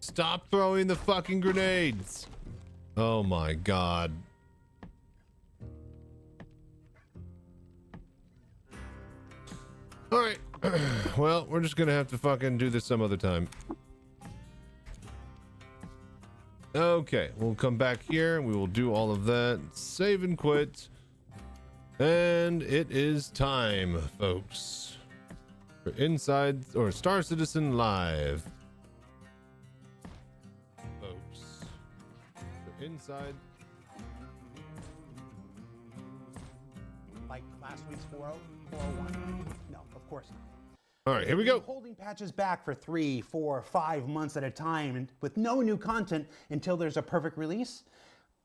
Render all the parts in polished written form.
Stop throwing the fucking grenades. Oh my god. All right. Well, we're just gonna have to fucking do this some other time. Okay, we'll come back here. We will do all of that. Save and quit. And it is time, folks, for Inside or Star Citizen Live. Folks, for Inside. Like last week's 401? No, of course not. All right, here we go. Holding patches back for 3, 4, 5 months at a time and with no new content until there's a perfect release?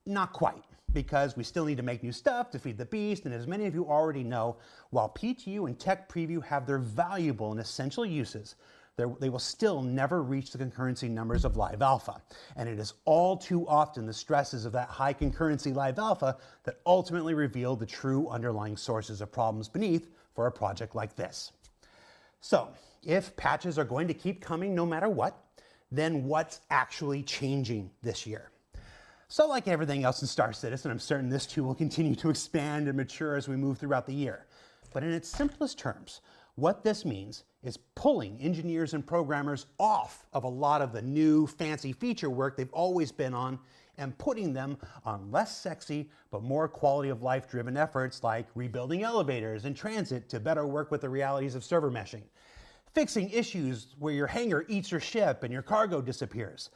Not quite, because we still need to make new stuff to feed the beast, and as many of you already know, while PTU and Tech Preview have their valuable and essential uses, they will still never reach the concurrency numbers of Live Alpha, and it is all too often the stresses of that high concurrency Live Alpha that ultimately reveal the true underlying sources of problems beneath for a project like this. So, if patches are going to keep coming no matter what, then what's actually changing this year? So like everything else in Star Citizen, I'm certain this too will continue to expand and mature as we move throughout the year. But in its simplest terms, what this means is pulling engineers and programmers off of a lot of the new fancy feature work they've always been on and putting them on less sexy but more quality of life driven efforts like rebuilding elevators and transit to better work with the realities of server meshing, fixing issues where your hangar eats your ship and your cargo disappears,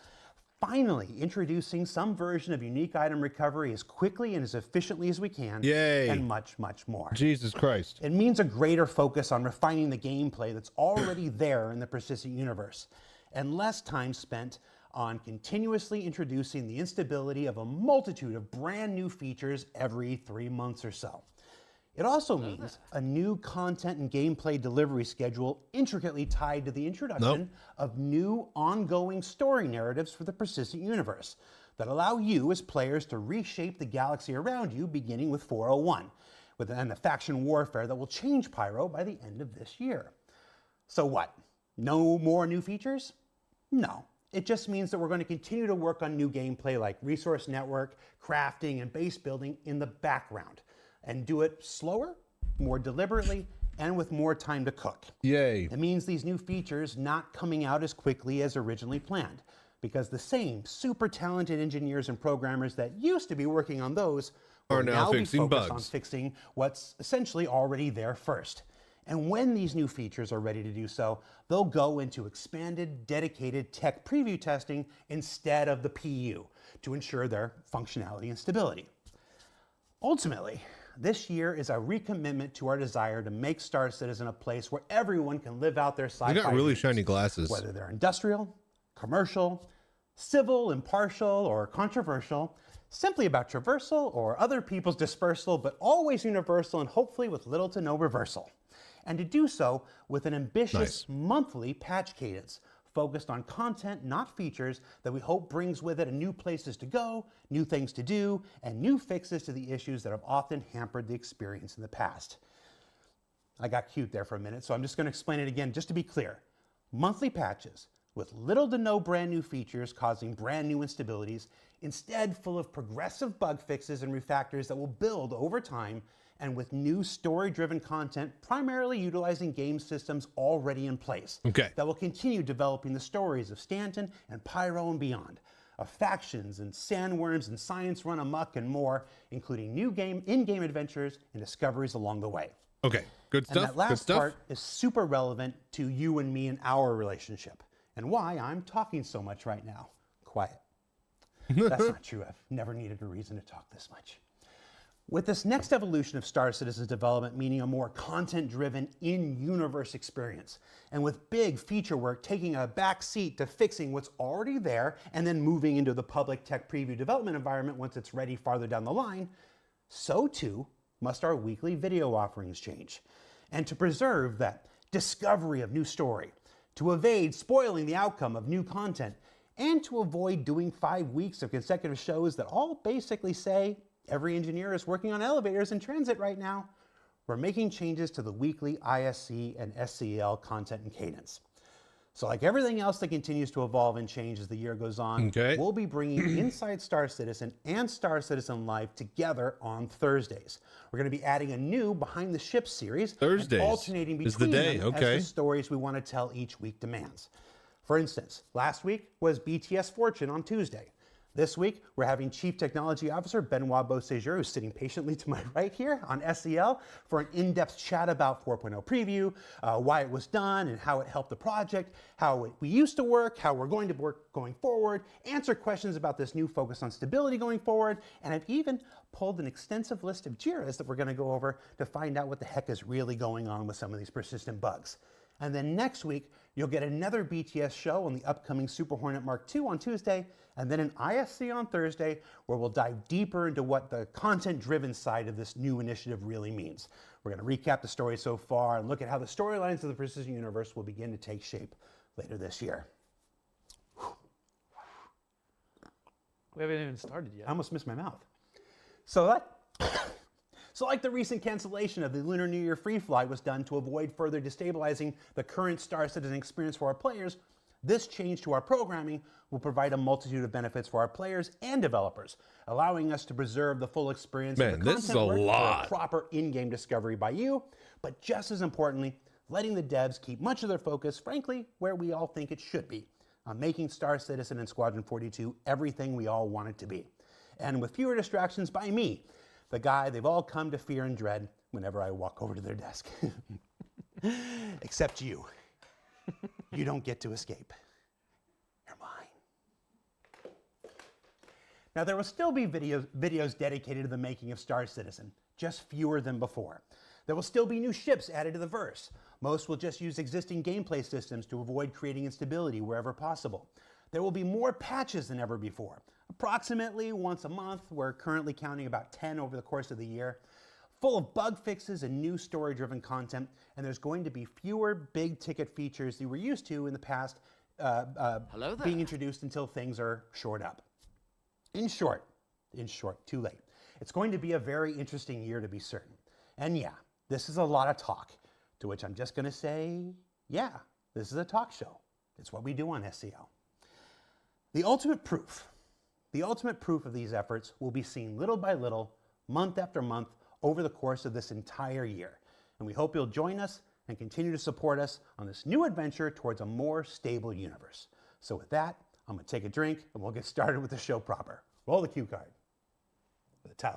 finally introducing some version of unique item recovery as quickly and as efficiently as we can. Yay. And much, much more. Jesus Christ. It means a greater focus on refining the gameplay that's already there in the persistent universe, and less time spent on continuously introducing the instability of a multitude of brand new features every 3 months or so. It also means a new content and gameplay delivery schedule intricately tied to the introduction of new ongoing story narratives for the persistent universe that allow you as players to reshape the galaxy around you, beginning with 401, and the faction warfare that will change Pyro by the end of this year. So what? No more new features? No. It just means that we're going to continue to work on new gameplay like resource network, crafting, and base building in the background, and do it slower, more deliberately, and with more time to cook. Yay. It means these new features not coming out as quickly as originally planned, because the same super talented engineers and programmers that used to be working on those are now fixing focused bugs on fixing what's essentially already there first. And when these new features are ready to do so, they'll go into expanded, dedicated tech preview testing instead of the PU to ensure their functionality and stability. Ultimately, this year is a recommitment to our desire to make Star Citizen a place where everyone can live out their sci-fi You got really dreams, shiny glasses. whether they're industrial, commercial, civil, impartial, or controversial, simply about traversal or other people's dispersal, but always universal and hopefully with little to no reversal. And to do so with an ambitious monthly patch cadence focused on content, not features, that we hope brings with it new places to go, new things to do, and new fixes to the issues that have often hampered the experience in the past. I got cute there for a minute, so I'm just going to explain it again just to be clear. Monthly patches with little to no brand new features causing brand new instabilities, instead full of progressive bug fixes and refactors that will build over time, and with new story-driven content primarily utilizing game systems already in place that will continue developing the stories of Stanton and Pyro and beyond, of factions and sandworms and science run amok and more, including new in-game adventures and discoveries along the way. Okay, good stuff. And that last part is super relevant to you and me and our relationship, and why I'm talking so much right now. Quiet. That's not true. I've never needed a reason to talk this much. With this next evolution of Star Citizen's development meaning a more content-driven, in-universe experience, and with big feature work taking a back seat to fixing what's already there and then moving into the public tech preview development environment once it's ready farther down the line, so too must our weekly video offerings change. And to preserve that discovery of new story, to evade spoiling the outcome of new content, and to avoid doing 5 weeks of consecutive shows that all basically say, every engineer is working on elevators in transit right now, we're making changes to the weekly ISC and SCL content and cadence. So like everything else that continues to evolve and change as the year goes on, we'll be bringing Inside Star Citizen and Star Citizen Live together on Thursdays. We're going to be adding a new Behind the Ship series, Thursdays and alternating is the between day. them as the stories we want to tell each week demands. For instance, last week was BTS Fortune on Tuesday. This week, we're having Chief Technology Officer Benoit Beauséjour, who's sitting patiently to my right here on SEL, for an in-depth chat about 4.0 preview, why it was done and how it helped the project, how we used to work, how we're going to work going forward, answer questions about this new focus on stability going forward, and I've even pulled an extensive list of JIRAs that we're going to go over to find out what the heck is really going on with some of these persistent bugs. And then next week, you'll get another BTS show on the upcoming Super Hornet Mark II on Tuesday, and then an ISC on Thursday, where we'll dive deeper into what the content-driven side of this new initiative really means. We're going to recap the story so far and look at how the storylines of the Precision Universe will begin to take shape later this year. We haven't even started yet. I almost missed my mouth. So like the recent cancellation of the Lunar New Year free flight was done to avoid further destabilizing the current Star Citizen experience for our players, this change to our programming will provide a multitude of benefits for our players and developers, allowing us to preserve the full experience of the content work for a proper in-game discovery by you, but just as importantly, letting the devs keep much of their focus, frankly, where we all think it should be, on making Star Citizen and Squadron 42 everything we all want it to be. And with fewer distractions by me, the guy they've all come to fear and dread whenever I walk over to their desk. Except you. You don't get to escape. You're mine. Now, there will still be videos dedicated to the making of Star Citizen, just fewer than before. There will still be new ships added to the verse. Most will just use existing gameplay systems to avoid creating instability wherever possible. There will be more patches than ever before. Approximately once a month, we're currently counting about 10 over the course of the year, full of bug fixes and new story-driven content, and there's going to be fewer big-ticket features that we're used to in the past being introduced until things are shored up. In short, too late. It's going to be a very interesting year to be certain. And yeah, this is a lot of talk, to which I'm just going to say, yeah, this is a talk show. It's what we do on SEO. The ultimate proof of these efforts will be seen little by little, month after month, over the course of this entire year. And we hope you'll join us and continue to support us on this new adventure towards a more stable universe. So with that, I'm going to take a drink and we'll get started with the show proper. Roll the cue card. For the top.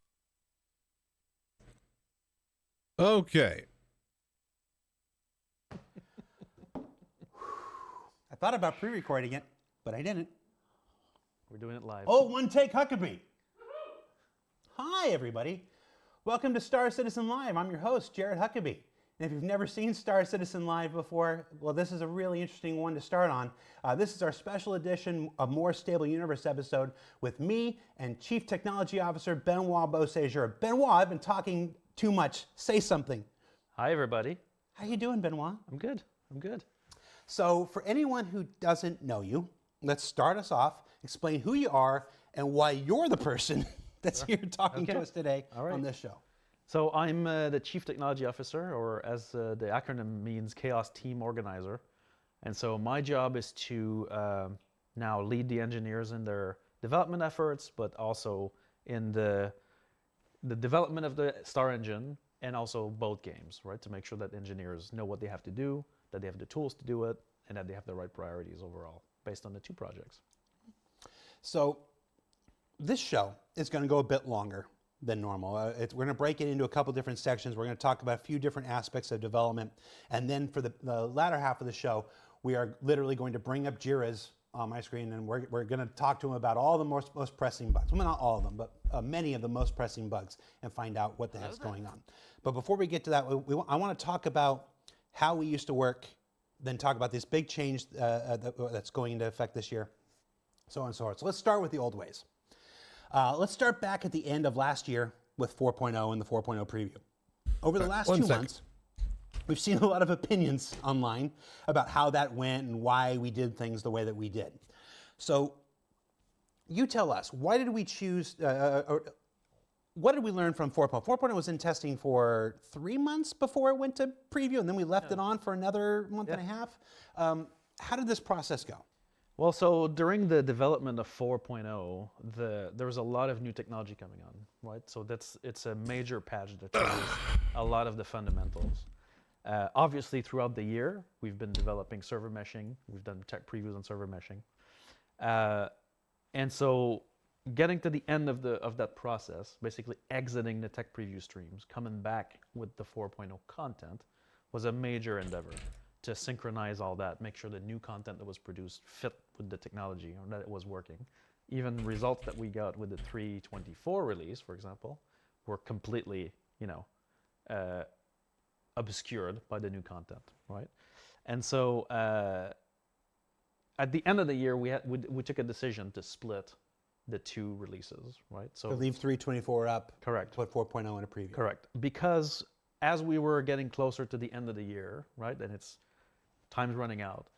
Okay. I thought about pre-recording it, but I didn't. We're doing it live. Oh, one take Huckabee. Hi, everybody. Welcome to Star Citizen Live. I'm your host, Jared Huckabee. And if you've never seen Star Citizen Live before, well, this is a really interesting one to start on. This is our special edition of More Stable Universe episode with me and Chief Technology Officer Benoit Beauséjour. Benoit, I've been talking too much. Say something. Hi, everybody. How you doing, Benoit? I'm good. I'm good. So for anyone who doesn't know you, let's start us off. Explain who you are and why you're the person that's here talking to us today on this show. So I'm the Chief Technology Officer, or as the acronym means, Chaos Team Organizer. And so my job is to now lead the engineers in their development efforts, but also in the development of the Star Engine and also both games, right? To make sure that engineers know what they have to do, that they have the tools to do it, and that they have the right priorities overall based on the two projects. So this show is going to go a bit longer than normal. We're going to break it into a couple different sections. We're going to talk about a few different aspects of development. And then for the latter half of the show, we are literally going to bring up JIRAs on my screen, and we're going to talk to them about all the most pressing bugs. Well, not all of them, but many of the most pressing bugs, and find out what the heck's going on. But before we get to that, I want to talk about how we used to work, then talk about this big change that's going into effect this year, so on and so forth. So let's start with the old ways. Let's start back at the end of last year with 4.0 and the 4.0 preview. Over the last 2 months, we've seen a lot of opinions online about how that went and why we did things the way that we did. So you tell us, why did we choose, what did we learn from 4.0? 4.0 was in testing for 3 months before it went to preview, and then we left it on for another month and a half. how did this process go? Well, so during the development of 4.0, there was a lot of new technology coming on, right? So it's a major patch that changes a lot of the fundamentals. Obviously, throughout the year, we've been developing server meshing. We've done tech previews on server meshing, and so getting to the end of that process, basically exiting the tech preview streams, coming back with the 4.0 content, was a major endeavor to synchronize all that, make sure the new content that was produced fit with the technology or that it was working. Even results that we got with the 3.24 release, for example, were completely, obscured by the new content, right? And so at the end of the year, we took a decision to split the two releases, right? So leave 3.24 up. Correct. Put 4.0 in a preview. Correct. Because as we were getting closer to the end of the year, right, and time's running out,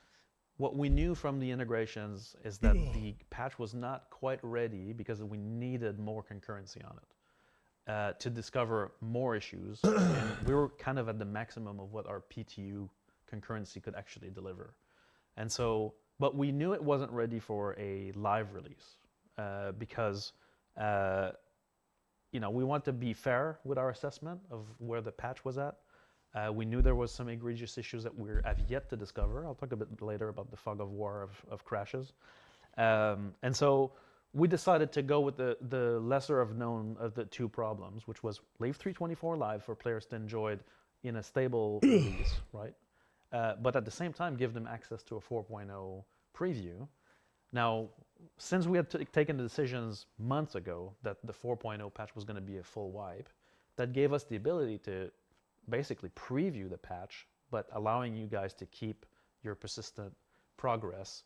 what we knew from the integrations is that the patch was not quite ready because we needed more concurrency on it to discover more issues. And we were kind of at the maximum of what our PTU concurrency could actually deliver. And so, but we knew it wasn't ready for a live release because we want to be fair with our assessment of where the patch was at. We knew there was some egregious issues that we have yet to discover. I'll talk a bit later about the fog of war of crashes. And so we decided to go with the lesser of known of the two problems, which was leave 3.24 live for players to enjoy it in a stable release, right? But at the same time, give them access to a 4.0 preview. Now, since we had taken the decisions months ago that the 4.0 patch was going to be a full wipe, that gave us the ability to basically preview the patch, but allowing you guys to keep your persistent progress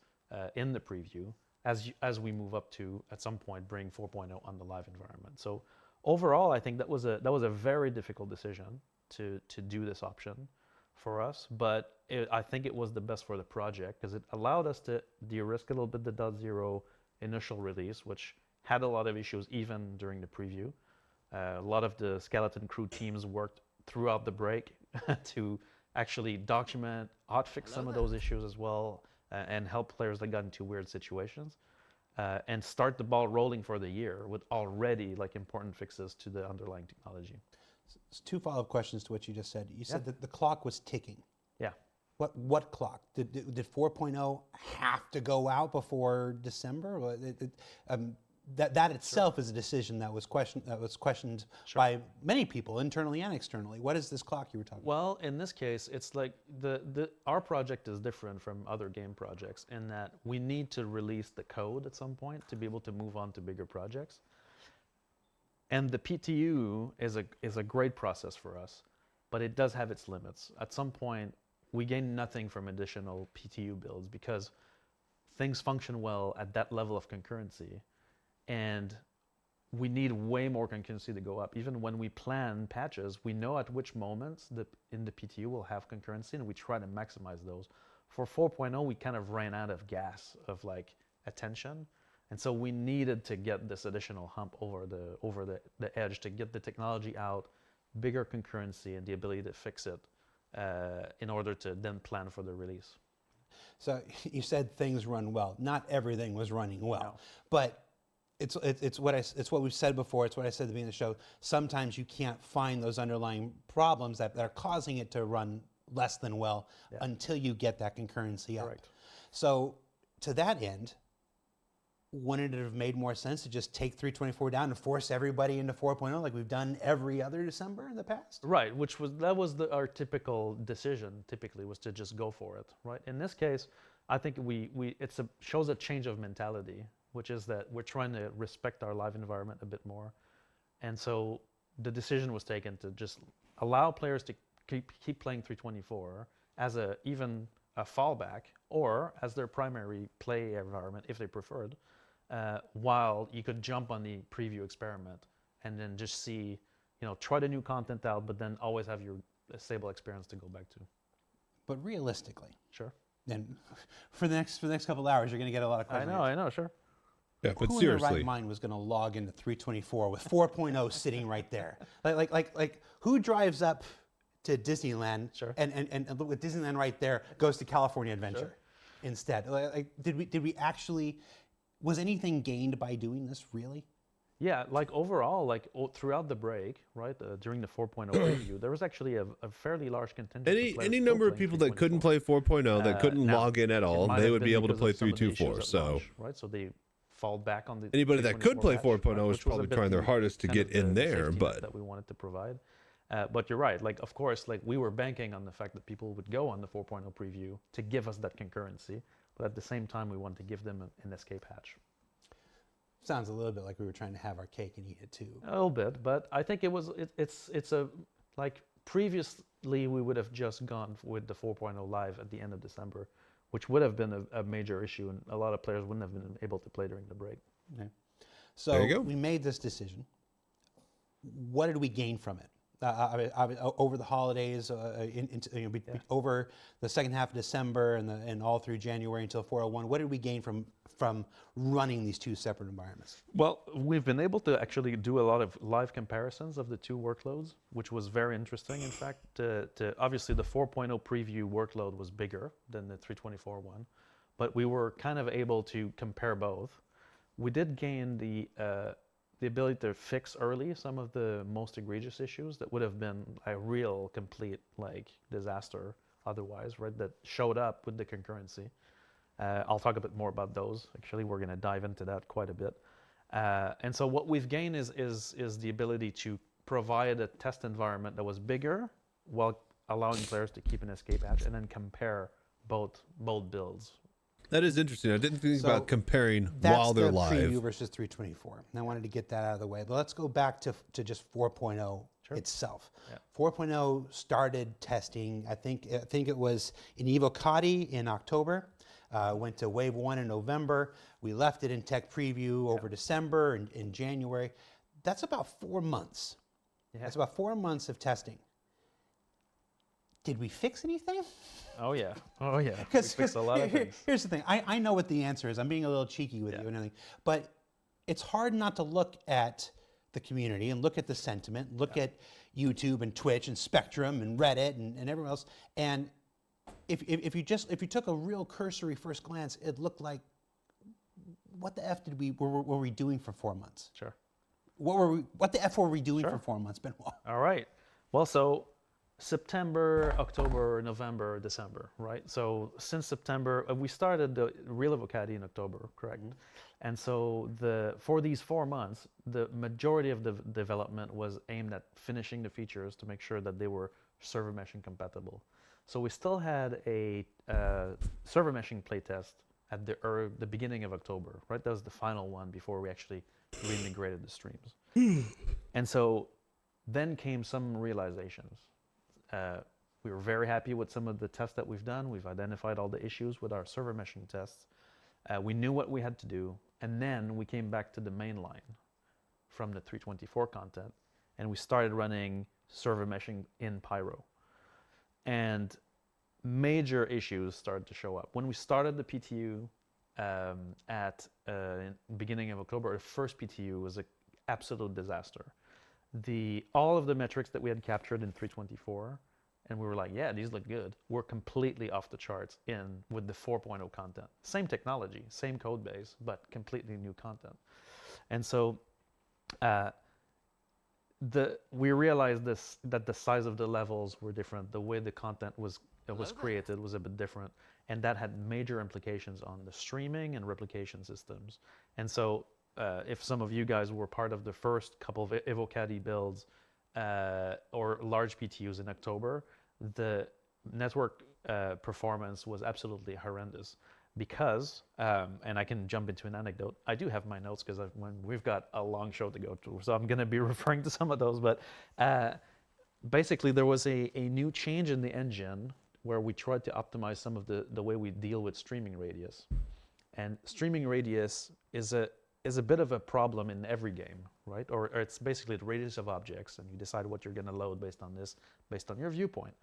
in the preview as we move up to, at some point, bring 4.0 on the live environment. So overall, I think that was a very difficult decision to do this option for us, but I think it was the best for the project because it allowed us to de-risk a little bit the .0 initial release, which had a lot of issues even during the preview. A lot of the skeleton crew teams worked throughout the break to actually document, hotfix some of those issues as well, and help players that got into weird situations, and start the ball rolling for the year with already important fixes to the underlying technology. So two follow-up questions to what you just said. You said that the clock was ticking. Yeah. What clock? Did 4.0 have to go out before December? That itself is a decision that was questioned by many people, internally and externally. What is this clock you were talking about? Well, in this case, it's like our project is different from other game projects in that we need to release the code at some point to be able to move on to bigger projects. And the PTU is a great process for us, but it does have its limits. At some point, we gain nothing from additional PTU builds because things function well at that level of concurrency. And we need way more concurrency to go up. Even when we plan patches, we know at which moments in the PTU we'll have concurrency, and we try to maximize those. For 4.0, we kind of ran out of gas of attention, and so we needed to get this additional hump over the edge to get the technology out, bigger concurrency, and the ability to fix it in order to then plan for the release. So you said things run well. Not everything was running well, but it's what we've said before. It's what I said at the beginning of the show. Sometimes you can't find those underlying problems that are causing it to run less than well until you get that concurrency up. Correct. So to that end, wouldn't it have made more sense to just take 3.24 down and force everybody into 4.0 like we've done every other December in the past? Right, our typical decision. Typically, was to just go for it. Right. In this case, I think it shows a change of mentality, which is that we're trying to respect our live environment a bit more. And so the decision was taken to just allow players to keep playing 3.24 as even a fallback or as their primary play environment if they preferred, while you could jump on the preview experiment and then just see, try the new content out, but then always have your stable experience to go back to. But realistically. Sure. And for the next couple of hours, you're going to get a lot of questions. I know, sure. Yeah, but who seriously, in their right mind was going to log into 3.24 with 4.0 sitting right there? Like who drives up to Disneyland Sure. and with Disneyland right there goes to California Adventure? Sure. instead? Did we actually, was anything gained by doing this really? Yeah, like overall, like throughout the break, right, during the 4.0 preview, there was actually a fairly large contingent of players Any still number of playing people that couldn't 3.4. play 4.0, that couldn't Now, log in at it all, might they have would been be able to because play of some of the issues 3.2.4. at So launch, right, so they fall back on the anybody that could 3.24 play patch, 4.0 which is was a probably bit trying their the- hardest to kind get of the in there, safety net but that we wanted to provide. But you're right, like of course, like we were banking on the fact that people would go on the 4.0 preview to give us that concurrency, but at the same time, we wanted to give them an escape hatch. Sounds a little bit like we were trying to have our cake and eat it too. A little bit, but I think it's a, like previously we would have just gone with the 4.0 live at the end of December, which would have been a major issue, and a lot of players wouldn't have been able to play during the break. Okay. There you So go. we made this decision. What did we gain from it? Over the holidays, over the second half of December and all through January until 401, what did we gain from running these two separate environments? Well, we've been able to actually do a lot of live comparisons of the two workloads, which was very interesting. In fact, obviously the 4.0 preview workload was bigger than the 324 one, but we were kind of able to compare both. We did gain the ability to fix early some of the most egregious issues that would have been a real complete like disaster otherwise, right? That showed up with the concurrency. I'll talk a bit more about those. Actually, we're going to dive into that quite a bit. And so what we've gained is the ability to provide a test environment that was bigger while allowing players to keep an escape hatch and then compare both builds. that is interesting. I didn't think So about comparing That's while they're the live. preview versus 324. And I wanted to get that out of the way. But let's go back to just 4.0 itself. Yeah. 4.0 started testing, I think it was in Evocati in October. Went to Wave 1 in November. We left it in Tech Preview over December and in January. That's about 4 months. Yeah. That's about 4 months of testing. Did we fix anything? Oh yeah. We Because fixed a lot of things. here's the thing. I know what the answer is. I'm being a little cheeky with you and everything. But it's hard not to look at the community and look at the sentiment, look at YouTube and Twitch and Spectrum and Reddit and everyone else. And if you took a real cursory first glance, it looked like, what the F were we doing for 4 months? Sure. What the F were we doing for 4 months, Benoit? All right. Well, so September, October, November, December, right? So since September, we started the real Evocati in October, correct? And so for these 4 months, the majority of the development was aimed at finishing the features to make sure that they were server meshing compatible. So we still had a server meshing playtest at the beginning of October, right? That was the final one before we actually reintegrated the streams. And so then came some realizations. We were very happy with some of the tests that we've done. We've identified all the issues with our server meshing tests. We knew what we had to do. And then we came back to the main line from the 324 content, and we started running server meshing in Pyro. And major issues started to show up. When we started the PTU at beginning of October, our first PTU was an absolute disaster. All of the metrics that we had captured in 324, and we were like, yeah, these look good, were completely off the charts with the 4.0 content. Same technology, same code base, but completely new content. And so we realized that the size of the levels were different. The way the content was created was a bit different, and that had major implications on the streaming and replication systems. And so if some of you guys were part of the first couple of Evocati builds or large PTUs in October, the network performance was absolutely horrendous because, and I can jump into an anecdote, I do have my notes because we've got a long show to go through, so I'm going to be referring to some of those, but basically there was a new change in the engine where we tried to optimize some of the way we deal with streaming radius. And streaming radius is a bit of a problem in every game, right? Or it's basically the radius of objects, and you decide what you're going to load based on this, based on your viewpoint,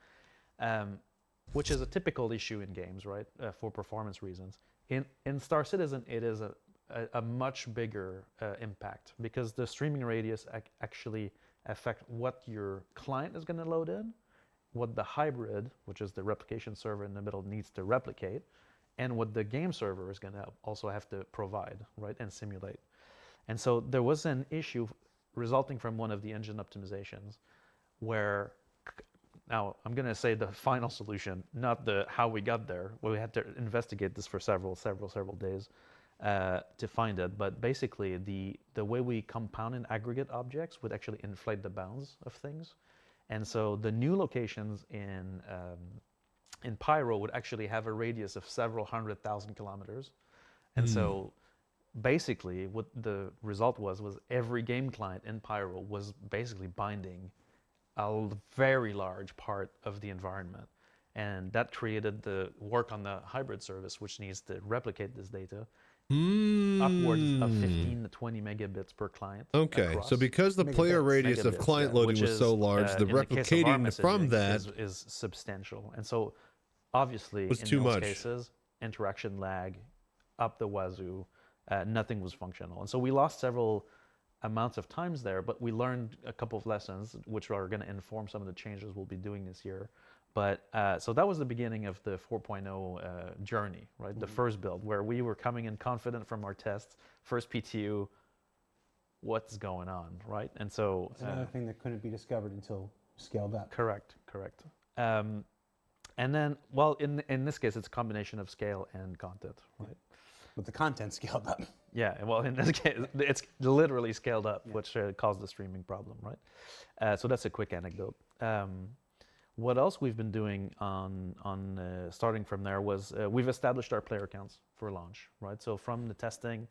which is a typical issue in games, right? For performance reasons. In Star Citizen, it is a much bigger impact because the streaming radius actually affect what your client is going to load in, what the hybrid, which is the replication server in the middle, needs to replicate, and what the game server is going to also have to provide, right, and simulate. And so there was an issue resulting from one of the engine optimizations where, now I'm going to say the final solution, not the how we got there. We had to investigate this for several days to find it. But basically, the way we compound and aggregate objects would actually inflate the bounds of things. And so the new locations in Pyro would actually have a radius of several 100,000 kilometers. And so basically what the result was every game client in Pyro was basically binding a very large part of the environment. And that created the work on the hybrid service, which needs to replicate this data upwards of 15 to 20 megabits per client. Okay, across. so because the player radius of Megabits, client yeah, loading which was so is, large, the in the case of our replicating from messaging that is substantial. And so obviously was in too those much. cases, interaction lag up the wazoo, nothing was functional. And so we lost several amounts of times there, but we learned a couple of lessons which are going to inform some of the changes we'll be doing this year. But so that was the beginning of the 4.0 journey, right? The first build where we were coming in confident from our tests, first PTU, what's going on, right? And so It's another thing that couldn't be discovered until scaled up. correct. And then, well, in this case, it's a combination of scale and content, right? With the content scaled up. Yeah, well, in this case, it's literally scaled up, which caused the streaming problem, right? So that's a quick anecdote. What else we've been doing on starting from there was we've established our player counts for launch, right? So from the testing,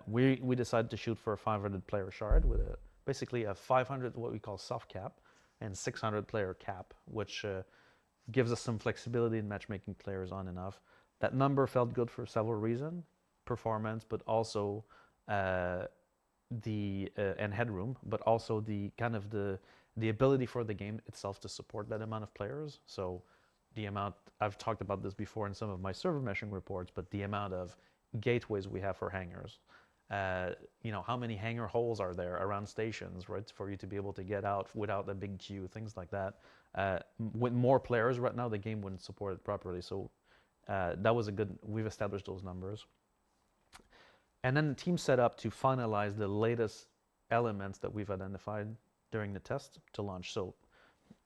we decided to shoot for a 500 player shard with basically a 500 what we call soft cap and 600 player cap, which gives us some flexibility in matchmaking players on and off. That number felt good for several reasons, performance, but also and headroom, but also the kind of the ability for the game itself to support that amount of players. So the amount, I've talked about this before in some of my server meshing reports, but the amount of gateways we have for hangars. How many hangar holes are there around stations, right, for you to be able to get out without a big queue, things like that. With more players right now, the game wouldn't support it properly. So that was we've established those numbers. And then the team set up to finalize the latest elements that we've identified during the test to launch. So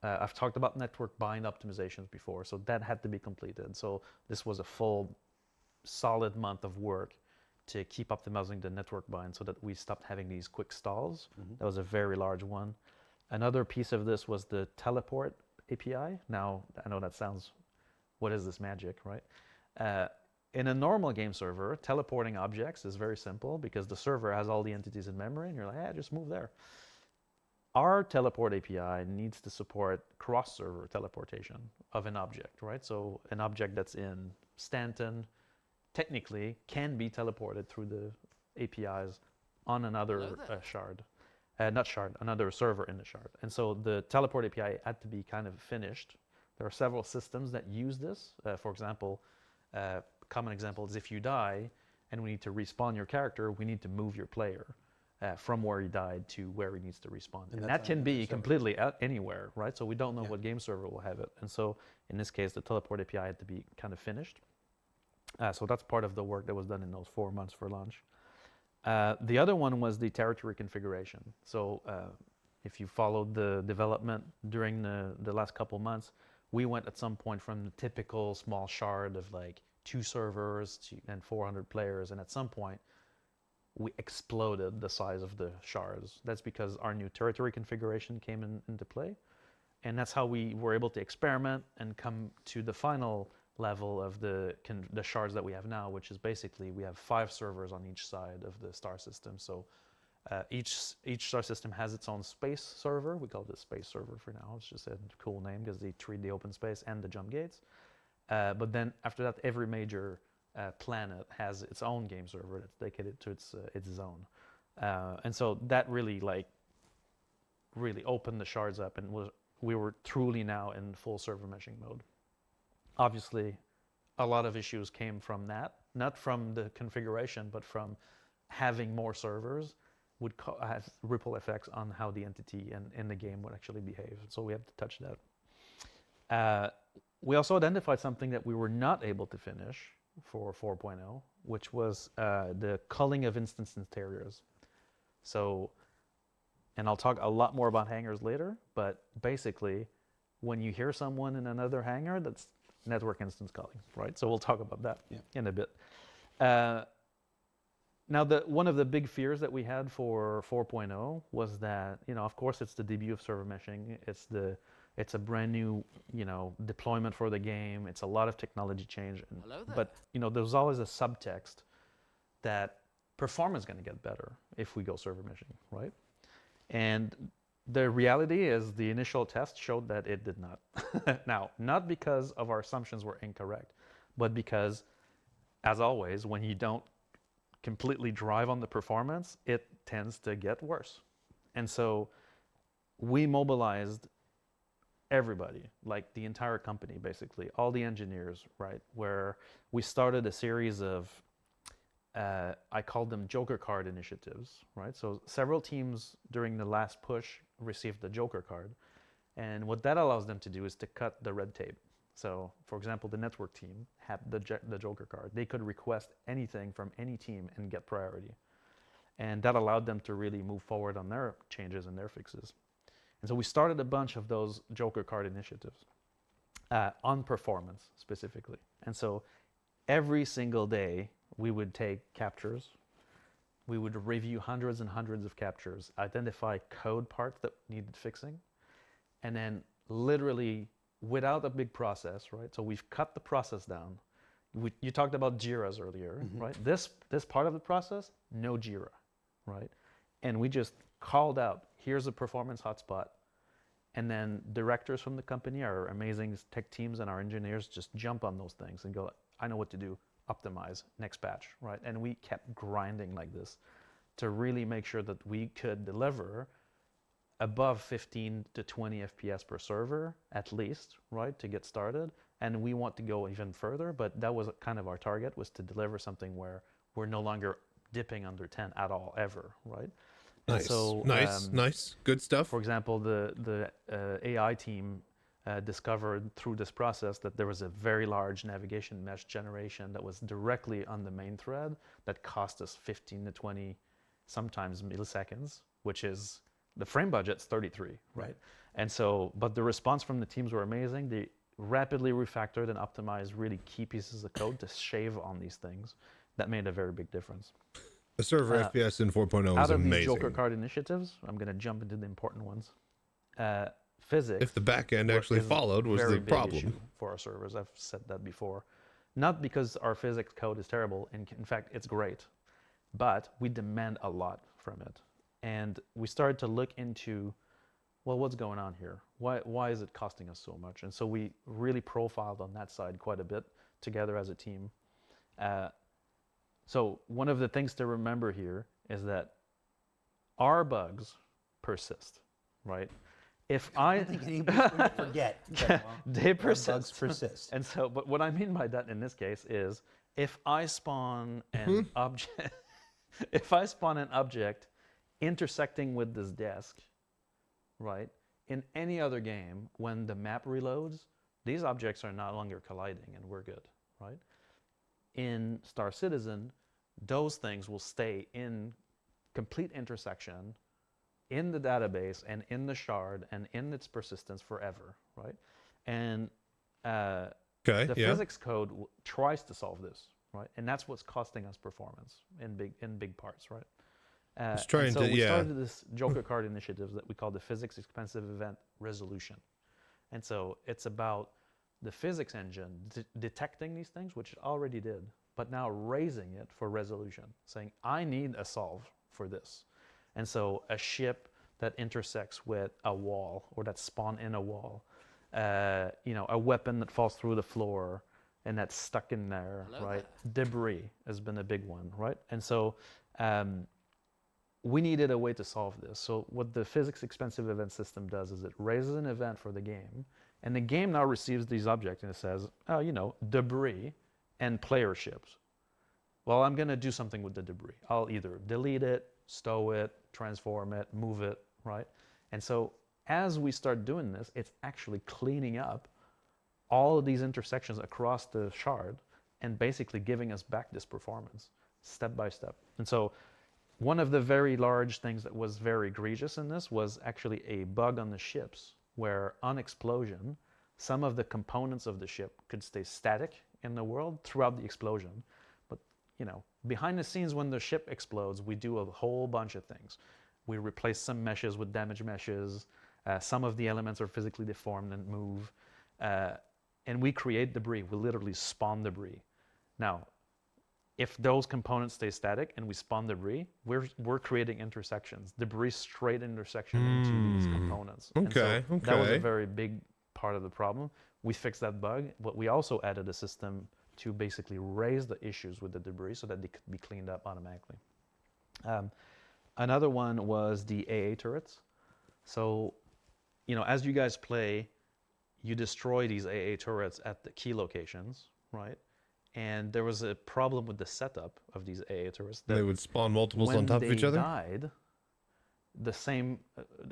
I've talked about network bind optimizations before, so that had to be completed. So this was a full, solid month of work to keep optimizing the network bind so that we stopped having these quick stalls. That was a very large one. Another piece of this was the teleport API. Now, I know that sounds, what is this magic, right? In a normal game server, teleporting objects is very simple because the server has all the entities in memory and you're like, just move there. Our teleport API needs to support cross-server teleportation of an object, right? So an object that's in Stanton technically can be teleported through the APIs on another shard. Another server in the shard. And so the teleport API had to be kind of finished. There are several systems that use this. For example, common example is if you die and we need to respawn your character, we need to move your player from where he died to where he needs to respawn. And that can be completely anywhere, right? So we don't know what game server will have it. And so in this case, the teleport API had to be kind of finished. So that's part of the work that was done in those 4 months for launch. The other one was the territory configuration. So if you followed the development during the last couple months, we went at some point from the typical small shard of like 2 servers and 400 players. And at some point, we exploded the size of the shards. That's because our new territory configuration came into play. And that's how we were able to experiment and come to the final level of the shards that we have now, which is basically we have 5 servers on each side of the star system. So each star system has its own space server. We call it space server for now. It's just a cool name because they treat the open space and the jump gates. But then after that, every major planet has its own game server that's dedicated to its zone. And so that really opened the shards up, and we were truly now in full server meshing mode. Obviously, a lot of issues came from that, not from the configuration, but from having more servers would have ripple effects on how the entity and the game would actually behave. So we have to touch that. we also identified something that we were not able to finish for 4.0, which was the culling of instance interiors. So, and I'll talk a lot more about hangars later, but basically, when you hear someone in another hangar, that's network instance culling, right? So we'll talk about that in a bit. Now, one of the big fears that we had for 4.0 was that, of course, it's the debut of server meshing. It's a brand new, deployment for the game. It's a lot of technology change. But, there's always a subtext that performance is going to get better if we go server meshing, right? And the reality is the initial test showed that it did not. Now, not because of our assumptions were incorrect, but because, as always, when you don't completely drive on the performance, it tends to get worse. And so we mobilized everybody, like the entire company, basically, all the engineers, right? Where we started a series of, I called them Joker card initiatives, right? So several teams during the last push received the Joker card. And what that allows them to do is to cut the red tape. So, for example, the network team had the Joker card. They could request anything from any team and get priority. And that allowed them to really move forward on their changes and their fixes. And so we started a bunch of those Joker card initiatives on performance specifically. And so every single day we would take captures. We would review hundreds and hundreds of captures, identify code parts that needed fixing, and then literally without a big process, right? So we've cut the process down. You talked about JIRAs earlier, right? This part of the process, no JIRA, right? And we just called out, here's a performance hotspot. And then directors from the company, our amazing tech teams and our engineers just jump on those things and go, I know what to do, optimize, next batch, right? And we kept grinding like this to really make sure that we could deliver above 15 to 20 FPS per server, at least, right, to get started. And we want to go even further, but that was kind of our target, was to deliver something where we're no longer dipping under 10 at all, ever, right? Nice, so, nice, good stuff. For example, the AI team discovered through this process that there was a very large navigation mesh generation that was directly on the main thread that cost us 15 to 20, sometimes milliseconds, which is, the frame budget's 33, right? And so, but the response from the teams were amazing. They rapidly refactored and optimized really key pieces of code to shave on these things. That made a very big difference. The server FPS in 4.0 is amazing. Out of these Joker card initiatives, I'm going to jump into the important ones. Physics. If the back end actually followed was the problem for our servers. I've said that before. Not because our physics code is terrible. In fact, it's great. But we demand a lot from it. And we started to look into, well, what's going on here? Why is it costing us so much? And so we really profiled on that side quite a bit together as a team. So one of the things to remember here is that our bugs persist, right? If I don't think anybody's going to forget. That, well, they persist. Bugs persist. And so, but what I mean by that in this case is, if I spawn an object, if I spawn an object intersecting with this desk, right? In any other game, when the map reloads, these objects are no longer colliding and we're good, right? In Star Citizen, those things will stay in complete intersection in the database and in the shard and in its persistence forever, right? And the physics code tries to solve this, right? And that's what's costing us performance in big parts, right? We started this Joker card initiative that we call the Physics Expensive Event Resolution. And so it's about the physics engine detecting these things, which it already did, but now raising it for resolution, saying, I need a solve for this. And so a ship that intersects with a wall or that spawn in a wall, a weapon that falls through the floor and that's stuck in there, right? Debris has been a big one, right? And so we needed a way to solve this. So what the physics expensive event system does is it raises an event for the game, and the game now receives these objects and it says, debris and player ships. Well, I'm going to do something with the debris. I'll either delete it, stow it, transform it, move it, right? And so as we start doing this, it's actually cleaning up all of these intersections across the shard and basically giving us back this performance step by step. And so one of the very large things that was very egregious in this was actually a bug on the ships where on explosion, some of the components of the ship could stay static in the world throughout the explosion. But, you know, behind the scenes when the ship explodes, we do a whole bunch of things. We replace some meshes with damaged meshes. Some of the elements are physically deformed and move. And we create debris. We literally spawn debris. Now, if those components stay static and we spawn debris, we're creating intersections, debris straight intersection into these components. Okay, and so that was a very big part of the problem. We fixed that bug, but we also added a system to basically raise the issues with the debris so that they could be cleaned up automatically. Another one was the AA turrets. So, you know, as you guys play, you destroy these AA turrets at the key locations, right? And there was a problem with the setup of these AA turrets. They would spawn multiples on top of each other? When they died,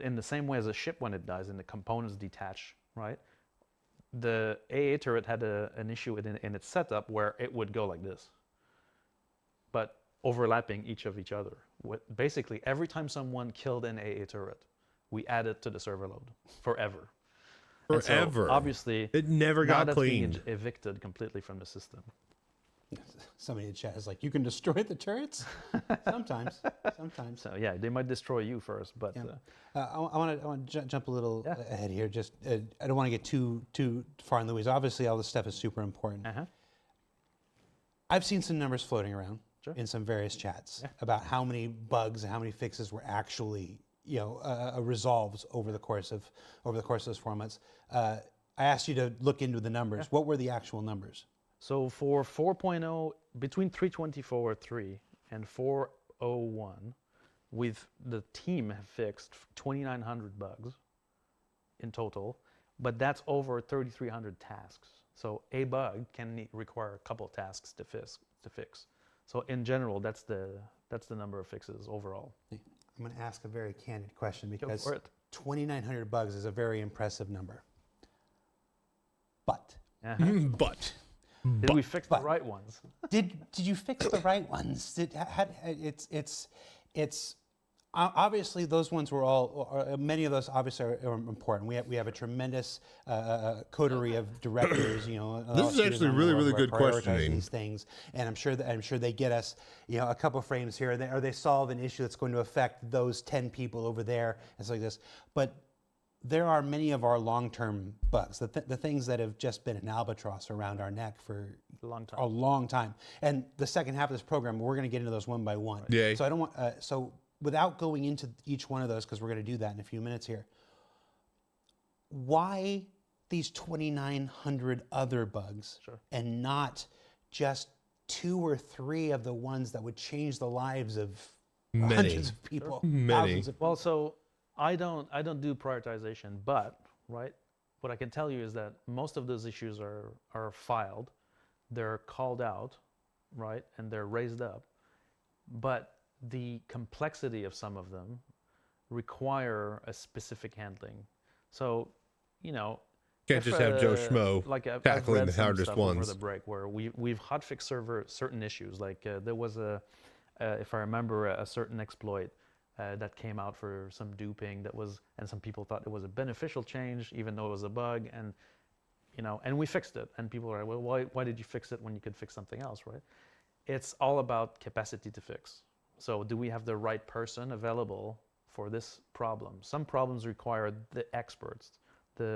in the same way as a ship when it dies and the components detach, right? The AA turret had an issue in its setup where it would go like this, but overlapping each other. Basically, every time someone killed an AA turret, we added to the server load forever. Forever. So obviously, it never got cleaned. cleaned. Evicted completely from the system. Somebody in chat is like, you can destroy the turrets? Sometimes. So yeah, they might destroy you first, but Yeah. I want to jump a little Yeah. ahead here. Just I don't want to get too far in the weeds. Obviously, all this stuff is super important. I've seen some numbers floating around in some various chats about how many bugs and how many fixes were actually resolved over the course of those 4 months. I asked you to look into the numbers. What were the actual numbers? So for 4.0, between 3.24.3 and 4.01, the team have fixed 2,900 bugs in total, but that's over 3,300 tasks. So a bug can require a couple tasks to fix. So in general, that's the number of fixes overall. I'm going to ask a very candid question because Go for it. 2,900 bugs is a very impressive number. But Did we fix the right ones? did you fix the right ones? It's obviously those ones were all. Many of those obviously are important. We have a tremendous coterie of directors. This is actually really good questioning. These things, and I'm sure they get us a couple frames here, or they solve an issue that's going to affect those 10 people over there, and stuff like this. But there are many of our long-term bugs, the things that have just been an albatross around our neck for a long time. And the second half of this program, we're going to get into those one by one. Yay. So I don't want. So without going into each one of those, because we're going to do that in a few minutes here. Why these 2,900 other bugs, and not just 2 or 3 of the ones that would change the lives of hundreds of people, thousands of people? Well, so I don't do prioritization, but what I can tell you is that most of those issues are filed, they're called out, and they're raised up, but the complexity of some of them require a specific handling. So, can't just have Joe Schmo tackling the hardest ones. Over the break, where we've hotfixed certain issues, like there was if I remember, a certain exploit that came out for some duping and some people thought it was a beneficial change, even though it was a bug, and we fixed it. And people are like, well, why did you fix it when you could fix something else, right? It's all about capacity to fix. So do we have the right person available for this problem? Some problems require the experts.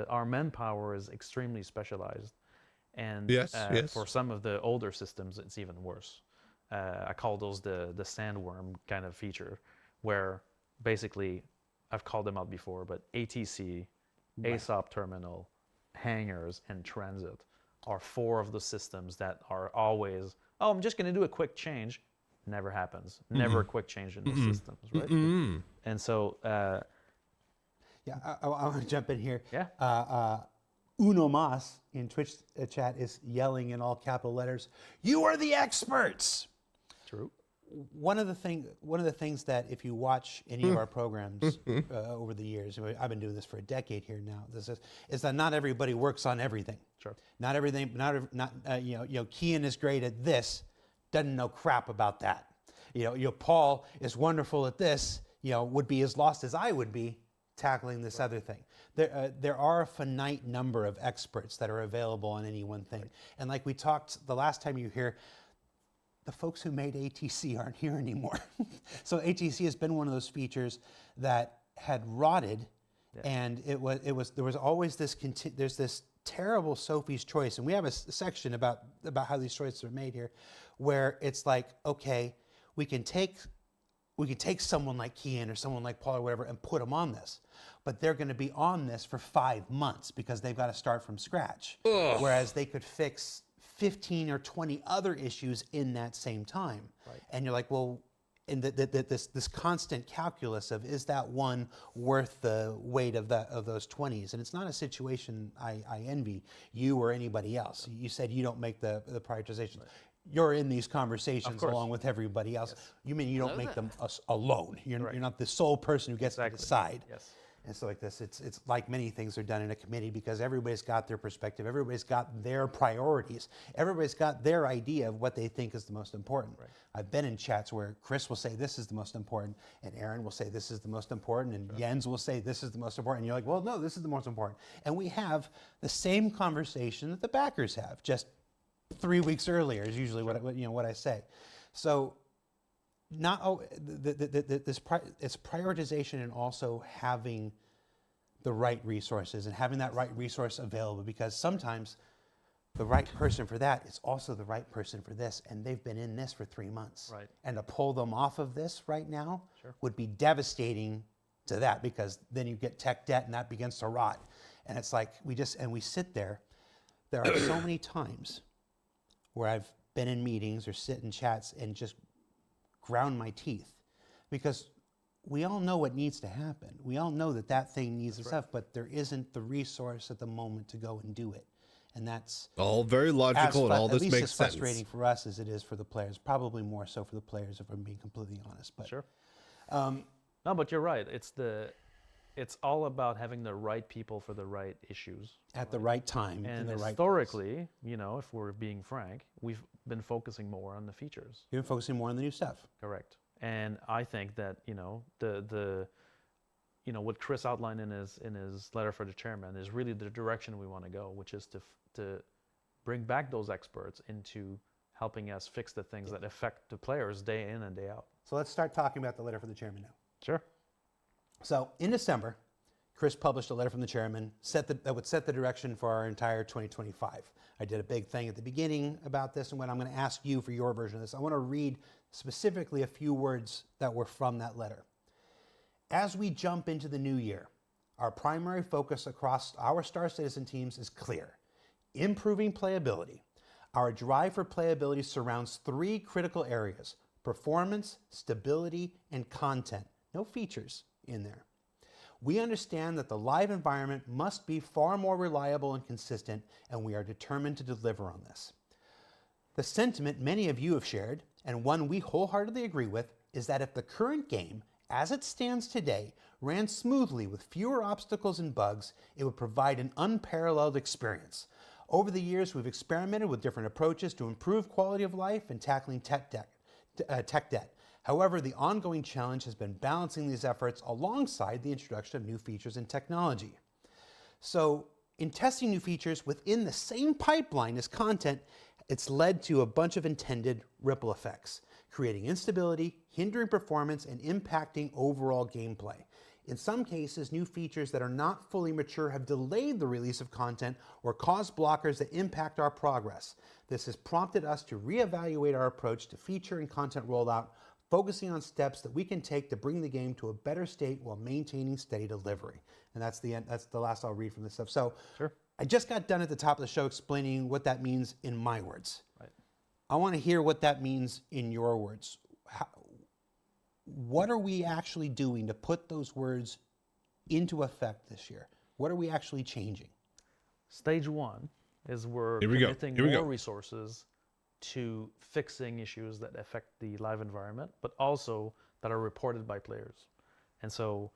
Our manpower is extremely specialized, and for some of the older systems, it's even worse. I call those the sandworm kind of feature, where basically, I've called them out before, but ATC, ASOP terminal, hangars, and transit are 4 of the systems that are always, I'm just going to do a quick change. Never happens. Never a quick change in those systems, right? And so... I want to jump in here. Yeah. Uno Mas in Twitch chat is yelling in all capital letters, "You are the experts!" True. one of the things that if you watch any of our programs over the years, I've been doing this for a decade here now. Is that not everybody works on everything. Sure. Not everything. Kian is great at this, doesn't know crap about that. Paul is wonderful at this. Would be as lost as I would be tackling this other thing. There are a finite number of experts that are available on any one thing. And like we talked the last time you were here, the folks who made ATC aren't here anymore. So ATC has been one of those features that had rotted, and there was always this there's this terrible Sophie's choice, and we have a section about how these choices are made here, where it's like, okay, we can take someone like Kian or someone like Paul or whatever and put them on this, but they're going to be on this for 5 months because they've got to start from scratch. Ugh. Whereas they could fix 15 or 20 other issues in that same time. Right. And you're like, well, and this constant calculus of, is that one worth the weight of those 20s? And it's not a situation I envy you or anybody else. You said you don't make the prioritization. Right. You're in these conversations along with everybody else. Yes. You mean you don't make them alone. You're not the sole person who gets to decide. Yes. And so like this, it's like many things are done in a committee because everybody's got their perspective, everybody's got their priorities, everybody's got their idea of what they think is the most important. Right. I've been in chats where Chris will say this is the most important, and Aaron will say this is the most important, and Jens will say this is the most important. And you're like, well, no, this is the most important. And we have the same conversation that the backers have, just 3 weeks earlier is usually what I say. So it's prioritization and also having the right resources and having that right resource available, because sometimes the right person for that is also the right person for this, and they've been in this for 3 months. Right. And to pull them off of this right now would be devastating to that, because then you get tech debt and that begins to rot. And it's like we sit there. There are so many times where I've been in meetings or sit in chats and just ground my teeth, because we all know what needs to happen. We all know that thing needs stuff, but there isn't the resource at the moment to go and do it. And that's all very logical, and all this makes sense. At least as frustrating for us as it is for the players. Probably more so for the players, if I'm being completely honest. But no, but you're right. It's all about having the right people for the right issues at the right time. And historically, if we're being frank, we've been focusing more on the features. You've been focusing more on the new stuff. Correct. And I think that what Chris outlined in his letter for the chairman is really the direction we want to go, which is to bring back those experts into helping us fix the things that affect the players day in and day out. So let's start talking about the letter from the chairman now. Sure. So in December, Chris published a letter from the chairman that would set the direction for our entire 2025. I did a big thing at the beginning about this, and what I'm going to ask you for your version of this, I want to read specifically a few words that were from that letter. As we jump into the new year, our primary focus across our Star Citizen teams is clear: improving playability. Our drive for playability surrounds 3 critical areas: performance, stability, and content. No features in there. We understand that the live environment must be far more reliable and consistent, and we are determined to deliver on this. The sentiment many of you have shared, and one we wholeheartedly agree with, is that if the current game, as it stands today, ran smoothly with fewer obstacles and bugs, it would provide an unparalleled experience. Over the years, we've experimented with different approaches to improve quality of life and tackling tech debt. However, the ongoing challenge has been balancing these efforts alongside the introduction of new features and technology. So, in testing new features within the same pipeline as content, it's led to a bunch of intended ripple effects, creating instability, hindering performance, and impacting overall gameplay. In some cases, new features that are not fully mature have delayed the release of content or caused blockers that impact our progress. This has prompted us to reevaluate our approach to feature and content rollout, focusing on steps that we can take to bring the game to a better state while maintaining steady delivery. And that's the end. That's the last I'll read from this stuff. So I just got done at the top of the show explaining what that means in my words. Right. I want to hear what that means in your words. What are we actually doing to put those words into effect this year? What are we actually changing? Stage 1 is we're committing more resources to fixing issues that affect the live environment, but also that are reported by players. And so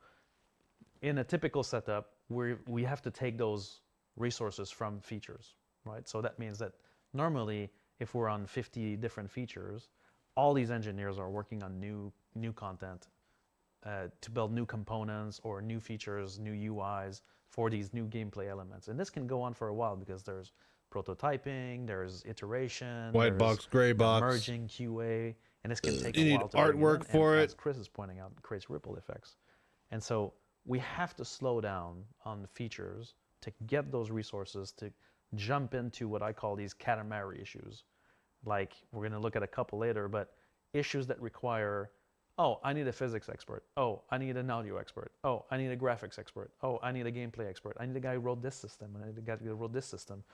in a typical setup, we have to take those resources from features, right? So that means that normally, if we're on 50 different features, all these engineers are working on new content to build new components or new features, new UIs for these new gameplay elements. And this can go on for a while because there's prototyping, there's iteration, White box, gray box, merging QA, and this can take you a need while to bring artwork in, for and it. as Chris is pointing out, it creates ripple effects. And so we have to slow down on the features to get those resources to jump into what I call these Katamari issues. Like, we're going to look at a couple later, but issues that require, oh, I need a physics expert. Oh, I need an audio expert. Oh, I need a graphics expert. Oh, I need a gameplay expert. I need a guy who wrote this system. I need a guy who wrote this system.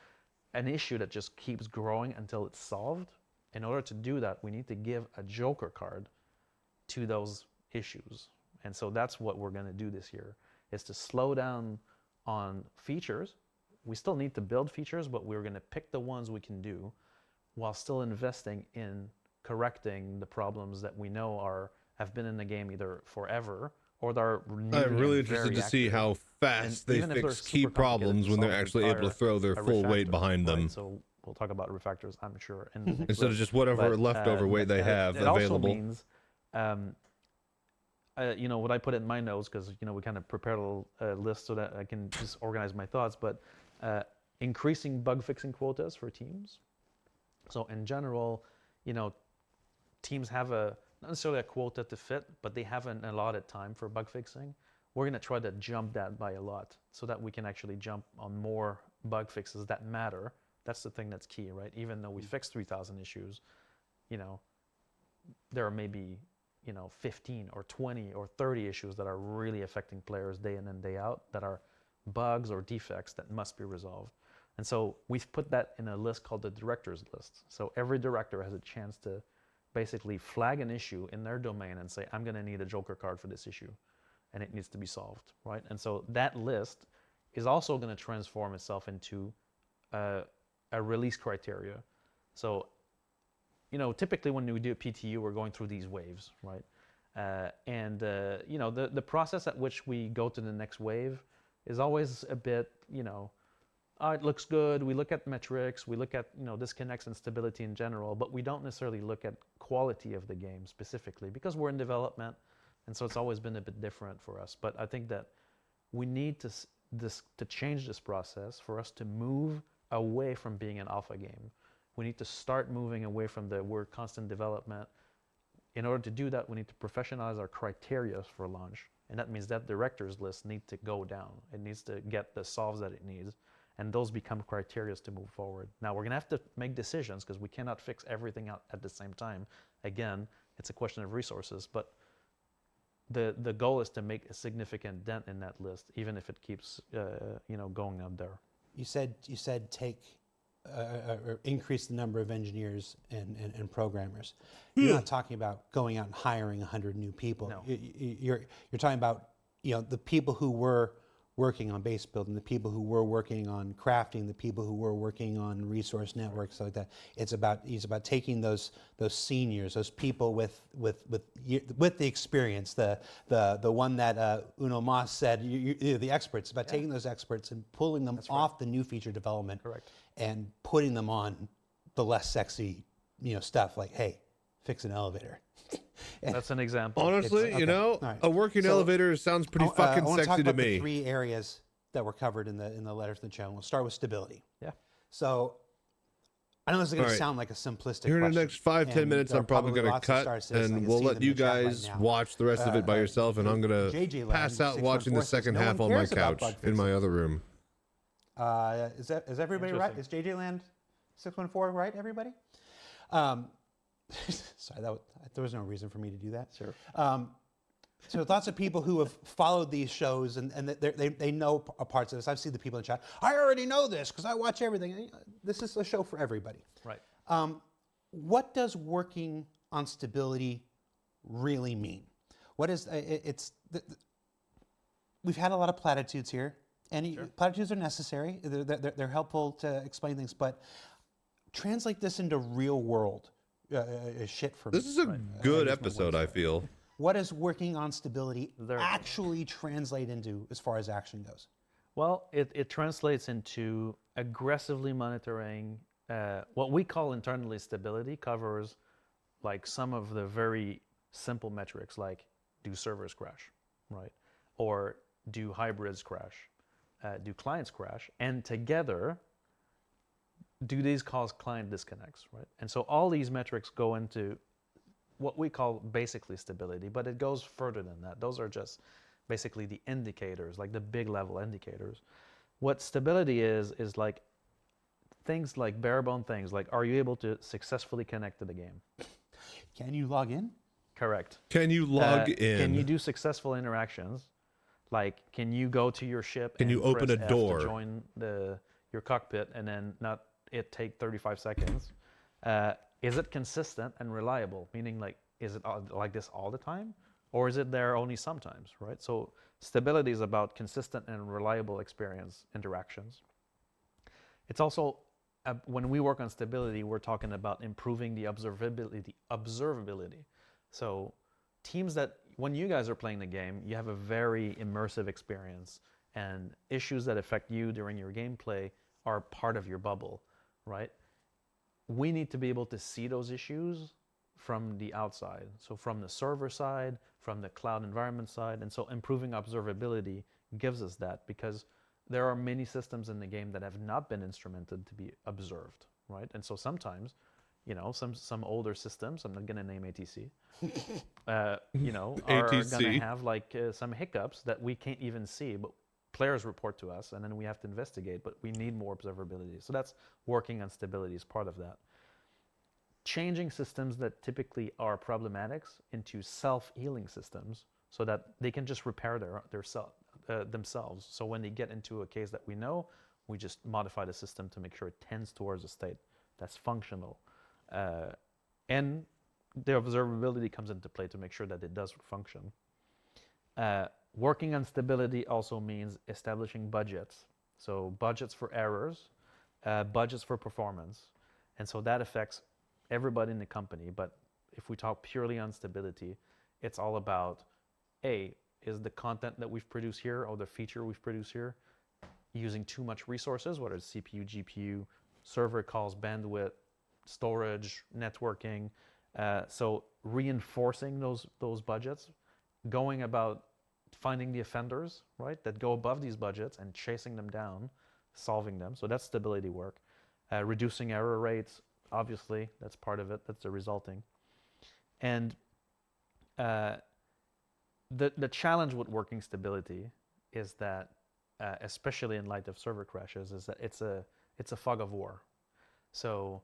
An issue that just keeps growing until it's solved. In order to do that, we need to give a joker card to those issues. And so that's what we're going to do this year, is to slow down on features. We still need to build features, but we're going to pick the ones we can do while still investing in correcting the problems that we know have been in the game either forever or that are I'm really interested to see how fast they fix key problems when they're actually able to throw their full weight behind them. Right? So we'll talk about refactors, I'm sure, in the next Instead of list. just whatever leftover weight they have available. It also means, you know, what I put in my notes, because, you know, we kind of prepared a list so that I can just organize my thoughts, but increasing bug fixing quotas for teams. So in general, you know, teams have not necessarily a quota to fit, but they have an allotted time for bug fixing. We're going to try to jump that by a lot so that we can actually jump on more bug fixes that matter. That's the thing that's key, right? Even though we fixed 3,000 issues, you know, there are maybe, you know, 15 or 20 or 30 issues that are really affecting players day in and day out that are bugs or defects that must be resolved. And so we've put that in a list called the director's list. So every director has a chance to basically flag an issue in their domain and say, I'm going to need a joker card for this issue, and it needs to be solved, right? And so that list is also going to transform itself into a release criteria. So, you know, typically when we do a PTU, we're going through these waves, right? You know, the process at which we go to the next wave is always a bit, you know, it looks good. We look at metrics. We look at, you know, disconnects and stability in general, but we don't necessarily look at quality of the game specifically because we're in development, and so it's always been a bit different for us. But I think that we need to change this process for us to move away from being an alpha game. We need to start moving away from the word constant development. In order to do that, we need to professionalize our criteria for launch, and that means that director's list needs to go down. It needs to get the solves that it needs. And those become criteria to move forward. Now, we're going to have to make decisions because we cannot fix everything out at the same time. Again, it's a question of resources, but the goal is to make a significant dent in that list, even if it keeps you know, going up there. You said take or increase the number of engineers and programmers. You're not talking about going out and hiring 100 new people. No. You're talking about, you know, the people who were working on base building, the people who were working on crafting, the people who were working on resource networks, like that. It's about taking those seniors, those people with the experience, the one that Uno Mas said, the experts. About taking those experts and pulling them off the new feature development, and putting them on the less sexy, you know, stuff like, hey, fix an elevator. That's an example. Honestly, you know, a working elevator sounds pretty fucking sexy talk to about me. The 3 areas that were covered in the letters to the channel. We'll start with stability. Yeah. So I know this is going to sound like a simplistic Here in question. the next 5-10 minutes, I'm probably going to lots of cut, star citizen. I and can we'll see let them you in the chat right guys now. watch the rest of it by yourself, and I'm going JJ to Land pass out watching the 614 second says, half "No on one my cares about couch bug in my fixing." other room. Is everybody right? Is JJ Land 614 right, everybody? Sorry, there was no reason for me to do that. Sure. So lots of people who have followed these shows and they know parts of this. I've seen the people in the chat. I already know this because I watch everything. This is a show for everybody. Right. What does working on stability really mean? What is we've had a lot of platitudes here, and platitudes are necessary. They're helpful to explain things, but translate this into real world shit for me. This is a good episode, I feel. What does working on stability There- actually translate into as far as action goes? Well, it translates into aggressively monitoring what we call internally stability. Covers like some of the very simple metrics, like do servers crash, right? Or do hybrids crash? Do clients crash? And together, do these cause client disconnects, right? And so all these metrics go into what we call basically stability, but it goes further than that. Those are just basically the indicators, like the big level indicators. What stability is like things like bare bone things, like are you able to successfully connect to the game? Can you log in? Correct. Can you log in? Can you do successful interactions? Like, can you go to your ship Can and you open press a F door? to join your cockpit and then not it take 35 seconds? Is it consistent and reliable? Meaning, like, is it like this all the time? Or is it there only sometimes, right? So stability is about consistent and reliable experience interactions. It's also, when we work on stability, we're talking about improving the observability. So teams that, when you guys are playing the game, you have a very immersive experience, and issues that affect you during your gameplay are part of your bubble, right? We need to be able to see those issues from the outside. So from the server side, from the cloud environment side. And so improving observability gives us that, because there are many systems in the game that have not been instrumented to be observed, right? And so sometimes, you know, some older systems, I'm not going to name ATC, you know, are going to have like some hiccups that we can't even see, but players report to us, and then we have to investigate, but we need more observability. So that's working on stability as part of that. Changing systems that typically are problematics into self-healing systems so that they can just repair themselves. So when they get into a case that we know, we just modify the system to make sure it tends towards a state that's functional. And the observability comes into play to make sure that it does function. Working on stability also means establishing budgets. So budgets for errors, budgets for performance. And so that affects everybody in the company. But if we talk purely on stability, it's all about, is the content that we've produced here or the feature we've produced here using too much resources, whether it's CPU, GPU, server calls, bandwidth, storage, networking. So reinforcing those budgets, going about finding the offenders, right, that go above these budgets and chasing them down, solving them. So that's stability work. Reducing error rates, obviously, that's part of it. That's the resulting. And the challenge with working stability is that, especially in light of server crashes, is that it's a fog of war. So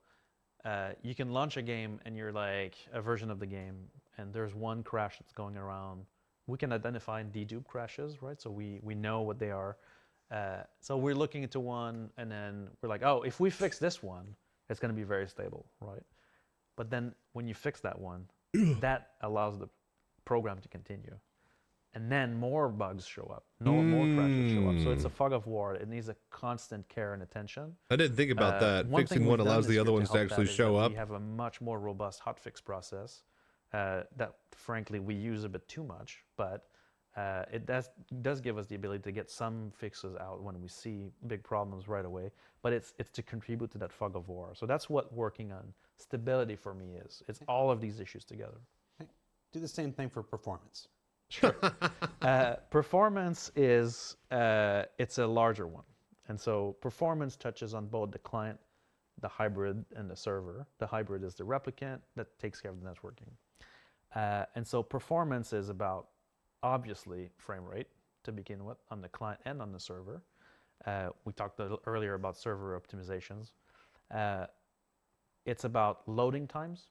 you can launch a game and you're like a version of the game, and there's one crash that's going around. We can identify and dedupe crashes, right? So we know what they are. So we're looking into one, and then we're like, oh, if we fix this one, it's going to be very stable, right? But then when you fix that one, that allows the program to continue. And then more bugs show up, more crashes show up. So it's a fog of war. It needs a constant care and attention. I didn't think about that. Fixing one allows the other ones to actually show up. We have a much more robust hotfix process that, frankly, we use a bit too much, but it does give us the ability to get some fixes out when we see big problems right away. But it's to contribute to that fog of war. So that's what working on stability for me is. It's all of these issues together. Do the same thing for performance. Sure. Performance is it's a larger one, and so performance touches on both the client, the hybrid, and the server. The hybrid is the replicant that takes care of the networking, and so performance is about, obviously, frame rate to begin with on the client and on the server. We talked earlier about server optimizations. It's about loading times,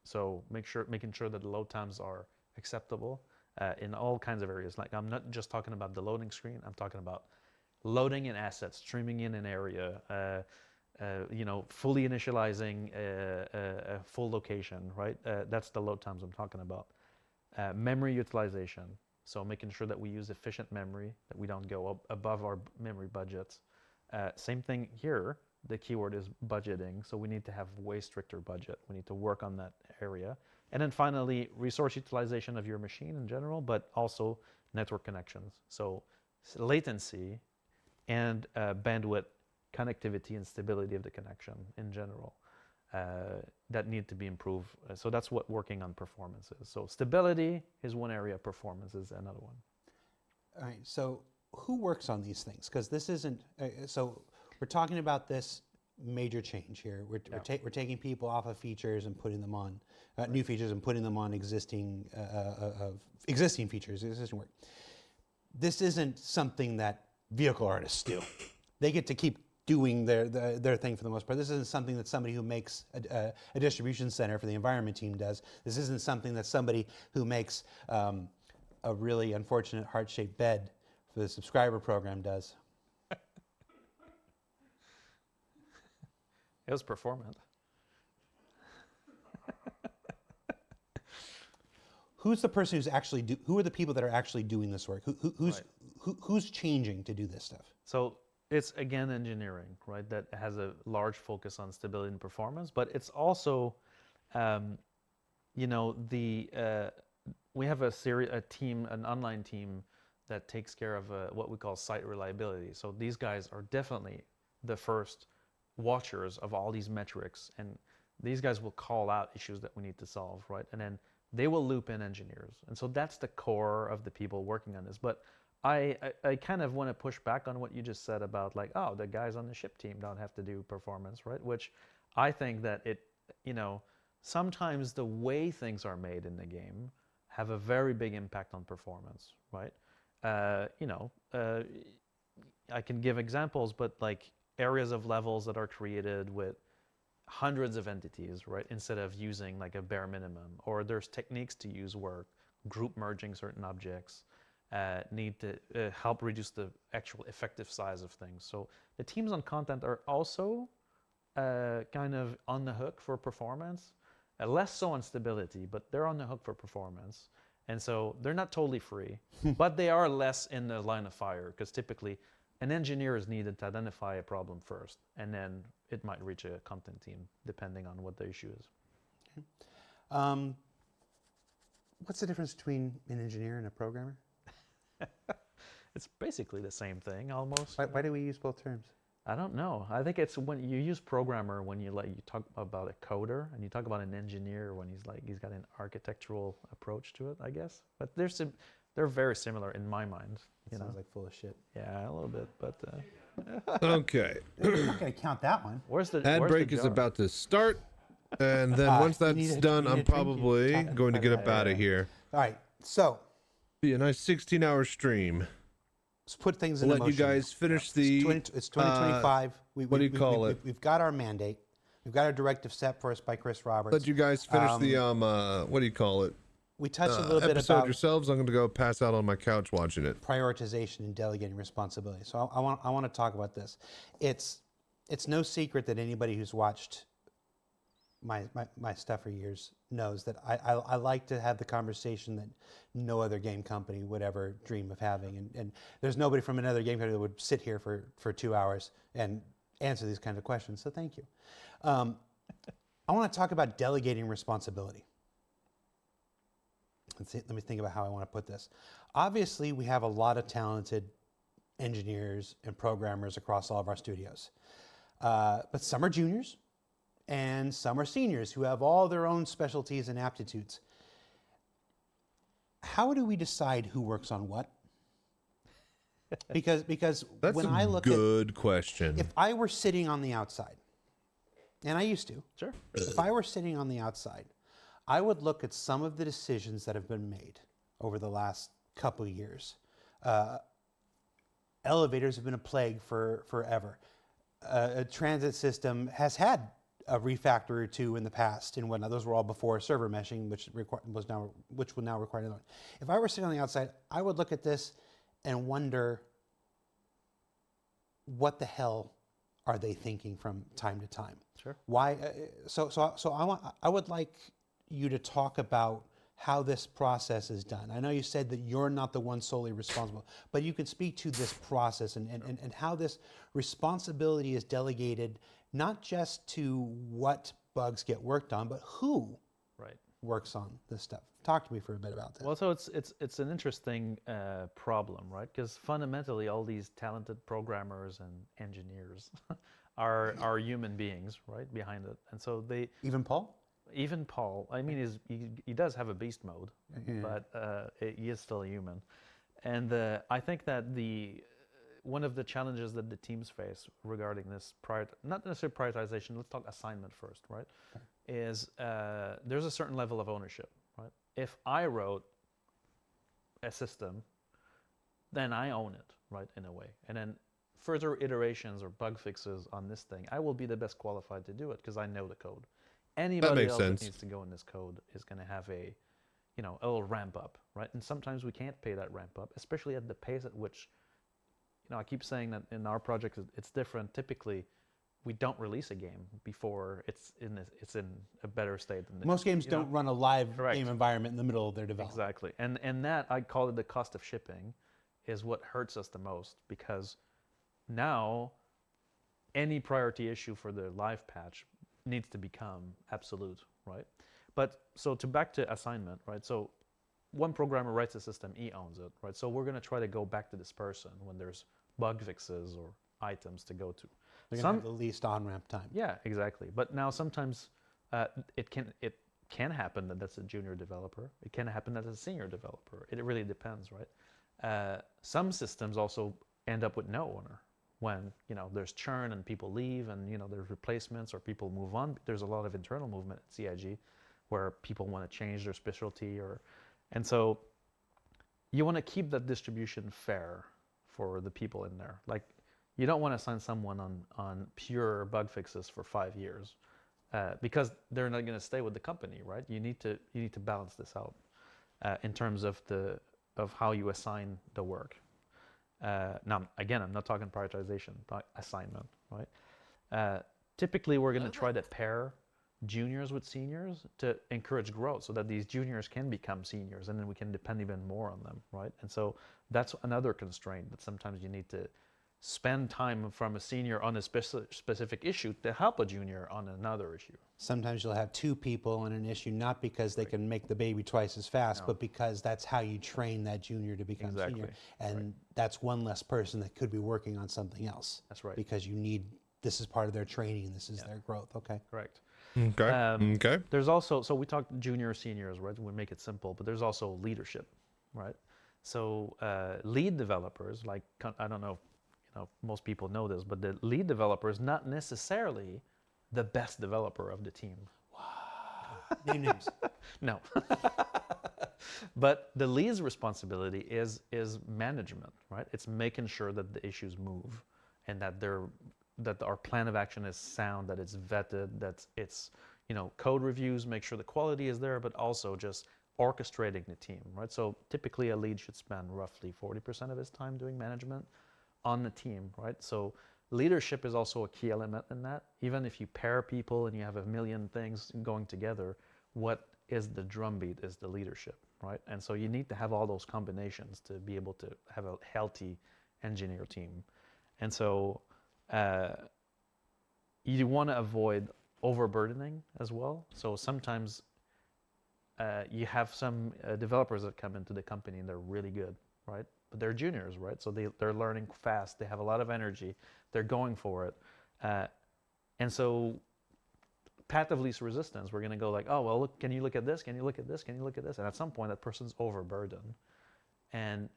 so making sure that the load times are acceptable. In all kinds of areas. Like, I'm not just talking about the loading screen. I'm talking about loading in assets, streaming in an area, fully initializing a full location, right? That's the load times I'm talking about. Memory utilization. So making sure that we use efficient memory, that we don't go above our memory budgets. Same thing here. the keyword is budgeting. So we need to have way stricter budget. We need to work on that area. And then finally, resource utilization of your machine in general, but also network connections. So latency and bandwidth, connectivity and stability of the connection in general that need to be improved. So that's what working on performance is. So stability is one area, performance is another one. All right, so who works on these things? Because this isn't, so we're talking about this major change here. We're taking people off of features and putting them on, new features and putting them on existing features, existing work. This isn't something that vehicle artists do. They get to keep doing their thing for the most part. This isn't something that somebody who makes a distribution center for the environment team does. This isn't something that somebody who makes a really unfortunate heart-shaped bed for the subscriber program does. It was performant. Who's the person who's actually who are the people that are actually doing this work? Who's changing to do this stuff? So it's again engineering, right? That has a large focus on stability and performance, but it's also, you know, we have a team, an online team that takes care of what we call site reliability. So these guys are definitely the first watchers of all these metrics, and these guys will call out issues that we need to solve, right? And then they will loop in engineers. And so that's the core of the people working on this. But I kind of want to push back on what you just said about like, oh, the guys on the ship team don't have to do performance, right? Which I think that it, you know, sometimes the way things are made in the game have a very big impact on performance, right? You know, I can give examples, but like areas of levels that are created with hundreds of entities, right? Instead of using like a bare minimum, or there's techniques to use where group merging certain objects need to help reduce the actual effective size of things. So the teams on content are also kind of on the hook for performance, less so on stability, but they're on the hook for performance. And so they're not totally free, but they are less in the line of fire, because typically an engineer is needed to identify a problem first, and then it might reach a content team, depending on what the issue is. Okay. What's the difference between an engineer and a programmer? It's basically the same thing, almost. Why do we use both terms? I don't know. I think it's when you use programmer when you talk about a coder, and you talk about an engineer when he's got an architectural approach to it, I guess. But they're very similar in my mind. Sounds like full of shit. Yeah, a little bit, but. Okay. I'm not gonna count that one. Where's the Ad break the is jar? about to start, and then once that's done, I'm probably going to get up out of here. All right, so Be a nice 16-hour stream. let's put things We'll in let you motion. guys finish the. It's 2025. What do you call it? We've got our mandate. We've got our directive set for us by Chris Roberts. Let you guys finish the what do you call it? We touched a little bit episode about yourselves. I'm going to go pass out on my couch watching it. prioritization and delegating responsibility. So I want to talk about this. It's no secret that anybody who's watched my stuff for years knows that I like to have the conversation that no other game company would ever dream of having. And there's nobody from another game company that would sit here for 2 hours and answer these kinds of questions. So thank you. I want to talk about delegating responsibility. Let me think about how I want to put this. Obviously, we have a lot of talented engineers and programmers across all of our studios. But some are juniors and some are seniors who have all their own specialties and aptitudes. How do we decide who works on what? Because That's when a I look good question. if I were sitting on the outside, and I used to, Sure. if I were sitting on the outside, I would look at some of the decisions that have been made over the last couple of years. Elevators have been a plague forever. A transit system has had a refactor or two in the past and whatnot. Those were all before server meshing, which will now require another one. If I were sitting on the outside, I would look at this and wonder, what the hell are they thinking from time to time? Sure. Why? So I would like you to talk about how this process is done. I know you said that you're not the one solely responsible, but you can speak to this process and how this responsibility is delegated, not just to what bugs get worked on, but who Right. works on this stuff. Talk to me for a bit about that. Well, so it's an interesting problem, right? Because fundamentally, all these talented programmers and engineers are human beings, right, behind it, and so they Even Paul? even Paul. I mean, he does have a beast mode, Yeah. but he is still a human, and I think that one of the challenges that the teams face regarding this not necessarily prioritization. Let's talk assignment first, right? Okay. Is there's a certain level of ownership, right? If I wrote a system, then I own it, right, in a way. And then further iterations or bug fixes on this thing, I will be the best qualified to do it because I know the code. Anybody makes else sense. that needs to go in this code is going to have a little ramp up, right? And sometimes we can't pay that ramp up, especially at the pace at which, I keep saying that in our project it's different. Typically, we don't release a game before it's in a better state. Than Most games don't run a live Correct. game environment in the middle of their development. Exactly. And that, I call it the cost of shipping, is what hurts us the most, because now any priority issue for the live patch needs to become absolute, right? But so back to assignment, right? So one programmer writes a system, he owns it, right? So we're going to try to go back to this person when there's bug fixes or items to go to. They're going to have the least on-ramp time. Yeah, exactly. But now sometimes it can happen that that's a junior developer. It can happen that it's a senior developer. It really depends, right? Some systems also end up with no owner when there's churn and people leave and there's replacements or people move on. There's a lot of internal movement at CIG where people want to change their specialty and so you want to keep that distribution fair for the people in there. Like, you don't want to assign someone on pure bug fixes for 5 years because they're not going to stay with the company, right? You need to balance this out in terms of how you assign the work. Now, again, I'm not talking prioritization, but assignment, right? Typically, we're going to try to pair juniors with seniors to encourage growth so that these juniors can become seniors and then we can depend even more on them, right? And so that's another constraint, that sometimes you need to spend time from a senior on a specific issue to help a junior on another issue. Sometimes you'll have two people on an issue, not because they can make the baby twice as fast, but because that's how you train that junior to become senior. And that's one less person that could be working on something else. That's right. Because this is part of their training, this is their growth, okay? Correct. Okay. Okay. There's also, so we talked junior, seniors, right? We make it simple, but there's also leadership, right? So lead developers, like, I don't know if most people know this, but the lead developer is not necessarily the best developer of the team. Wow. Name names. No. But the lead's responsibility is management, right? It's making sure that the issues move and that our plan of action is sound, that it's vetted, that it's, code reviews, make sure the quality is there, but also just orchestrating the team, right? So typically a lead should spend roughly 40% of his time doing management on the team, right? So leadership is also a key element in that. Even if you pair people and you have a million things going together, what is the drumbeat is the leadership, right? And so you need to have all those combinations to be able to have a healthy engineer team. And so you want to avoid overburdening as well. So sometimes you have some developers that come into the company and they're really good, right? But they're juniors, right? So they're learning fast. They have a lot of energy. They're going for it. And so path of least resistance, we're going to go like, oh, well, look, can you look at this? Can you look at this? Can you look at this? And at some point, that person's overburdened. And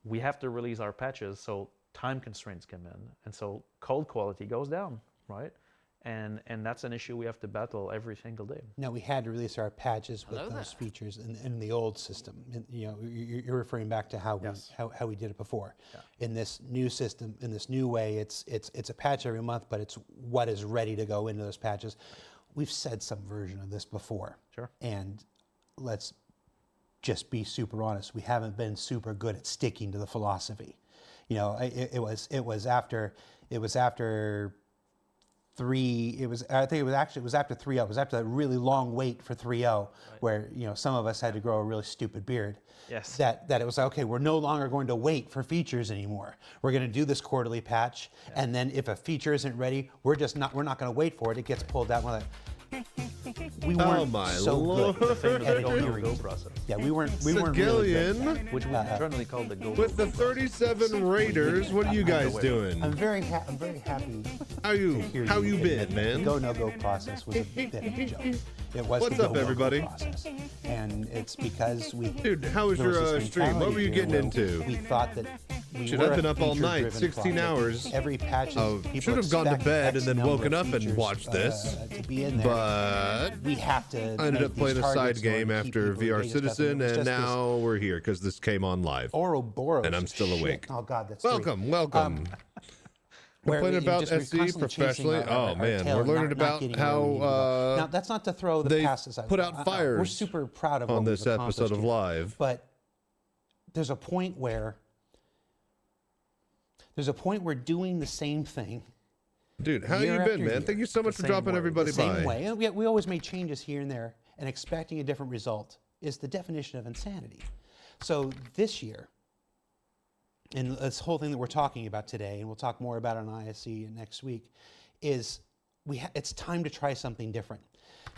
we have to release our patches, so time constraints come in. And so code quality goes down, right? And that's an issue we have to battle every single day. Now, we had to release our patches with those features in the old system. You're referring back to how we did it before. Yeah. In this new system, in this new way, it's a patch every month, but it's what is ready to go into those patches. We've said some version of this before. Sure. And let's just be super honest. We haven't been super good at sticking to the philosophy. It was after I think it was after 3.0. It was after that really long wait for 3.0, where some of us had to grow a really stupid beard. Yes. That it was like, okay, we're no longer going to wait for features anymore. We're going to do this quarterly patch, and then if a feature isn't ready, we're not going to wait for it. It gets pulled out. We're like, we weren't so Lord. good at adhering go to- process, Yeah, we weren't really good. Sigillion, which we internally called the go. with the 37 Raiders, what are you guys doing? I'm very happy. How you been, The man? go no go process was a bit of a joke. It was What's the up, go, no-go everybody? process. And it's because we. Dude, how was there your this stream? What were you mentality getting here where into? We thought that we Shit, were I've a been up all night, feature-driven 16 project. hours. Every patch Oh, is people should have gone to expect bed X and then number woken of up and features, watched this. to be in there. But we have to. I ended make up playing these a side targets in order game to keep after people VR engaged and stuff, Citizen, it was and just this now we're here because this came on live. Ouroboros And I'm of still shit. awake. Oh God, that's Welcome. where Complaining we about just were SC constantly professionally. chasing our Oh man, tail we're and learning not about getting where we need to go. how Now that's not to throw the they passes out. put out We're fires super proud of on what this we've episode of accomplished here. live. But there's a point where doing the same thing Dude, how year you after been, man? year, Thank you so much the for same dropping way, everybody the same by. way. And we always make changes here and there, and expecting a different result is the definition of insanity. So this year, and this whole thing that we're talking about today, and we'll talk more about it on ISE next week, is it's time to try something different.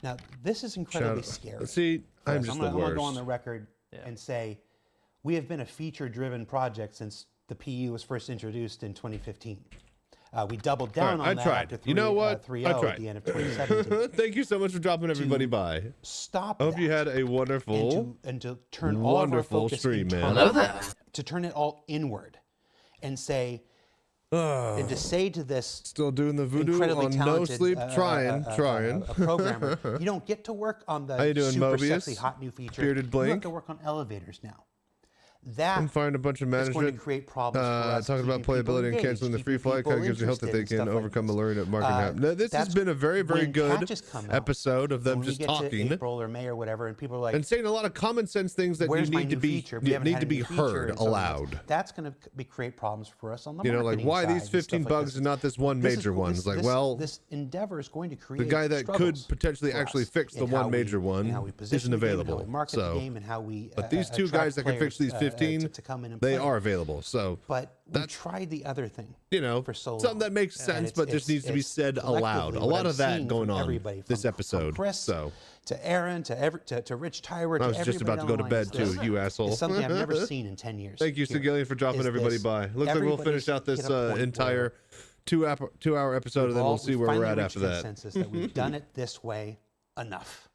Now, this is incredibly scary. See, I'm Because just I'm the gonna go on worst. the record and say we have been a feature-driven project since the PU was first introduced in 2015. We doubled down Alright, on I that tried. after You know what? 3.0 I at tried. the end of 2017. Thank you so much for dropping everybody by. Stop I hope that. you had a wonderful, and to turn all of our wonderful focus stream, man. internally, to turn it all inward and say and to say to this Still doing the voodoo incredibly on no talented sleep. Trying. a programmer, you don't get to work on the How you doing, super Mobius? sexy hot new feature. Bearded You Blink? have to work on elevators now. That I'm finding a bunch of is going to management create problems for us. talking about keeping people playability and engaged, canceling the free keeping flight. Kind of people gives you hope that they interested and can stuff like overcome this. a learning at marketing. No, this has That's been a very, very when good patches come out, episode of them when just we get to talking April or May or whatever, and people are like, and saying a lot of common sense things that you "Where's my need to new be feature? We haven't had a new feature heard in so many months." aloud. That's going to create problems for us on the You know, like marketing why side these and 15 stuff like bugs this. and not this one This is- major one? this- It's like, this- well, this endeavor is going to create the guy that could struggles potentially for actually us fix the in one how major we- one in how we position isn't the game, and available. how we market the So, game, and how we but these two attract guys that can fix players, these 15, to come in and they play. are available. So, But we that's- tried the other thing. you know, for so something long. that makes And sense, it's- but just it's- needs to be it's said aloud. collectively A what lot I'm of that seeing going from on everybody, this from episode. Chris So, to Aaron to Rich Tyler. I was just about to go to bed too, you asshole. It's something I've never seen in 10 years. Thank you, Here Sigillion, for dropping is everybody this. by. Looks like we'll Everybody's finish out this hit a point entire where 2-hour episode, and then we'll see we've where we're finally at reached after that. consensus that we've done it this way enough.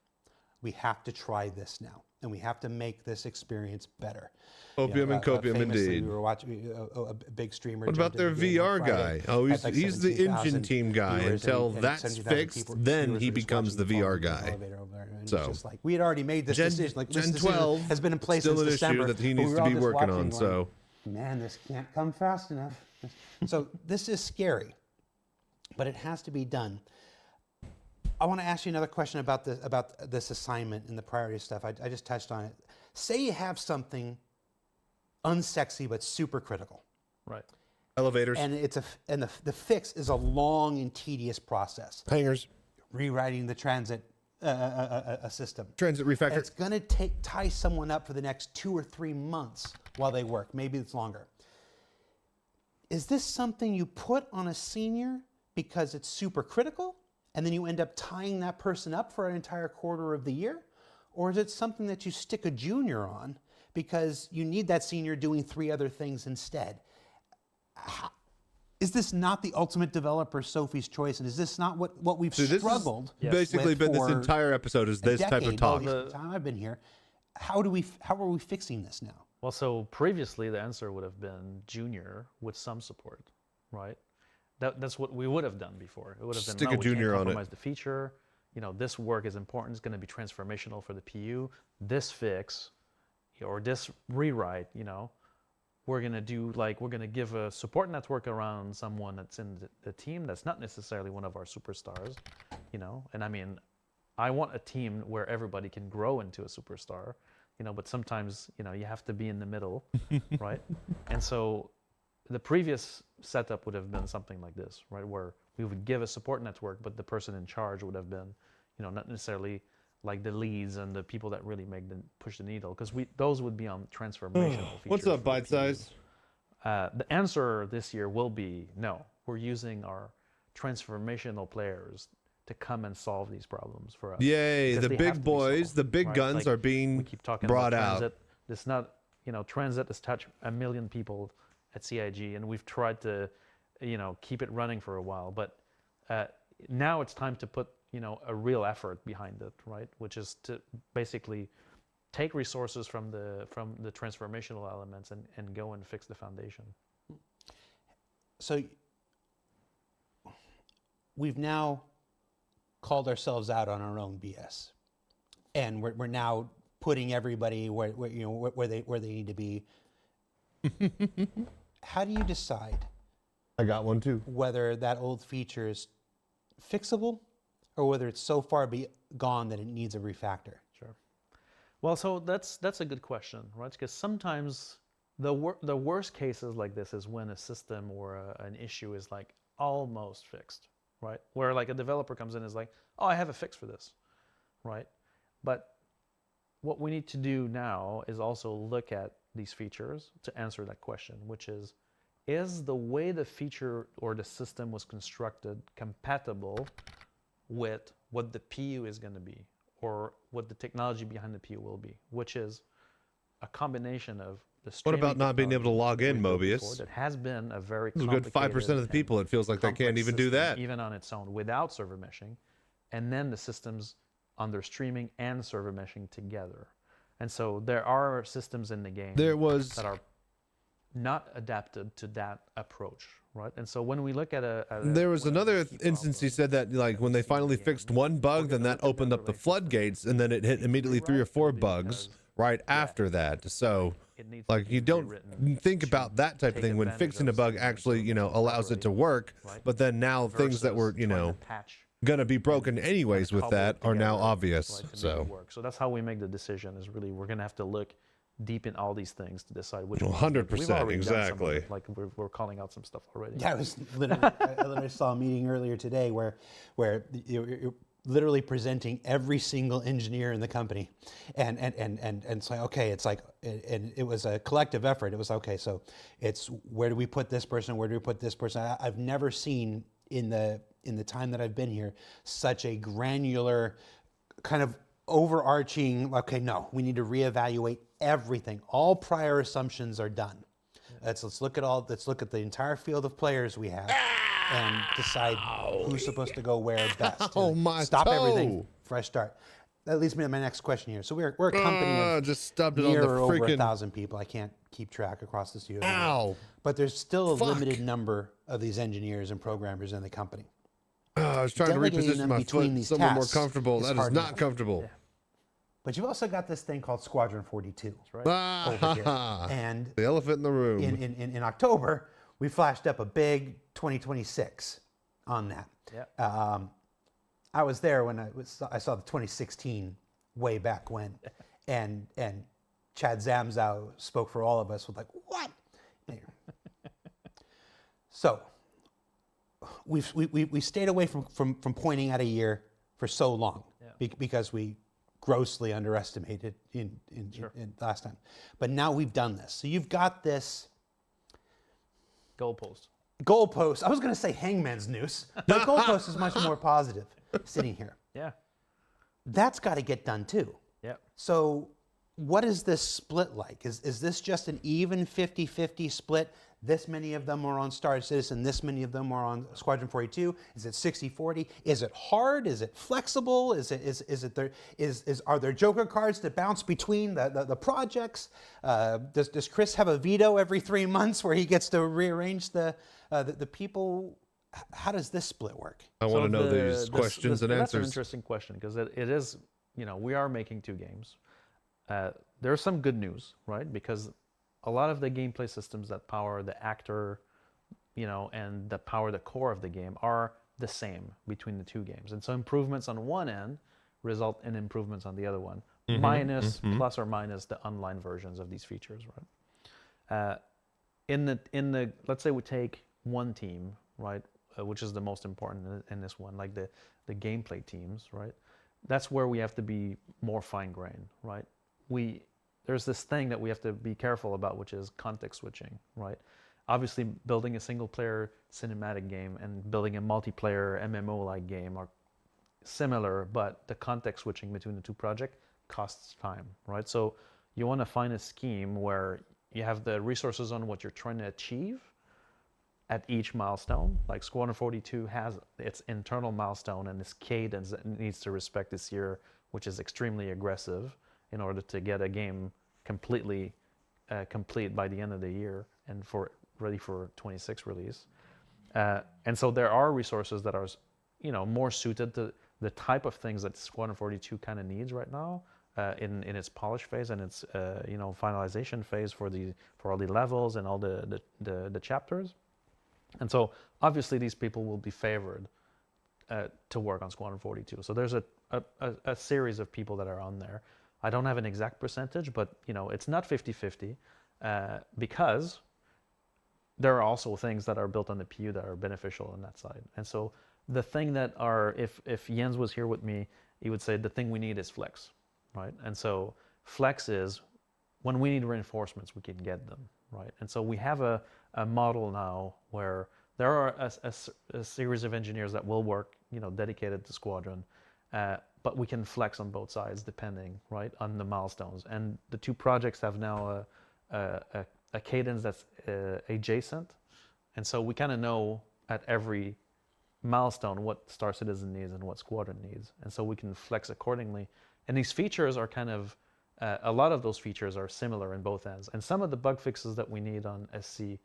We have to try this now, and we have to make this experience better. Opium and copium, famously, indeed. We were watching a big streamer. What about jumped their in the game on VR Friday, guy? Oh, had like he's the 17,000 engine team guy. viewers, Until and that's 17,000 fixed, people- then viewers he were just becomes the watching VR phone in the guy. elevator over there, and it was So, just like we had already made this decision. Like Gen this decision 12 has been in place still since an December, issue that he but we needs were to all be just working watching on. going, So, man, this can't come fast enough. So this is scary, but it has to be done. I want to ask you another question about this assignment and the priority stuff. I just touched on it. Say you have something unsexy but super critical, Right. elevators, and the fix is a long and tedious process. hangars, Rewriting the transit system. transit And refactor. it's going to tie someone up for the next 2 or 3 months while they work. Maybe it's longer. Is this something you put on a senior because it's super critical, and then you end up tying that person up for an entire quarter of the year? Or is it something that you stick a junior on because you need that senior doing 3 other things instead? Is this not the ultimate developer Sophie's choice? And is this not what we've So this has struggled basically with been this for entire episode is a this type of decade, talk. well, the time I've been here. How are we fixing this now? Well, so previously the answer would have been junior with some support, right? That's what we would have done before. It would have been Stick no, a we junior can't on it. compromise the feature. You know, this work is important. It's going to be transformational for the PU. This fix, or this rewrite, you know, we're going to give a support network around someone that's in the team that's not necessarily one of our superstars, you know. And I mean, I want a team where everybody can grow into a superstar, you know, but sometimes, you know, you have to be in the middle, right? And so the previous setup would have been something like this, right? Where we would give a support network, but the person in charge would have been, not necessarily like the leads and the people that really push the needle, because those would be on transformational features. What's up, for Bite Size? The answer this year will be no. We're using our transformational players to come and solve these problems for us. Yay, because the they have big to be boys, solved, the big right? guns Like, are we being keep talking brought about out. transit. It's not, transit has touched 1 million people at CIG, and we've tried to, keep it running for a while. But now it's time to put, a real effort behind it, right? Which is to basically take resources from the transformational elements and go and fix the foundation. So we've now called ourselves out on our own BS, and we're now putting everybody where they need to be. How do you decide I got one too. whether that old feature is fixable or whether it's so far gone that it needs a refactor? Sure. Well, so that's a good question, right? Because sometimes the worst cases like this is when a system or an issue is like almost fixed, right? Where like a developer comes in and is like, oh, I have a fix for this, right? But what we need to do now is also look at these features to answer that question, which is the way the feature or the system was constructed compatible with what the PU is going to be or what the technology behind the PU will be, which is a combination of the What about not being able to log in, Mobius? That has been a very This is a good 5% of the people. It feels like they can't even do that. Even on its own without server meshing, and then the systems under streaming and server meshing together. And so there are systems in the game that are not adapted to that approach, right? And so when we look at there was another instance he said that like when they finally fixed one bug, then that opened up the floodgates, and then it hit immediately 3 or 4 bugs right after that. So like you don't think about that type of thing when fixing a bug actually, allows it to work, but then now things that were, gonna be broken anyways with that are now obvious. So that's how we make the decision, is really we're gonna have to look deep in all these things to decide which 100%, exactly. Like we're calling out some stuff already. Yeah, I literally saw a meeting earlier today where you're literally presenting every single engineer in the company, and it's like, okay, it's like, and it was a collective effort. It was okay, so it's where do we put this person? Where do we put this person? I've never seen in the time that I've been here such a granular kind of overarching, okay, no, we need to reevaluate everything. All prior assumptions are done. Let's look at the entire field of players we have and decide who's supposed to go where best. Oh, my Stop toe. everything, fresh start. That leads me to my next question here. So we're a company of just stubbed it on near the or over freaking 1,000 people. I can't keep track across the studio. Ow. But there's still a Fuck. limited number of these engineers and programmers in the company. I was trying to Delegating reposition them my between foot these somewhere more tasks comfortable. is That is hard not enough. comfortable. But you've also got this thing called Squadron 42 over here. Ah, And the elephant in the room. in October, we flashed up a big 2026 on that. Yeah. I was there when I saw the 2016 way back when, and Chad Zamzow spoke for all of us with like, what? So we stayed away from pointing out a year for so long because we grossly underestimated in last time. But now we've done this. So you've got this Goalpost. goalpost. I was going to say hangman's noose, but goalpost is much more positive sitting here. Yeah. That's got to get done too. Yeah. So what is this split like? Is this just an even 50-50 split? This many of them are on Star Citizen, this many of them are on Squadron 42. Is it 60-40? Is it hard? Is it flexible? Are there Joker cards that bounce between the projects? Does Chris have a veto every 3 months where he gets to rearrange the people? How does this split work? I want to know these questions and That's an answers. interesting question, because it is, we are making 2 games. There's some good news, right? Because a lot of the gameplay systems that power the actor, and that power the core of the game are the same between the 2 games. And so improvements on one end result in improvements on the other one, plus or minus the online versions of these features, right? in the let's say we take one team, right, which is the most important in this one, like the gameplay teams, right? That's where we have to be more fine-grained, right? There's this thing that we have to be careful about, which is context switching, right? Obviously, building a single-player cinematic game and building a multiplayer MMO-like game are similar, but the context switching between the two projects costs time, right? So you want to find a scheme where you have the resources on what you're trying to achieve at each milestone. Like Squadron 42 has its internal milestone and its cadence that it needs to respect this year, which is extremely aggressive in order to get a game completely complete by the end of the year and ready for 26 release. And so there are resources that are, more suited to the type of things that Squadron 42 kind of needs right now in its polish phase and its finalization phase for all the levels and all the chapters. And so obviously these people will be favored to work on Squadron 42. So there's a series of people that are on there. I don't have an exact percentage, but it's not 50-50 because there are also things that are built on the PU that are beneficial on that side. And so the thing that if Jens was here with me, he would say the thing we need is flex, right? And so flex is when we need reinforcements, we can get them, right? And so we have a model now where there are a series of engineers that will work, dedicated to Squadron, but we can flex on both sides depending, right, on the milestones. And the two projects have now a cadence that's adjacent, and so we kind of know at every milestone what Star Citizen needs and what Squadron needs, and so we can flex accordingly. And these features are kind of a lot of those features are similar in both ends, and some of the bug fixes that we need on SC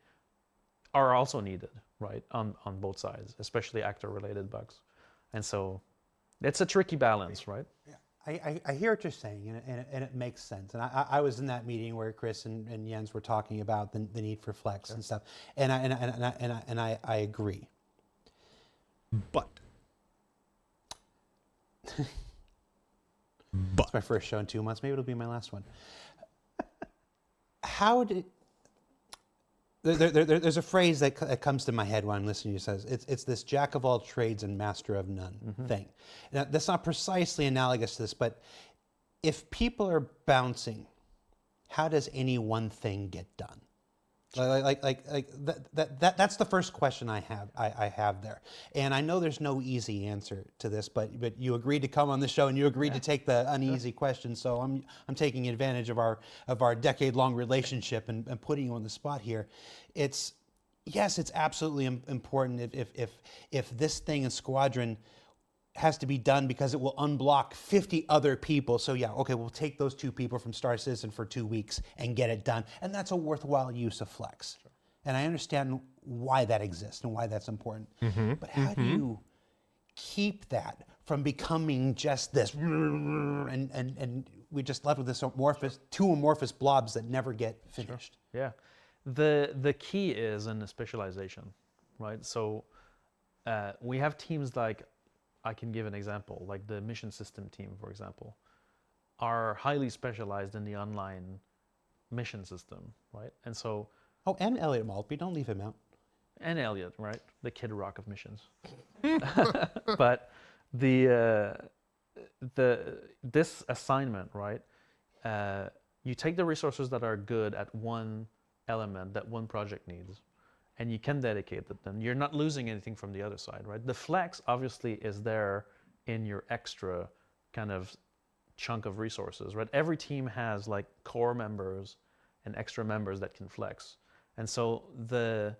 are also needed, right, on both sides, especially actor-related bugs. And so it's a tricky balance, right? Yeah. I hear what you're saying, and it makes sense. And I was in that meeting where Chris and Jens were talking about the need for flex and stuff, and I agree. But It's my first show in 2 months. Maybe it'll be my last one. How did there's a phrase that comes to my head when I'm listening to you. Says it's this jack of all trades and master of none thing. Now, that's not precisely analogous to this, but if people are bouncing, how does any one thing get done? That's the first question I have there, and I know there's no easy answer to this, but you agreed to come on the show and you agreed to take the uneasy question, so I'm taking advantage of our decade-long relationship and putting you on the spot here. It's absolutely important if this thing in Squadron has to be done because it will unblock 50 other people. So we'll take those 2 people from Star Citizen for 2 weeks and get it done. And that's a worthwhile use of flex. Sure. And I understand why that exists and why that's important. But how do you keep that from becoming just this, and we just left with this two amorphous blobs that never get finished? Sure. Yeah. The key is in the specialization, right? So we have teams like, I can give an example, like the mission system team, for example, are highly specialized in the online mission system, right? And so... Oh, and Elliot Maltby, don't leave him out. And Elliot, right? The Kid Rock of missions. But this assignment, right? You take the resources that are good at one element that one project needs, and you can dedicate it, then you're not losing anything from the other side, right? The flex obviously is there in your extra kind of chunk of resources, right? Every team has like core members and extra members that can flex. And so the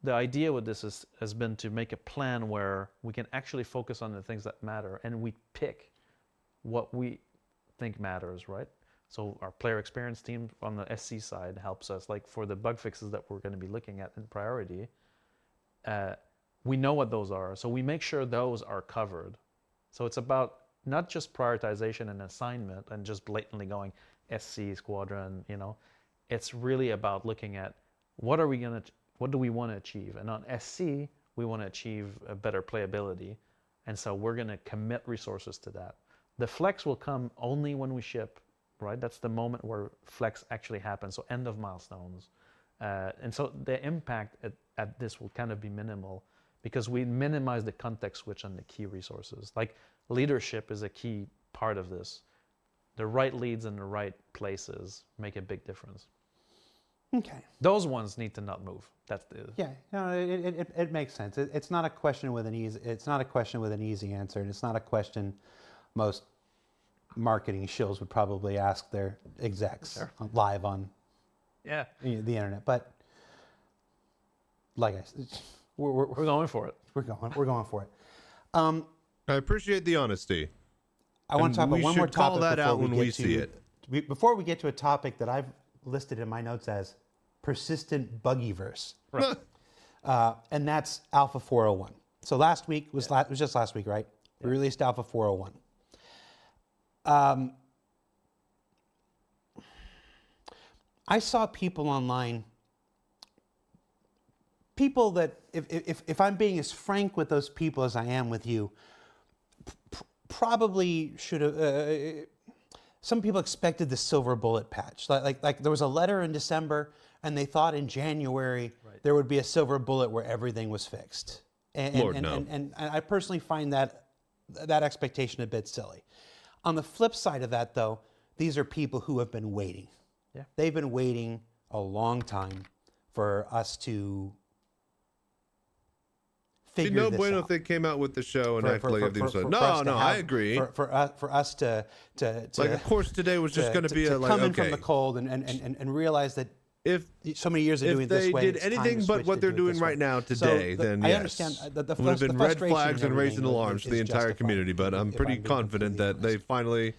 idea with this has been to make a plan where we can actually focus on the things that matter, and we pick what we think matters, right? So our player experience team on the SC side helps us, like for the bug fixes that we're going to be looking at in priority, we know what those are. So we make sure those are covered. So it's about not just prioritization and assignment and just blatantly going SC, Squadron, It's really about looking at what do we want to achieve? And on SC, we want to achieve a better playability. And so we're going to commit resources to that. The flex will come only when we ship, right? That's the moment where flex actually happens. So end of milestones, And so the impact at this will kind of be minimal because we minimize the context switch on the key resources. Like leadership is a key part of this. The right leads in the right places make a big difference. Okay. Those ones need to not move. That's the Yeah, no, it makes sense. It's not a question with an easy. It's not a question with an easy answer, and it's not a question most marketing shills would probably ask their execs live on yeah. the internet. But like I said, we're going for it. We're going for it. I appreciate the honesty. I want to talk about one more topic. Call that out when we see it. Before we get to a topic that I've listed in my notes as persistent buggyverse, Right. and that's Alpha 401. So last week was just last week, right? We released Alpha 401. I saw people online, people that, if I'm being as frank with those people as I am with you, probably should have. Some people expected the silver bullet patch. Like there was a letter in December, and they thought in January there would be a silver bullet where everything was fixed. And I personally find that expectation a bit silly. On the flip side of that, though, these are people who have been waiting. Yeah. They've been waiting a long time for us to figure no this bueno out. if they came out with the show and actually everything said, no, I agree. For us to like, of course, today was just going to be come in from the cold and realize that if so many years of doing it this way, if they did anything but what they're doing right now today, then I yes, understand the would have been red frustration flags and raising alarms for the entire justified, community. But I'm pretty being confident that completely they finally It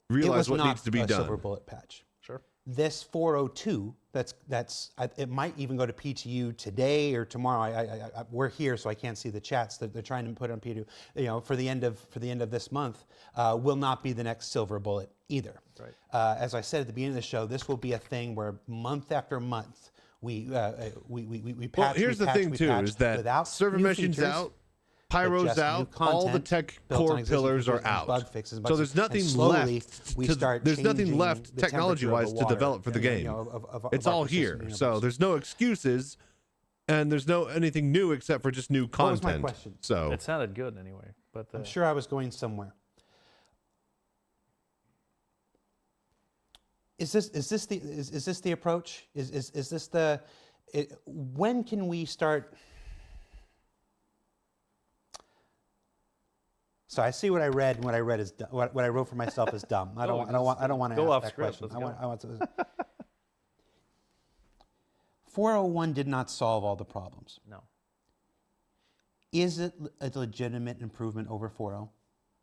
realize was what not needs to be a done. silver bullet patch. Sure. This 402, it might even go to PTU today or tomorrow. We're here, so I can't see the chats that they're trying to put on PTU. For the end of this month, will not be the next silver bullet either. Right. As I said at the beginning of the show, this will be a thing where month after month we patch. Well, here's the thing too: is that without server new machines features, out, Pyro's just new out, all the content tech built on core existing pillars are features and out. bug fixes and So bugs there's fixes. nothing And slowly, left. we To, start there's nothing changing left the technology-wise temperature to of the develop for the water, game. of It's our all persistent here, universe. so there's no excuses, and there's no anything new except for just new What was content. my question? So It sounded good anyway. But I'm sure I was going somewhere. Is this the approach? Is this the? When can we start? So I see what I read, and what I read is what I wrote for myself is dumb. I don't want to go ask off that script. question. Let's I want to. 401 did not solve all the problems. no. Is it a legitimate improvement over 4.0?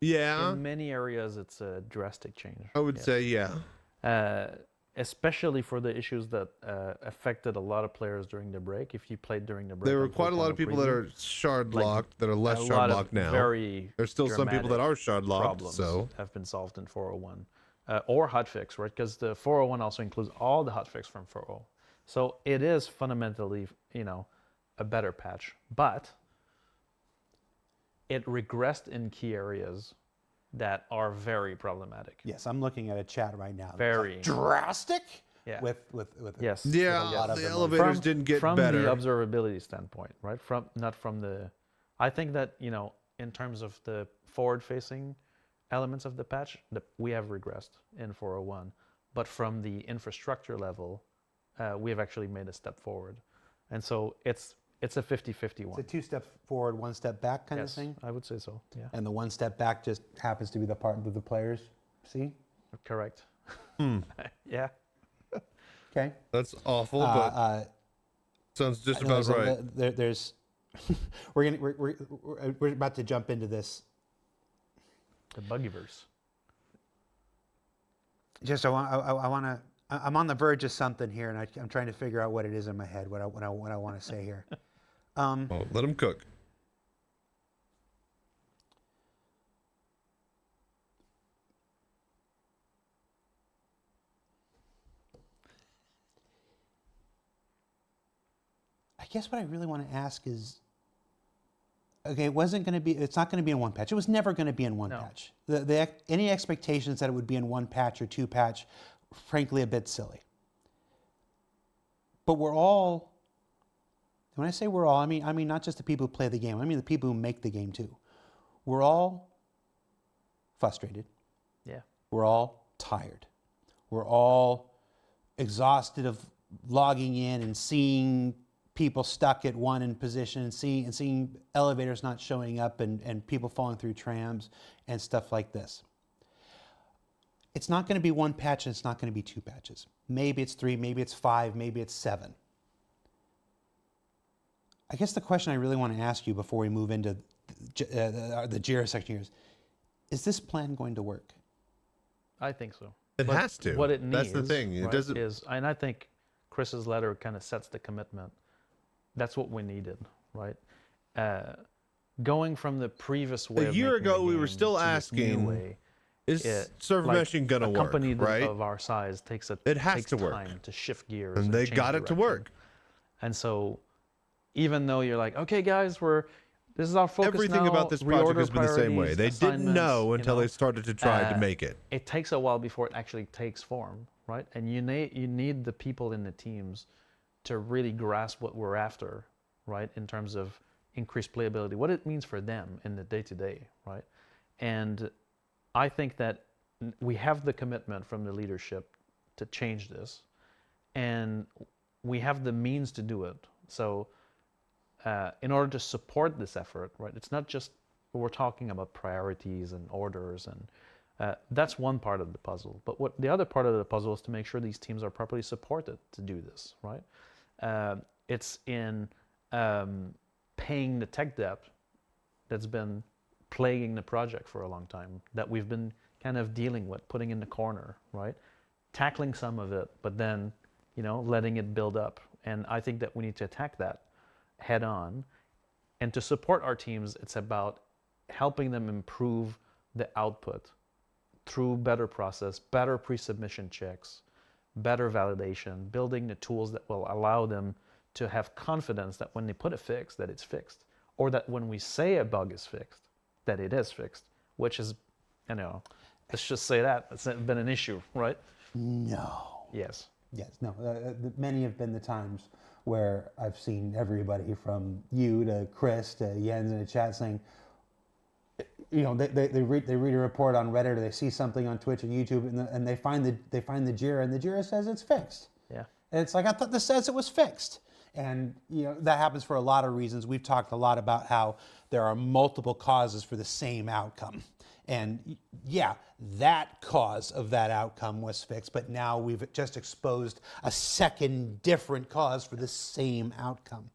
yeah, In many areas, it's a drastic change. I would Yes. say yeah. Especially for the issues that affected a lot of players during the break. If you played during the break, There were on quite a lot of 4.0 people that preview, are shard like, locked, that are less a shard lot of locked now. Very There's still some people that are shard locked. problems So have been solved in 401 or hotfix, right? Because the 401 also includes all the hotfix from 4.0. So it is fundamentally, a better patch, but it regressed in key areas that are very problematic. Yes, I'm looking at a chat right now. Very. Drastic. Yeah. With Yes. yeah, lot of the them. elevators didn't get from better. the observability standpoint, right? Not from the. I think that in terms of the forward-facing elements of the patch, we have regressed in 401, but from the infrastructure level, we have actually made a step forward, and so it's a 50-50 one. It's a 2 steps forward, 1 step back kind of Yes, thing. I would say so. Yeah, And the 1 step back just happens to be the part that the players see. correct. Yeah. Okay. That's awful, but sounds just about right. There's we're about to jump into this. The buggyverse. Just I want to. I'm on the verge of something here, and I'm trying to figure out what it is in my head. What I want to say here. Oh, let them cook. I guess what I really want to ask is, okay, it's not going to be in one patch. It was never going to be in one patch. Any expectations that it would be in one patch or two patch, frankly, a bit silly. But we're all, when I say we're all, I mean not just the people who play the game, I mean the people who make the game too. We're all frustrated. Yeah. We're all tired. We're all exhausted of logging in and seeing people stuck at one in position and seeing elevators not showing up and people falling through trams and stuff like this. It's not going to be one patch and it's not going to be two patches. Maybe it's 3, maybe it's 5, maybe it's 7. I guess the question I really want to ask you before we move into the Jira section here is this plan going to work? I think so. It has to. What it needs, That's the thing. It right, doesn't. and I think Chris's letter kind of sets the commitment. That's what we needed, right? Going from the previous way A of year making the ago, we were game still to this new asking, way, is server meshing gonna a work? company Right? of our size takes It has takes to work. time to shift gears, And they change got it to direction. work. And so, even though you're like, okay, guys, this is our focus Everything now, about this project reorder has been the same way. priorities, They didn't assignments, know until they started to try to uh, make it. It takes a while before it actually takes form, right? And you need the people in the teams to really grasp what we're after, right? In terms of increased playability, what it means for them in the day-to-day, right? And I think that we have the commitment from the leadership to change this, and we have the means to do it. So in order to support this effort, right, it's not just we're talking about priorities and orders, and that's one part of the puzzle. But what the other part of the puzzle is to make sure these teams are properly supported to do this, right? It's in paying the tech debt that's been plaguing the project for a long time, that we've been kind of dealing with, putting in the corner, right? Tackling some of it, but then, letting it build up. And I think that we need to attack that head on. And to support our teams, it's about helping them improve the output through better process, better pre-submission checks, better validation, building the tools that will allow them to have confidence that when they put a fix, that it's fixed, or that when we say a bug is fixed, that it is fixed, which is, let's just say that it's been an issue, right? No. Yes. Yes, no. Many have been the times where I've seen everybody from you to Chris to Jens in the chat saying, they read a report on Reddit or they see something on Twitch or YouTube and they find the Jira and the Jira says it's fixed. Yeah. And it's like, I thought this says it was fixed. And that happens for a lot of reasons. We've talked a lot about how there are multiple causes for the same outcome. And yeah, that cause of that outcome was fixed, but now we've just exposed a second different cause for the same outcome.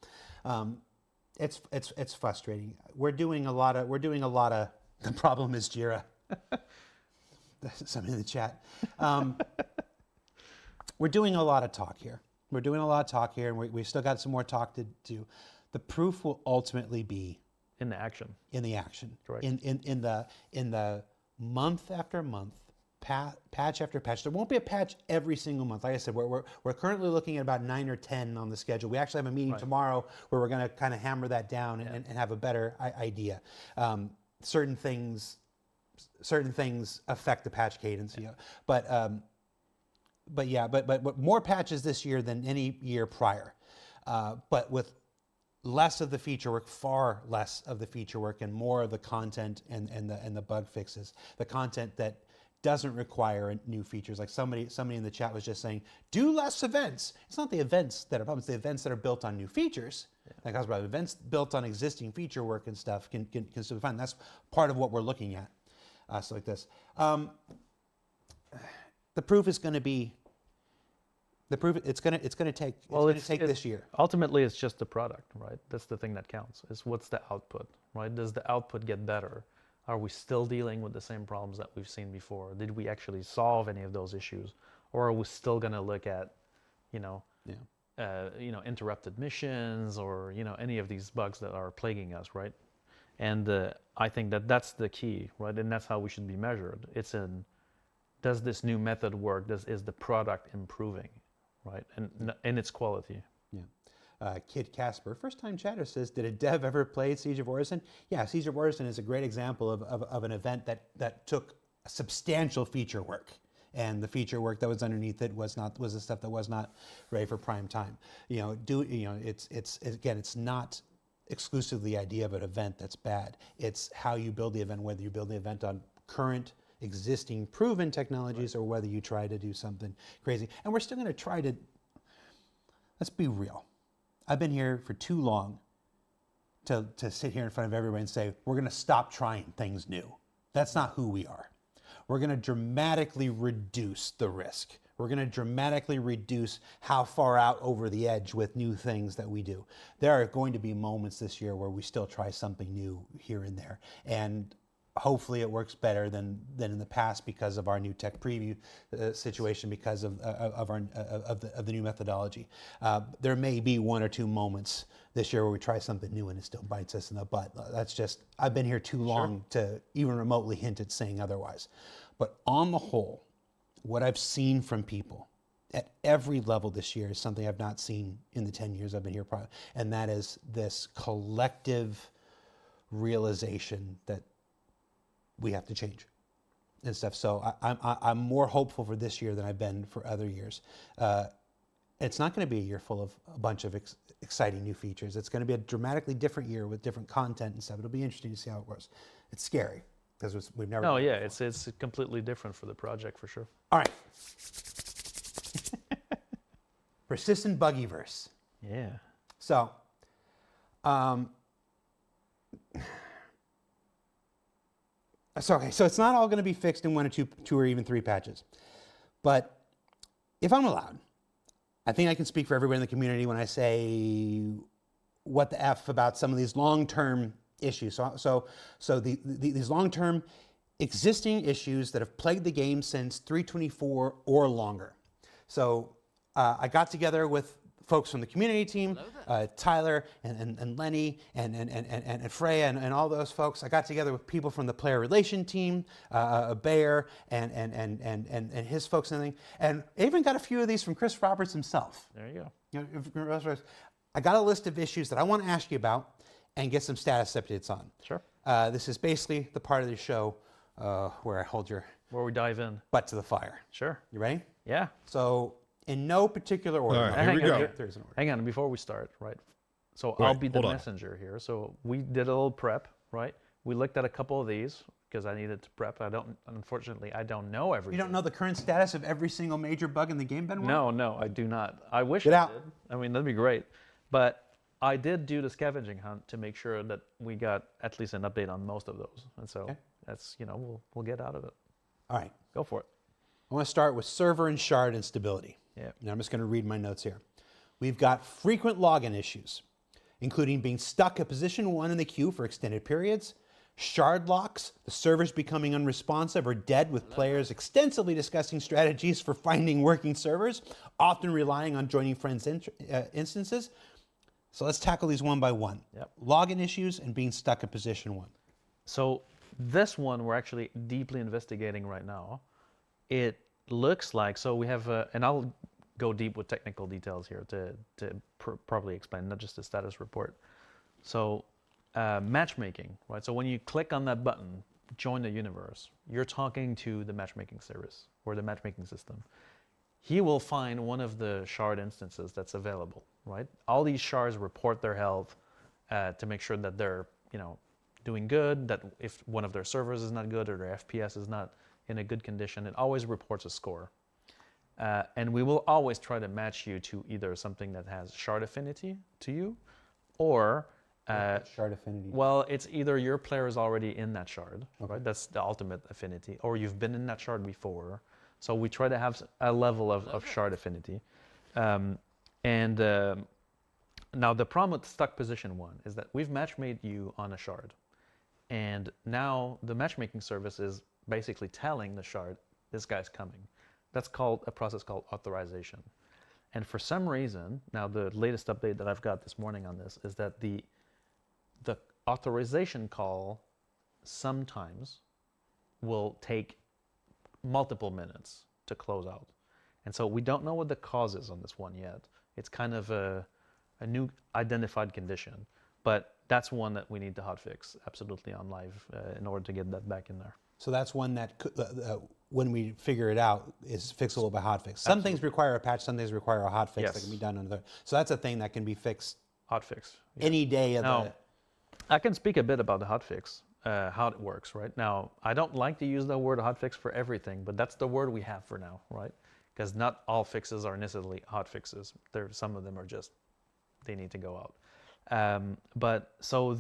It's frustrating. We're doing a lot of. The problem is Jira. Somebody in the chat. We're doing a lot of talk here. And we still got some more talk to do. The proof will ultimately be in the action. Correct. Right. In the month after month, patch after patch. There won't be a patch every single month. Like I said, we're currently looking at about 9 or 10 on the schedule. We actually have a meeting tomorrow where we're going to kind of hammer that down and have a better idea. Certain things affect the patch cadence, but more patches this year than any year prior, but with less of the feature work, far less of the feature work, and more of the content and the bug fixes. The content that doesn't require new features. Like somebody in the chat was just saying, do less events. It's not the events that are problems. The events that are built on new features. Yeah. Like I was about events built on existing feature work and stuff can still be fine. That's part of what we're looking at. So like this. The proof is going to be. It's going to take this year. Ultimately, it's just the product, right? That's the thing that counts. Is what's the output, right? Does the output get better? Are we still dealing with the same problems that we've seen before? Did we actually solve any of those issues, or are we still going to look at, interrupted missions or any of these bugs that are plaguing us, right? And I think that's the key, right? And that's how we should be measured. It's in, does this new method work? Is the product improving? Right, and its quality. Yeah. Kid Casper, first-time chatter, says, did a dev ever play Siege of Orison? Yeah, Siege of Orison is a great example of an event that took substantial feature work and the feature work that was underneath it was the stuff that was not ready for prime time. It's not exclusively the idea of an event that's bad. It's how you build the event, whether you build the event on current, existing, proven technologies, or whether you try to do something crazy. And we're still going to try to. Let's be real. I've been here for too long to sit here in front of everybody and say, we're going to stop trying things new. That's not who we are. We're going to dramatically reduce the risk. We're going to dramatically reduce how far out over the edge with new things that we do. There are going to be moments this year where we still try something new here and there. And hopefully it works better than in the past because of our new tech preview situation, because of the new methodology. There may be one or two moments this year where we try something new and it still bites us in the butt. That's just, I've been here too long to even remotely hint at saying otherwise. But on the whole, what I've seen from people at every level this year is something I've not seen in the 10 years I've been here, and that is this collective realization that we have to change and stuff. So I'm more hopeful for this year than I've been for other years. It's not going to be a year full of a bunch of exciting new features. It's going to be a dramatically different year with different content and stuff. It'll be interesting to see how it goes. It's scary because we've never. Oh yeah, it's completely different for the project for sure. All right. Persistent buggyverse. Yeah. So, so it's not all going to be fixed in one or two or even three patches. But if I'm allowed, I think I can speak for everybody in the community when I say what the F about some of these long-term issues. So these long-term existing issues that have plagued the game since 3.24 or longer. So I got together with folks from the community team, Tyler and Lenny and Freya and all those folks. I got together with people from the player relation team, Bayer and his folks and everything. And I even got a few of these from Chris Roberts himself. There you go. I got a list of issues that I want to ask you about and get some status updates on. Sure. This is basically the part of the show where I hold your Where we dive in. butt to the fire. Sure. You ready? Yeah. So in no particular order. All right, here we go. There's an order. Hang on, before we start, right? So Right, I'll be the hold on. messenger here. So we did a little prep, right? We looked at a couple of these because I needed to prep. Unfortunately, I don't know everything. You don't know the current status of every single major bug in the game, Ben? No, I do not. I wish Get I out. did. I mean, that'd be great. But I did do the scavenging hunt to make sure that we got at least an update on most of those. And so that's, we'll get out of it. All right. Go for it. I want to start with server and shard instability. Yeah. Now I'm just going to read my notes here. We've got frequent login issues, including being stuck at position 1 in the queue for extended periods, shard locks, the servers becoming unresponsive or dead with players extensively discussing strategies for finding working servers, often relying on joining friends' instances. So let's tackle these one by one. Yep. Login issues and being stuck at position 1. So this one we're actually deeply investigating right now. It looks like, so we have, and I'll go deep with technical details here to properly explain, not just the status report. So matchmaking, right? So when you click on that button, join the universe, you're talking to the matchmaking service or the matchmaking system. He will find one of the shard instances that's available, right? All these shards report their health to make sure that they're, doing good, that if one of their servers is not good or their FPS is not in a good condition, it always reports a score. And we will always try to match you to either something that has shard affinity to you, or Shard affinity. well, it's either your player is already in that shard, right? That's the ultimate affinity, or you've been in that shard before. So we try to have a level of shard affinity. Now the problem with stuck position 1 is that we've matchmade you on a shard. And now the matchmaking service is basically telling the shard, this guy's coming. That's called a process called authorization. And for some reason, now the latest update that I've got this morning on this is that the authorization call sometimes will take multiple minutes to close out. And so we don't know what the cause is on this one yet. It's kind of a new identified condition, but that's one that we need to hotfix absolutely on live in order to get that back in there. So that's one that when we figure it out, is fixable by hotfix. Some things require a patch, some things require a hotfix Yes. that can be done on the. So that's a thing that can be fixed Hotfix. any day of Now, the. I can speak a bit about the hotfix, how it works, right? Now, I don't like to use the word hotfix for everything, but that's the word we have for now, right? Because not all fixes are necessarily hotfixes. Some of them are just, they need to go out. But so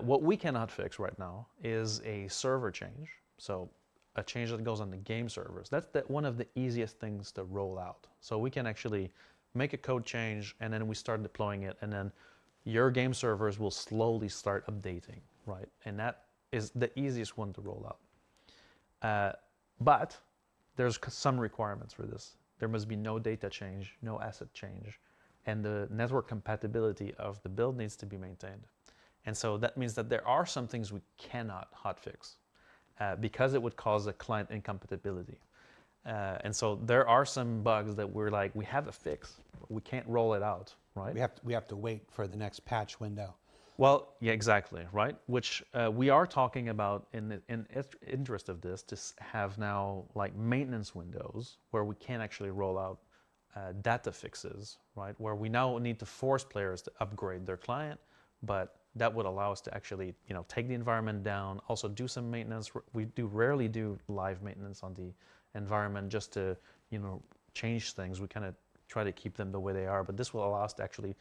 what we cannot fix right now is a server change. So a change that goes on the game servers. That's one of the easiest things to roll out. So we can actually make a code change and then we start deploying it, and then your game servers will slowly start updating, right? And that is the easiest one to roll out. But there's some requirements for this. There must be no data change, no asset change, and the network compatibility of the build needs to be maintained. And so that means that there are some things we cannot hotfix because it would cause a client incompatibility. And so there are some bugs that we're like, we have a fix, but we can't roll it out, right? We have to wait for the next patch window. Well, yeah, exactly, right? Which we are talking about in interest of this to have now like maintenance windows where we can actually roll out data fixes, right? Where we now need to force players to upgrade their client, but that would allow us to actually, take the environment down, also do some maintenance. We rarely do live maintenance on the environment just to, change things. We kind of try to keep them the way they are, but this will allow us to actually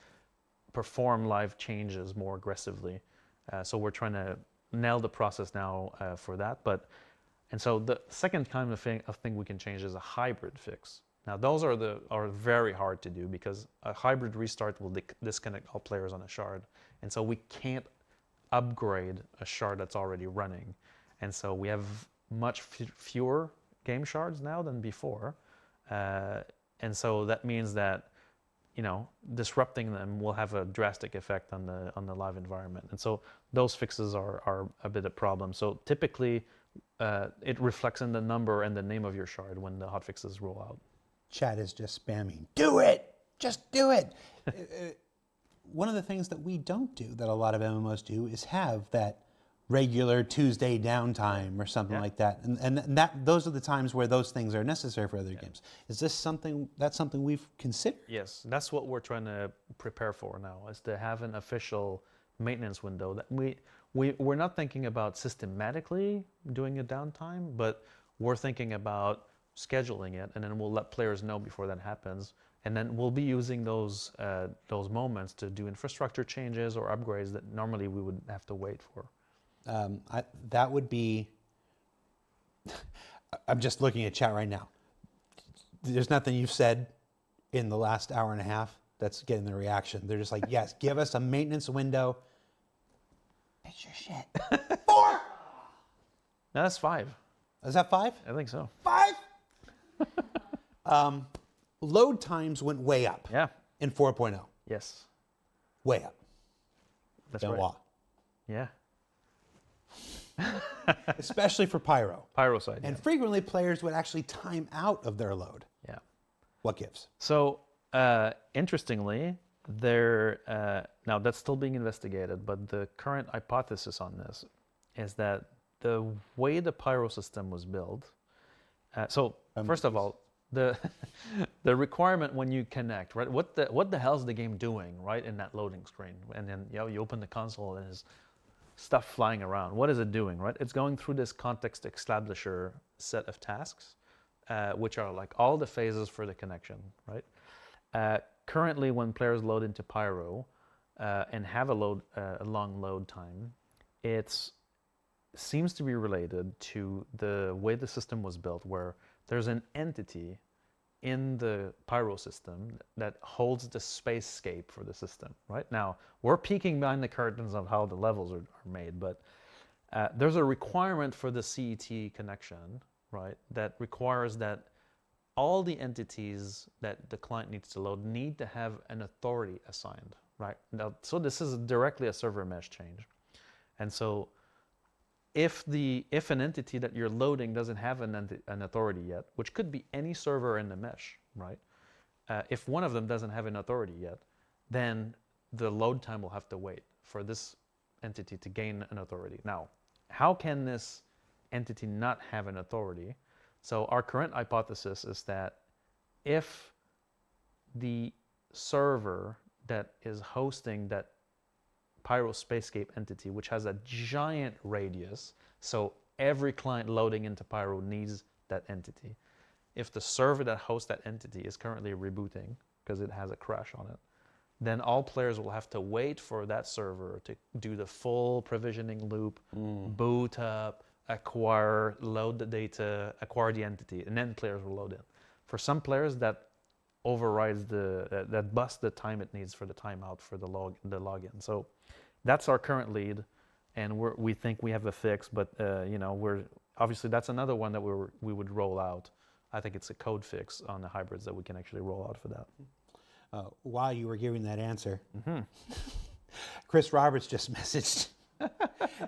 perform live changes more aggressively. So we're trying to nail the process now for that. And so the second kind of thing we can change is a hybrid fix. Now those are very hard to do because a hybrid restart will disconnect all players on a shard. And so we can't upgrade a shard that's already running. And so we have much fewer game shards now than before. And so that means that, disrupting them will have a drastic effect on the live environment. And so those fixes are a bit of a problem. So typically it reflects in the number and the name of your shard when the hotfixes roll out. Chat is just spamming. Do it! Just do it! One of the things that we don't do that a lot of MMOs do is have that regular Tuesday downtime or something like that. And those are the times where those things are necessary for other games. Is this something we've considered? Yes, that's what we're trying to prepare for now, is to have an official maintenance window that we're not thinking about systematically doing a downtime, but we're thinking about scheduling it, and then we'll let players know before that happens. And then we'll be using those moments to do infrastructure changes or upgrades that normally we would have to wait for. That would be. I'm just looking at chat right now. There's nothing you've said in the last hour and a half that's getting the reaction. They're just like, yes, give us a maintenance window. Fix your shit. 4. No, that's 5. Is that 5? I think so. 5. Load times went way up. Yeah. In 4.0. Yes. Way up. That's Benoit. right. Yeah. Especially for Pyro. Pyro side. And frequently players would actually time out of their load. Yeah. What gives? So interestingly, now that's still being investigated, but the current hypothesis on this is that the way the Pyro system was built. First of all, the requirement when you connect, right? What the hell is the game doing, right, in that loading screen? And then you open the console and there's stuff flying around. What is it doing, right? It's going through this context establisher set of tasks, which are like all the phases for the connection, right? Currently, when players load into Pyro and have a long load time, it seems to be related to the way the system was built, where there's an entity in the Pyro system that holds the spacescape for the system, right? Now, we're peeking behind the curtains of how the levels are made, but there's a requirement for the CET connection, right, that requires that all the entities that the client needs to load need to have an authority assigned, right? Now, so this is directly a server mesh change. And so if an entity that you're loading doesn't have an authority yet, which could be any server in the mesh, right? If one of them doesn't have an authority yet, then the load time will have to wait for this entity to gain an authority. Now, how can this entity not have an authority? So our current hypothesis is that if the server that is hosting that Pyro Spacescape entity, which has a giant radius, so every client loading into Pyro needs that entity. If the server that hosts that entity is currently rebooting because it has a crash on it, then all players will have to wait for that server to do the full provisioning loop, boot up, acquire, load the data, acquire the entity, and then players will load in. For some players, that overrides that busts the time it needs for the timeout for the login. So that's our current lead, and we think we have a fix, but we're obviously that's another one that we would roll out. I think it's a code fix on the hybrids that we can actually roll out for that. While you were giving that answer, Chris Roberts just messaged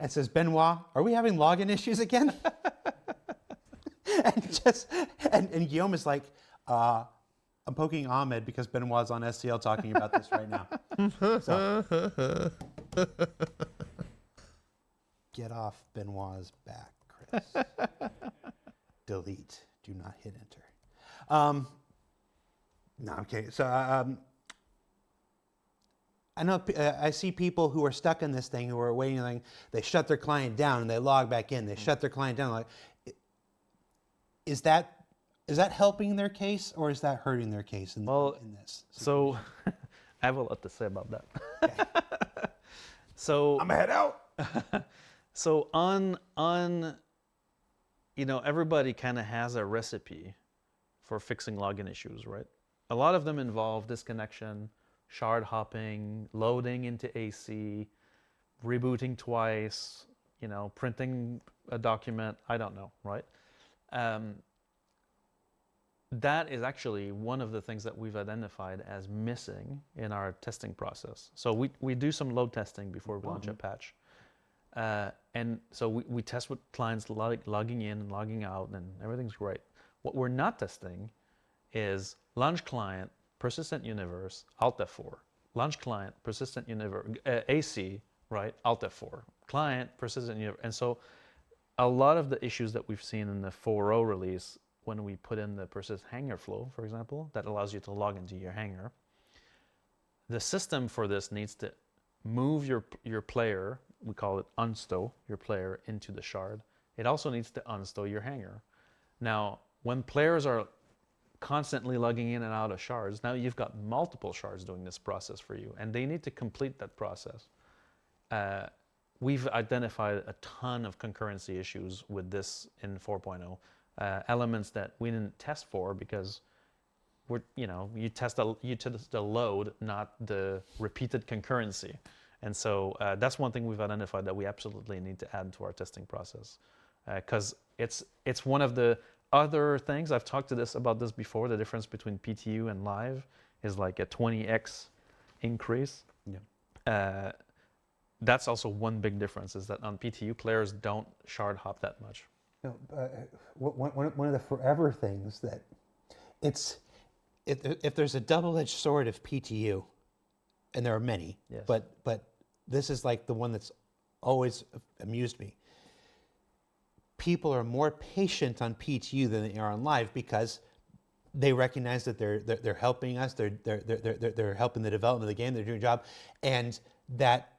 and says, Benoit, are we having login issues again? and Guillaume is like, I'm poking Ahmed because Benoit's on STL talking about this right now. So, get off Benoit's back, Chris. Delete. Do not hit enter. No, okay. So I know I see people who are stuck in this thing who are waiting. Like, they shut their client down and they log back in. They shut their client down. Like, is that helping their case or is that hurting their case in this? So I have a lot to say about that. Okay. So I'm gonna head out. So on everybody kind of has a recipe for fixing login issues, right? A lot of them involve disconnection, shard hopping, loading into AC, rebooting twice, printing a document. I don't know, right? That is actually one of the things that we've identified as missing in our testing process. So we do some load testing before we launch a patch. And so we test with clients logging in and logging out, and everything's great. What we're not testing is launch client, persistent universe, Alt F4. Launch client, persistent universe, AC, right, Alt F4. Client, persistent universe. And so a lot of the issues that we've seen in the 4.0 release, when we put in the persist hanger flow, for example, that allows you to log into your hanger, the system for this needs to move your player, we call it unstow your player into the shard. It also needs to unstow your hanger. Now, when players are constantly logging in and out of shards, now you've got multiple shards doing this process for you, and they need to complete that process. We've identified a ton of concurrency issues with this in 4.0, elements that we didn't test for because you test the load, not the repeated concurrency. And so that's one thing we've identified that we absolutely need to add to our testing process, because it's one of the other things. I've talked about this before. The difference between PTU and live is like a 20x increase. Yeah. That's also one big difference, is that on PTU players don't shard hop that much. One of the forever things that if there's a double-edged sword of PTU, and there are many, yes, but this is like the one that's always amused me. People are more patient on PTU than they are on live because they recognize that they're helping us, they're helping the development of the game, they're doing a job, and that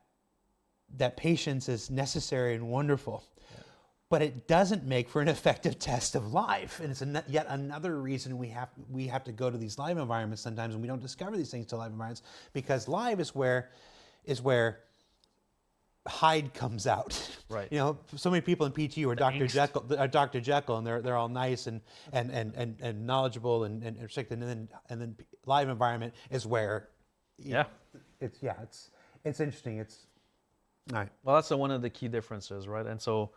patience is necessary and wonderful. Yeah. But it doesn't make for an effective test of live, and it's yet another reason we have to go to these live environments sometimes, and we don't discover these things till live environments, because live is where Hyde comes out. Right. So many people in PTU are Dr. Jekyll, and they're all nice and knowledgeable and restricted, and then live environment is where it's interesting. All right. Well, that's one of the key differences, right? And so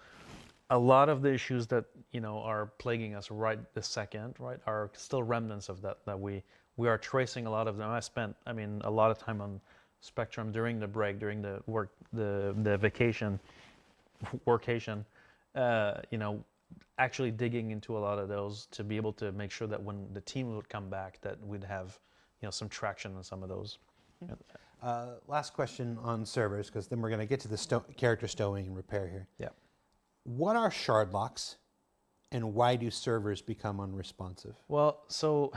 a lot of the issues that are plaguing us right this second, right, are still remnants of that we are tracing a lot of them. I spent a lot of time on Spectrum during the break, during the workation, actually digging into a lot of those to be able to make sure that when the team would come back, that we'd have some traction on some of those. Last question on servers, because then we're going to get to the character stowing and repair here. Yeah. What are shard locks, And why do servers become unresponsive? Well, so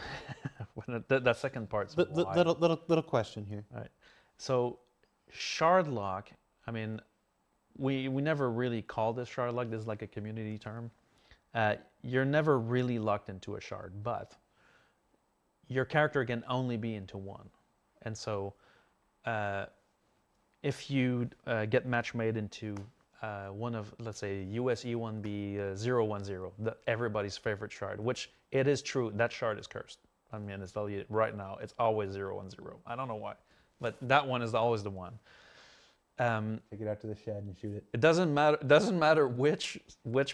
that second part's why. Little question here. Right. So shard lock, I mean, we never really call this shard lock. This is like a community term. You're never really locked into a shard, but your character can only be into one. And so if you get match made into one of, let's say, US E1B 010, everybody's favorite shard, which it is true, that shard is cursed. I mean, it's telling you right now, it's always 010. I don't know why, but that one is always the one. Take it out to the shed and shoot it. It doesn't matter which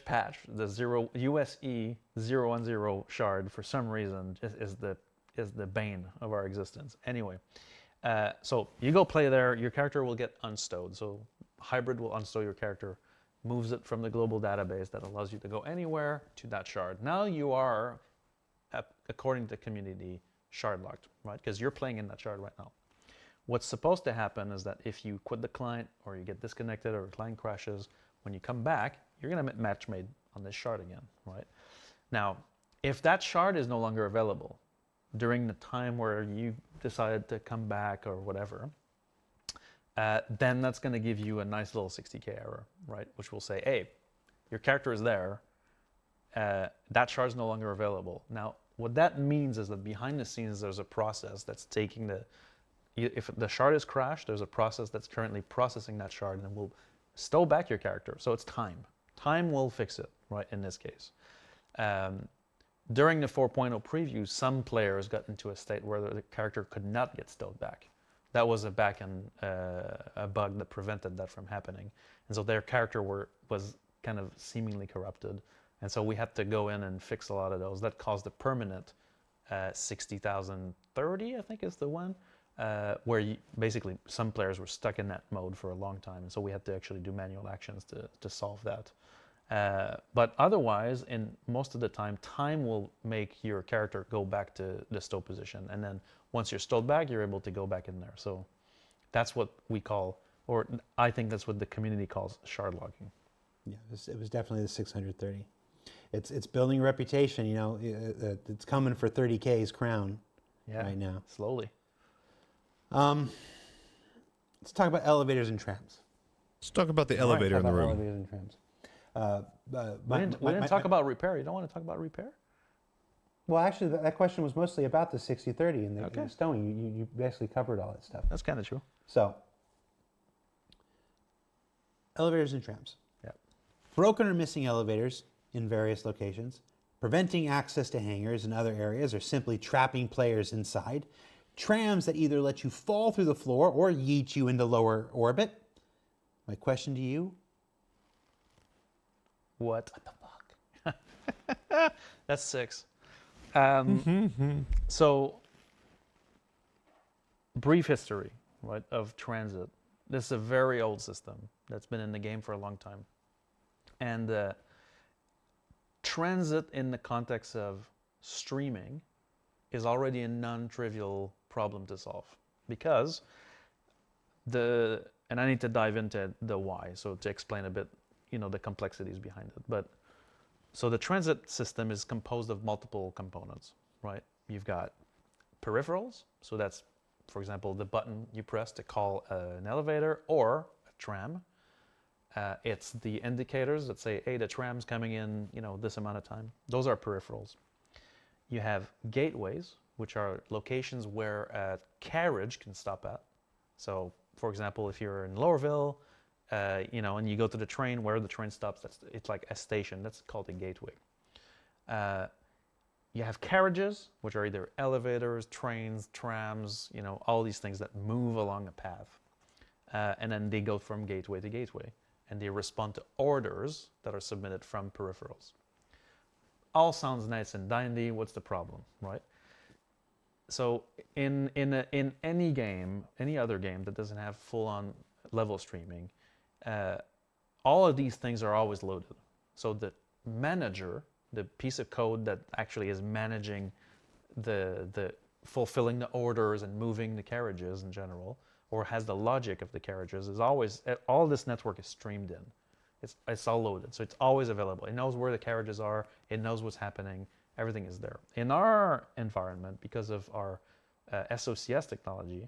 patch, the USE 010 shard for some reason is the bane of our existence. Anyway, so you go play there, your character will get unstowed. So Hybrid will unstow your character, moves it from the global database that allows you to go anywhere to that shard. Now you are, according to the community, shard locked, right? Because you're playing in that shard right now. What's supposed to happen is that if you quit the client or you get disconnected or the client crashes, when you come back, you're going to get match made on this shard again, right? Now, if that shard is no longer available during the time where you decided to come back or whatever, then that's going to give you a nice little 60K error, right? Which will say, hey, your character is there. That shard is no longer available. Now, what that means is that behind the scenes, there's a process that's taking if the shard is crashed, there's a process that's currently processing that shard and will stow back your character. So it's time. Time will fix it, right, in this case. During the 4.0 preview, some players got into a state where the character could not get stowed back. That was a backend a bug that prevented that from happening. And so their character was kind of seemingly corrupted. And so we had to go in and fix a lot of those. That caused a permanent 60,030, I think is the one, where basically some players were stuck in that mode for a long time. And so we had to actually do manual actions to solve that. But otherwise, in most of the time will make your character go back to the stow position. And then once you're stowed back, you're able to go back in there. So that's what we call, or I think that's what the community calls shard locking. Yeah, it was definitely the 630. It's building a reputation, you know, it's coming for 30K's crown right now. Slowly. Let's talk about elevators and trams. Let's talk about the elevator in the room. Elevators and trams. We didn't talk about repair. You don't want to talk about repair? Well, actually, that question was mostly about the 60-30 and Okay. the stowing. You basically covered all that stuff. That's kind of true. So, elevators and trams. Yeah. Broken or missing elevators in various locations, preventing access to hangars and other areas, or simply trapping players inside. Trams that either let you fall through the floor or yeet you into lower orbit. My question to you: What the fuck? That's 6. So, brief history, right, of transit. This is a very old system that's been in the game for a long time. And transit in the context of streaming is already a non-trivial problem to solve, because and I need to dive into the why, so to explain a bit, the complexities behind it. But so the transit system is composed of multiple components, right? You've got peripherals, so that's, for example, the button you press to call an elevator or a tram. It's the indicators that say, hey, the tram's coming in, this amount of time. Those are peripherals. You have gateways, which are locations where a carriage can stop at. So, for example, if you're in Lowerville, and you go to the train, where the train stops, it's like a station. That's called a gateway. You have carriages, which are either elevators, trains, trams, all these things that move along a path. And then they go from gateway to gateway, and they respond to orders that are submitted from peripherals. All sounds nice and dandy. What's the problem, right? So in any game, any other game that doesn't have full-on level streaming, all of these things are always loaded. So the manager, the piece of code that actually is managing the fulfilling the orders and moving the carriages in general, or has the logic of the carriages, is always, all this network is streamed in. It's all loaded, so it's always available. It knows where the carriages are. It knows what's happening. Everything is there. In our environment, because of our SOCS technology,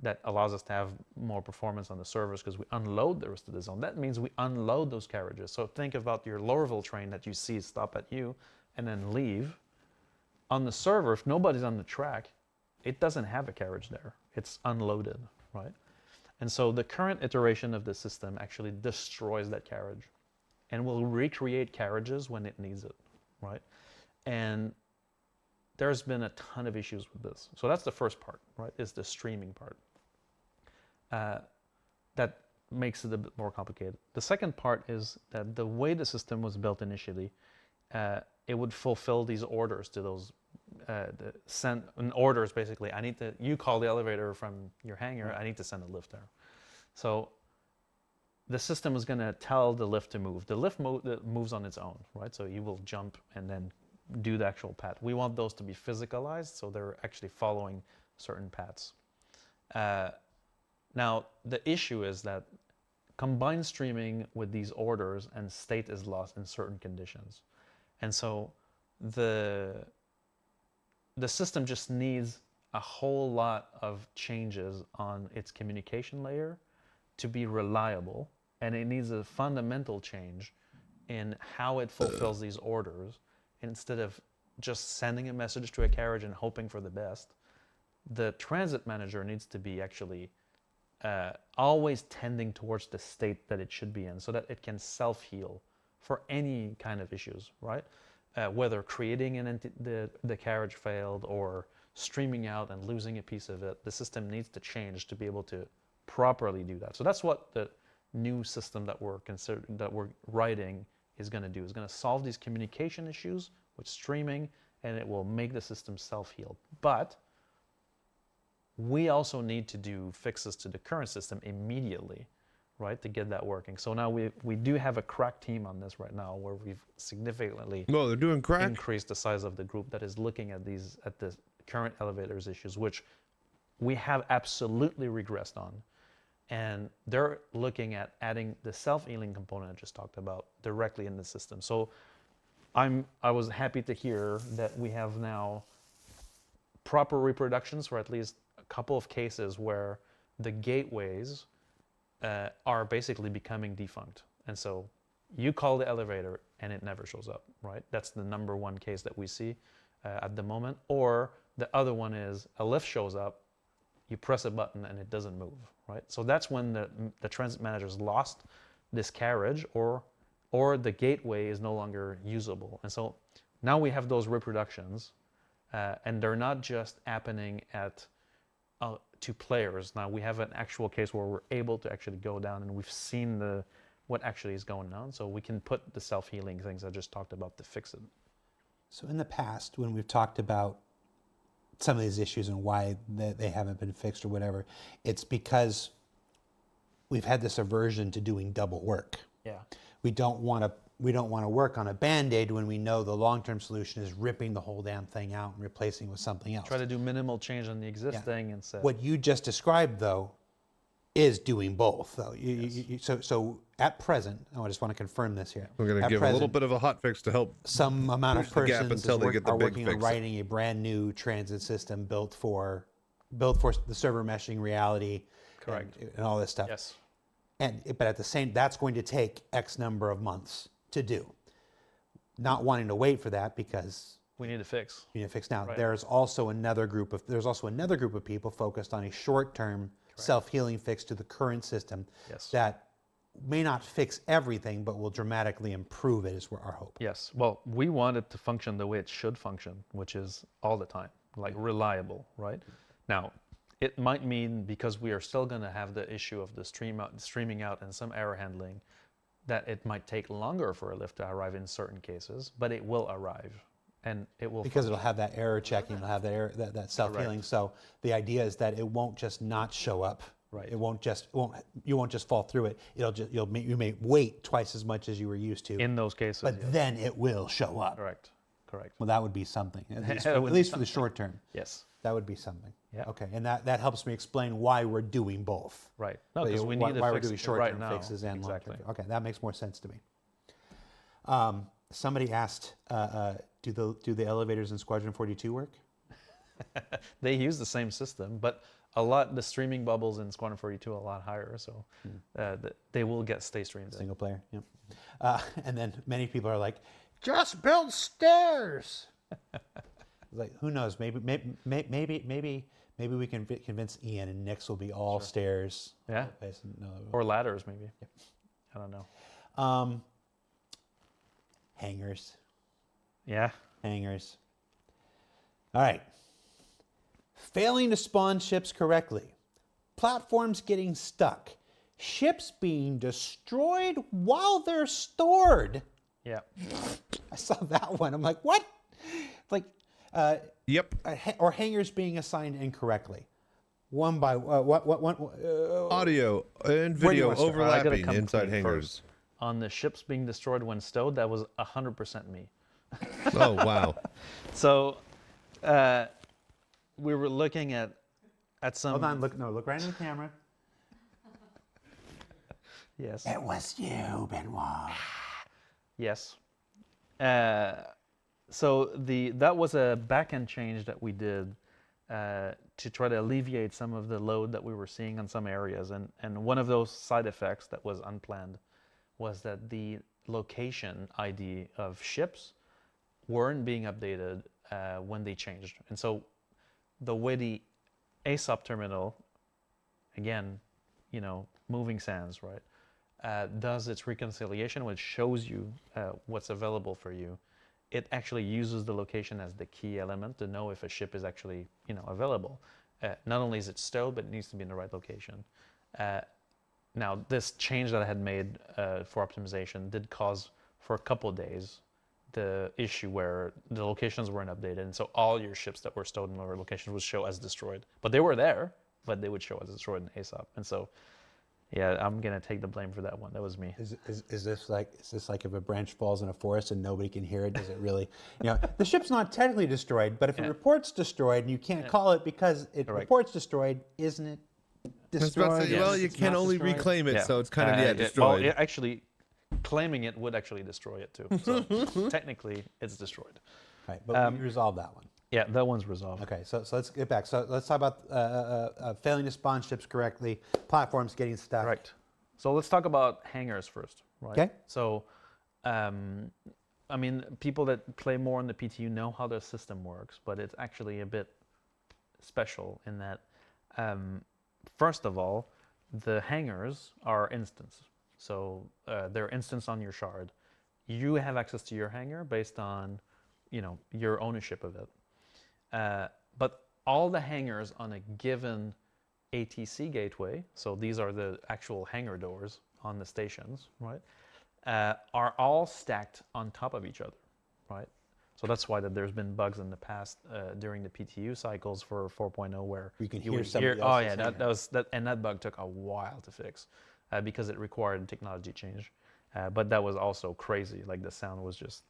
that allows us to have more performance on the servers because we unload the rest of the zone. That means we unload those carriages. So think about your Lorville train that you see stop at you and then leave. On the server, if nobody's on the track, it doesn't have a carriage there. It's unloaded, right? And so the current iteration of the system actually destroys that carriage and will recreate carriages when it needs it, right? And there's been a ton of issues with this. So that's the first part, right, is the streaming part. That makes it a bit more complicated. The second part is that the way the system was built initially, it would fulfill these orders to those, send orders basically. You call the elevator from your hangar, I need to send a lift there. So the system is going to tell the lift to move. The lift moves on its own, right? So you will jump and then do the actual path. We want those to be physicalized, so they're actually following certain paths. Now, the issue is that combine streaming with these orders and state is lost in certain conditions. And so the system just needs a whole lot of changes on its communication layer to be reliable, and it needs a fundamental change in how it fulfills these orders. Instead of just sending a message to a carriage and hoping for the best, the transit manager needs to be actually always tending towards the state that it should be in so that it can self-heal for any kind of issues, right? Whether creating the carriage failed or streaming out and losing a piece of it, the system needs to change to be able to properly do that. So that's what the new system that we're writing is going to do. It's going to solve these communication issues with streaming, and it will make the system self-heal. But we also need to do fixes to the current system immediately, right, to get that working. So now we do have a crack team on this right now, where we've significantly they're doing crack? increased the size of the group that is looking at the current elevators issues, which we have absolutely regressed on. And they're looking at adding the self-healing component I just talked about directly in the system. So I was happy to hear that we have now proper reproductions for at least a couple of cases where the gateways are basically becoming defunct. And so you call the elevator and it never shows up, right? That's the number one case that we see at the moment. Or the other one is a lift shows up, you press a button and it doesn't move, right? So that's when the transit managers lost this carriage, or the gateway is no longer usable. And so now we have those reproductions, and they're not just happening to players. Now we have an actual case where we're able to actually go down and we've seen what actually is going on. So we can put the self-healing things I just talked about to fix it. So in the past, when we've talked about some of these issues and why they haven't been fixed or whatever, it's because we've had this aversion to doing double work. Yeah. We don't want to work on a Band-Aid when we know the long-term solution is ripping the whole damn thing out and replacing with something else. Try to do minimal change on the existing and say. What you just described, though, is doing both, though. So at present, I just want to confirm this here. We're going to give a little bit of a hot fix to help some amount of persons until they get the are big working fix. on writing a brand new transit system built for the server meshing reality, correct, and all this stuff. Yes. But at the same, that's going to take X number of months to do. Not wanting to wait for that because we need to fix. You need to fix now. Right. There's also another group of people focused on a short-term self-healing fix to the current system that may not fix everything, but will dramatically improve it, is our hope. Yes. Well, we want it to function the way it should function, which is all the time, like reliable, right? Now, it might mean, because we are still going to have the issue of the streaming out and some error handling, that it might take longer for a lift to arrive in certain cases, but it will arrive. And it will because it'll have that error checking, it'll have that self-healing. So the idea is that it won't just not show up. Right. You won't just fall through it. You may wait twice as much as you were used to. In those cases. But then it will show up. Correct. Well, that would be something, at least for the short term. Yes. That would be something. Yeah. Okay, and that helps me explain why we're doing both. Right. No, But because we need to why we're fix doing it short-term right now. fixes and Exactly. long-term. Okay, that makes more sense to me. Somebody asked, do the elevators in Squadron 42 work? They use the same system, but the streaming bubbles in Squadron 42 are a lot higher, so they will stay streamed. Single player, yeah. And then many people are like, just build stairs. Like, who knows? Maybe we can convince Ian and Nick's will be all stairs. Yeah. No. Or ladders, maybe. Yep. I don't know. Hangars. Yeah. Hangars. All right. Failing to spawn ships correctly. Platforms getting stuck. Ships being destroyed while they're stored. Yeah. I saw that one. I'm like, what? Like, Yep. Or hangars being assigned incorrectly. One by Audio and where do you video wanna start? I gotta overlapping come inside clean hangars. first. On the ships being destroyed when stowed, that was 100% me. Oh, wow. So we were looking at some. Hold on, look right in the camera. Yes. It was you, Benoit. Yes. So that was a back-end change that we did to try to alleviate some of the load that we were seeing on some areas. And one of those side effects that was unplanned was that the location ID of ships weren't being updated when they changed. And so the way the ASOP terminal, again, moving sands, right, does its reconciliation, which shows you what's available for you. It actually uses the location as the key element to know if a ship is actually, available. Not only is it stowed, but it needs to be in the right location. Now, this change that I had made for optimization did cause, for a couple of days, the issue where the locations weren't updated, and so all your ships that were stowed in lower locations would show as destroyed. But they were there, but they would show as destroyed in ASOP. And so, yeah, I'm gonna take the blame for that one. That was me. Is this like if a branch falls in a forest and nobody can hear it? Does it really? The ship's not technically destroyed, but if it reports destroyed and you can't call it because it reports destroyed, isn't it destroyed? I was about to say, well, you It's can not only destroyed? reclaim it, so it's kind of Well, destroyed. actually, claiming it would actually destroy it too. So technically, it's destroyed. Right, but we resolved that one. Yeah, that one's resolved. Okay, so let's get back. So let's talk about failing to spawn ships correctly, platforms getting stuck. Right. So let's talk about hangars first. Right. Okay. So, people that play more on the PTU know how the system works, but it's actually a bit special in that, first of all, the hangars are instance. So they're instance on your shard. You have access to your hangar based on, your ownership of it. But all the hangars on a given ATC gateway, so these are the actual hangar doors on the stations, right, are all stacked on top of each other, right? So that's why there's been bugs in the past during the PTU cycles for 4.0 where You can would hear somebody else's hangar. that bug took a while to fix because it required a technology change. But that was also crazy. Like the sound was just,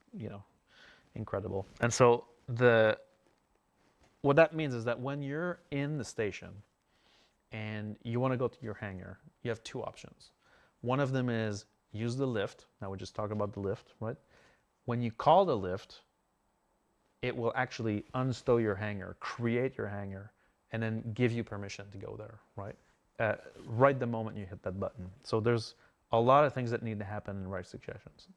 incredible. And so what that means is that when you're in the station and you want to go to your hangar, you have two options. One of them is use the lift. Now we're just talking about the lift, right? When you call the lift, it will actually unstow your hangar, create your hangar, and then give you permission to go there, right? Right the moment you hit that button. So there's a lot of things that need to happen in right successions.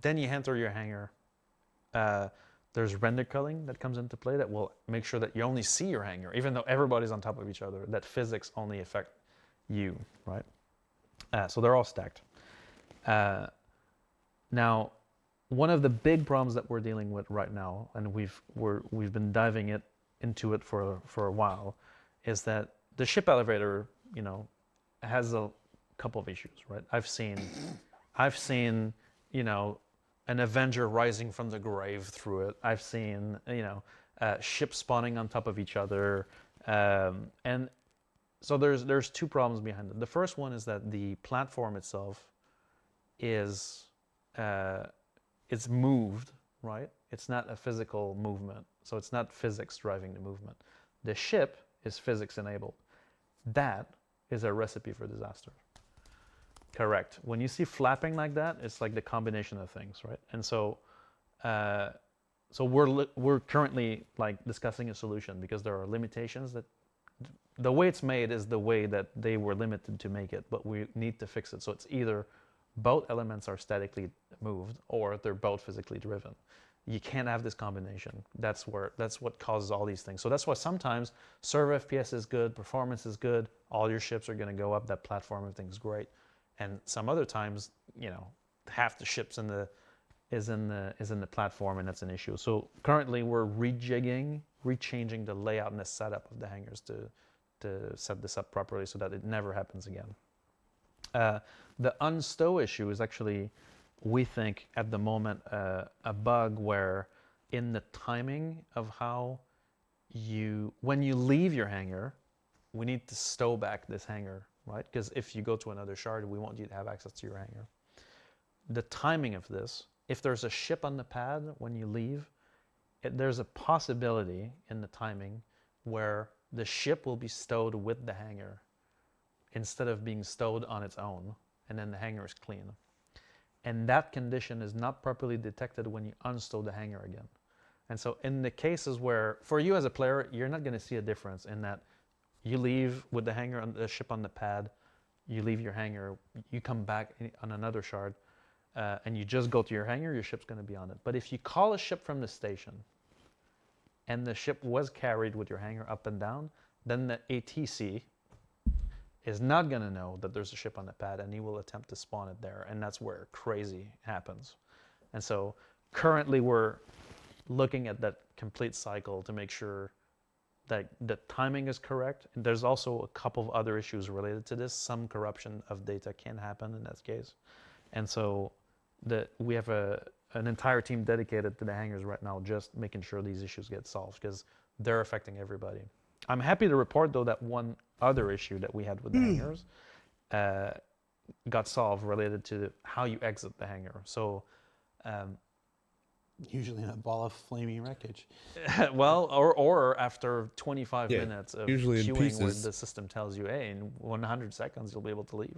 Then you enter your hangar. There's render culling that comes into play that will make sure that you only see your hangar, even though everybody's on top of each other, that physics only affect you, right? So they're all stacked. Now, one of the big problems that we're dealing with right now, and we've been diving into it for a while, is that the ship elevator, has a couple of issues, right? I've seen, an Avenger rising from the grave through it. I've seen, ships spawning on top of each other, and so there's two problems behind it. The first one is that the platform itself is it's moved, right? It's not a physical movement. So it's not physics driving the movement. The ship is physics enabled. That is a recipe for disaster. Correct. When you see flapping like that, it's like the combination of things, right? And so, we're currently like discussing a solution because there are limitations that the way it's made is the way that they were limited to make it, but we need to fix it. So it's either both elements are statically moved or they're both physically driven. You can't have this combination. That's what causes all these things. So that's why sometimes server FPS is good, performance is good, all your ships are going to go up that platform, everything's great. And some other times, half the ships is in the platform, and that's an issue. So currently we're rechanging the layout and the setup of the hangars to set this up properly so that it never happens again. The unstow issue is actually, we think at the moment, a bug where in the timing of how when you leave your hangar, we need to stow back this hangar, right? Because if you go to another shard, we want you to have access to your hangar. The timing of this, if there's a ship on the pad when you leave, there's a possibility in the timing where the ship will be stowed with the hangar instead of being stowed on its own, and then the hangar is clean. And that condition is not properly detected when you unstow the hangar again. And so in the cases where, for you as a player, you're not going to see a difference in that you leave with the hangar on the ship on the pad, you leave your hangar, you come back on another shard, and you just go to your hangar, your ship's going to be on it. But if you call a ship from the station and the ship was carried with your hangar up and down, then the ATC is not going to know that there's a ship on the pad, and he will attempt to spawn it there, and that's where crazy happens. And so currently we're looking at that complete cycle to make sure that the timing is correct. And there's also a couple of other issues related to this. Some corruption of data can happen in that case. And so we have an entire team dedicated to the hangars right now, just making sure these issues get solved because they're affecting everybody. I'm happy to report, though, that one other issue that we had with the hangars got solved related to how you exit the hangar. So Usually in a ball of flaming wreckage. well, or after 25 minutes of usually in queuing where pieces. the system tells you, hey, in 100 seconds you'll be able to leave.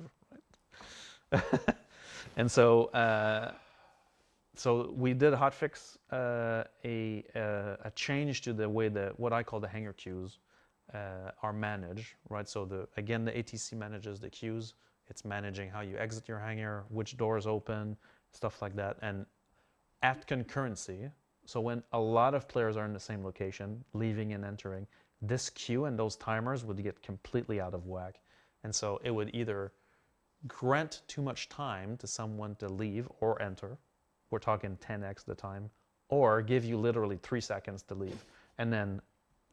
Right? And so so we did hotfix a change to the way what I call the hangar queues are managed, right? So again, the ATC manages the queues. It's managing how you exit your hangar, which doors open, stuff like that. And at concurrency, so when a lot of players are in the same location, leaving and entering, this queue and those timers would get completely out of whack. And so it would either grant too much time to someone to leave or enter. We're talking 10x the time, or give you literally 3 seconds to leave. And then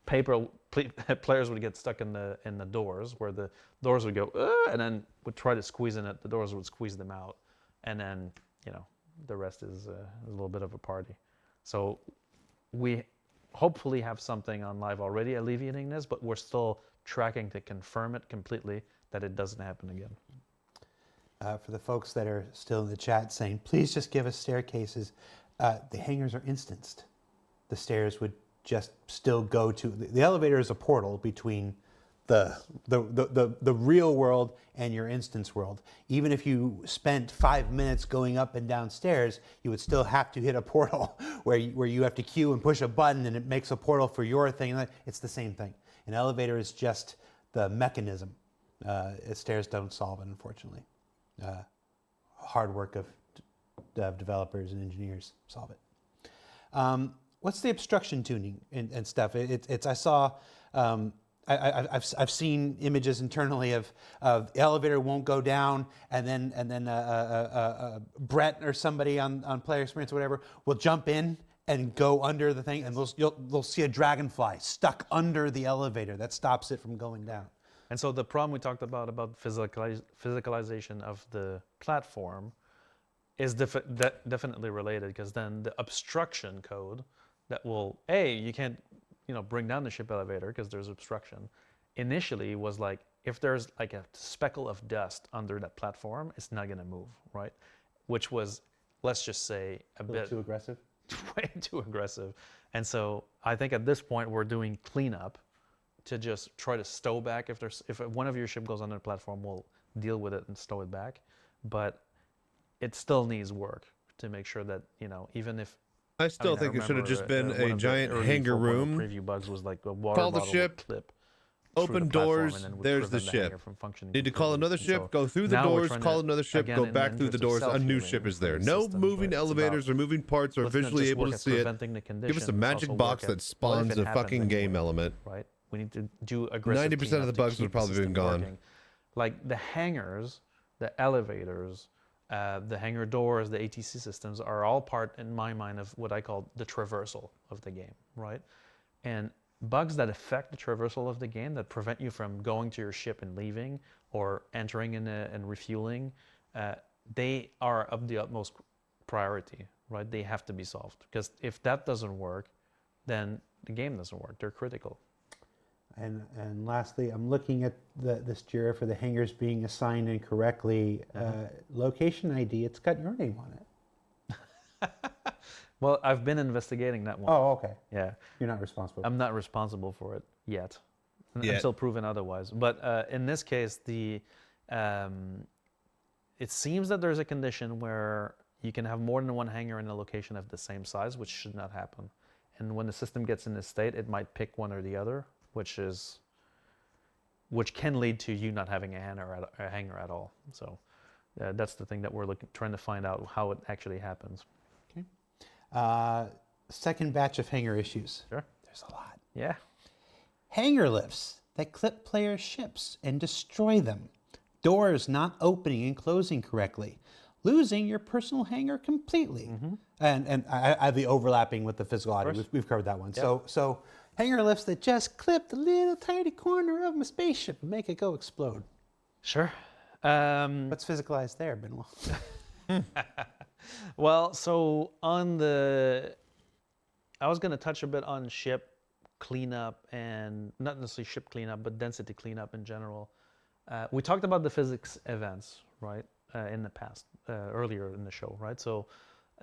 players would get stuck in the doors, where the doors would go, and then would try to squeeze in it. The doors would squeeze them out. And then, the rest is a little bit of a party. So we hopefully have something on live already alleviating this, but we're still tracking to confirm it completely that it doesn't happen again. For the folks that are still in the chat saying, please just give us staircases, the hangars are instanced. The stairs would just still go to, the elevator is a portal between the real world and your instance world. Even if you spent 5 minutes going up and down stairs, you would still have to hit a portal where you have to queue and push a button and it makes a portal for your thing. It's the same thing. An elevator is just the mechanism. Stairs don't solve it, unfortunately. Hard work of developers and engineers solve it. What's the obstruction tuning and stuff? I saw. I've seen images internally of the elevator won't go down, and then Brett or somebody on player experience or whatever will jump in and go under the thing, and they'll see a dragonfly stuck under the elevator that stops it from going down. And so the problem we talked about physicalization of the platform is definitely related, because then the obstruction code that will, you can't bring down the ship elevator because there's obstruction, initially was like, if there's like a speckle of dust under that platform, it's not going to move, right? Which was, let's just say, a bit too aggressive. way too aggressive. And so I think at this point we're doing cleanup to just try to stow back. If one of your ship goes on the platform, we'll deal with it and stow it back. But it still needs work to make sure that, even if I still think it should have just been one a of the giant early hangar 4.0 room. preview bugs was like a water Call the bottle ship, would clip through open the platform doors, and then would there's the prevent the hangar ship. from functioning Need to call completely. another And ship, so go through the now we're doors, trying call to, another ship, again, go in the back through the interest of doors, a new self-healing ship is for there. these No systems, moving right? It's elevators about, or moving parts or let's not visually just able work to at see it. preventing the Give us condition, a let's magic also box work at that what if spawns it a fucking happens game anyway, element. right? We need to do aggressive 90% of cleanup the to bugs keep would probably the been system gone. working. Like the hangars, the elevators, the hangar doors, the ATC systems are all part, in my mind, of what I call the traversal of the game, right? And bugs that affect the traversal of the game, that prevent you from going to your ship and leaving, or entering and refueling, they are of the utmost priority, right? They have to be solved, because if that doesn't work, then the game doesn't work. They're critical. And lastly, I'm looking at this JIRA for the hangars being assigned incorrectly. Location ID, it's got your name on it. Well, I've been investigating that one. Oh, okay. Yeah. You're not responsible. I'm not responsible for it yet, Yet. until proven otherwise. But in this case, it seems that there's a condition where you can have more than one hangar in a location of the same size, which should not happen. And when the system gets in this state, it might pick one or the other, which can lead to you not having a hangar at all. So that's the thing that we're trying to find out, how it actually happens. Okay. Second batch of hangar issues. Sure. There's a lot. Yeah. Hangar lifts that clip players' ships and destroy them. Doors not opening and closing correctly. Losing your personal hangar completely. And I have the overlapping with the physical audio. We've covered that one. Yep. So hangar lifts that just clip the little tiny corner of my spaceship and make it go explode. Sure. What's physicalized there, Benoit? Well, so I was going to touch a bit on ship cleanup, and not necessarily ship cleanup, but density cleanup in general. We talked about the physics events, right, in the past, earlier in the show, right? So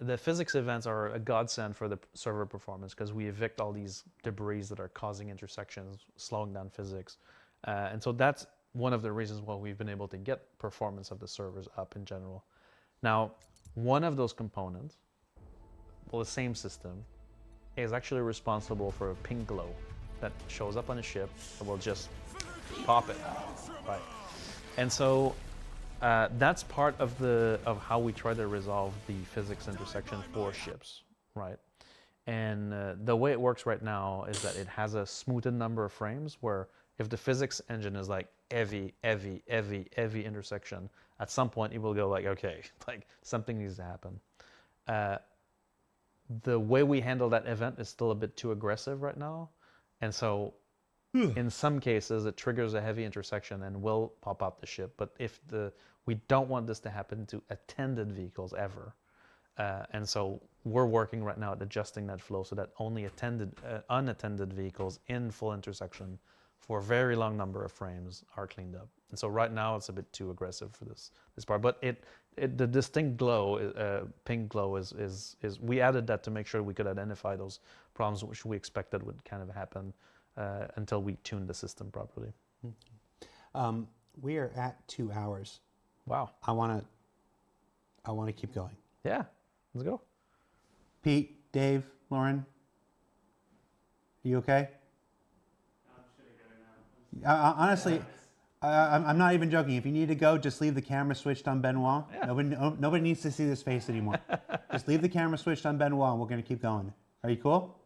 the physics events are a godsend for the server performance, because we evict all these debris that are causing intersections, slowing down physics. And so that's one of the reasons why we've been able to get performance of the servers up in general. Now, one of those components, well, the same system, is actually responsible for a pink glow that shows up on a ship and will just pop it, right? And so that's part of how we try to resolve the physics intersection for ships, right? And the way it works right now is that it has a smoothed number of frames, where if the physics engine is like heavy intersection, at some point it will go like, okay, like something needs to happen. The way we handle that event is still a bit too aggressive right now. And so in some cases, it triggers a heavy intersection and will pop out the ship. But we don't want this to happen to attended vehicles ever. And so we're working right now at adjusting that flow so that only unattended vehicles in full intersection for a very long number of frames are cleaned up. And so right now it's a bit too aggressive for this part. But the distinct glow, pink glow, is we added that to make sure we could identify those problems which we expected would kind of happen until we tuned the system properly. We are at 2 hours. Wow. I want to keep going. Yeah, let's go. Pete, Dave, Lauren, are you okay? Honestly, I'm not even joking. If you need to go, just leave the camera switched on Benoit. Yeah. Nobody needs to see this face anymore. Just leave the camera switched on Benoit, and we're going to keep going. Are you cool?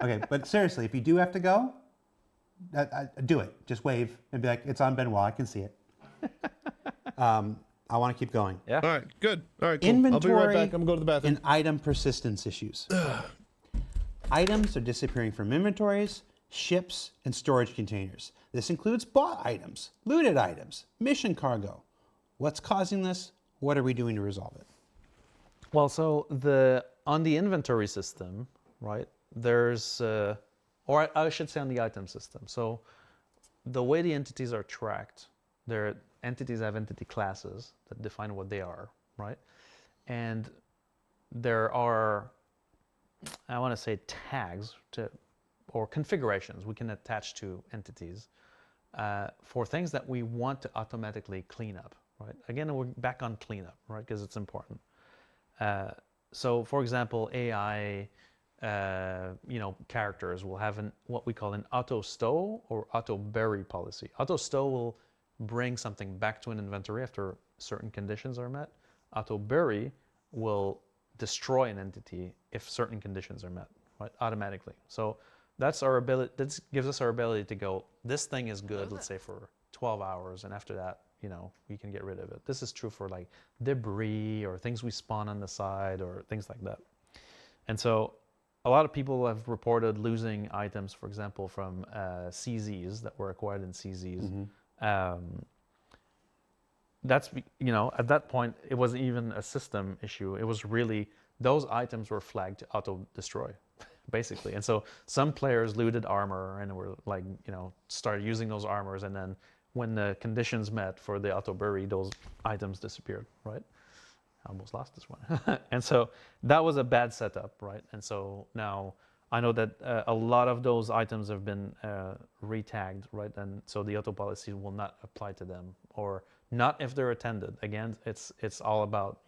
Okay, but seriously, if you do have to go, do it. Just wave and be like, it's on Benoit. I can see it. I want to keep going. Yeah. All right, good. All right, cool. Inventory I'll be right back. I'm going to the bathroom. and item persistence issues. Items are disappearing from inventories, ships, and storage containers. This includes bought items, looted items, mission cargo. What's causing this? What are we doing to resolve it? Well, so on the inventory system, right, there's, or I should say on the item system. So the way the entities are tracked, entities have entity classes that define what they are, right? And there are I want to say tags or configurations we can attach to entities for things that we want to automatically clean up, right? Again, we're back on cleanup, right? Because it's important. So, for example, AI, characters will have what we call an auto stow or auto bury policy. Auto stow will bring something back to an inventory after certain conditions are met. Auto bury will destroy an entity if certain conditions are met, right? Automatically. So that's our ability. That gives us our ability to go, this thing is good, let's say for 12 hours, and after that, we can get rid of it. This is true for like debris or things we spawn on the side or things like that. And so a lot of people have reported losing items, for example, from CZs that were acquired in CZs. That's, at that point, it wasn't even a system issue. It was really, those items were flagged to auto-destroy, basically. And so some players looted armor and were like, started using those armors, and then when the conditions met for the auto bury, those items disappeared, right? I almost lost this one. And so that was a bad setup, right? And so now I know that a lot of those items have been retagged, right? And so the auto policy will not apply to them, or not if they're attended. Again, it's all about,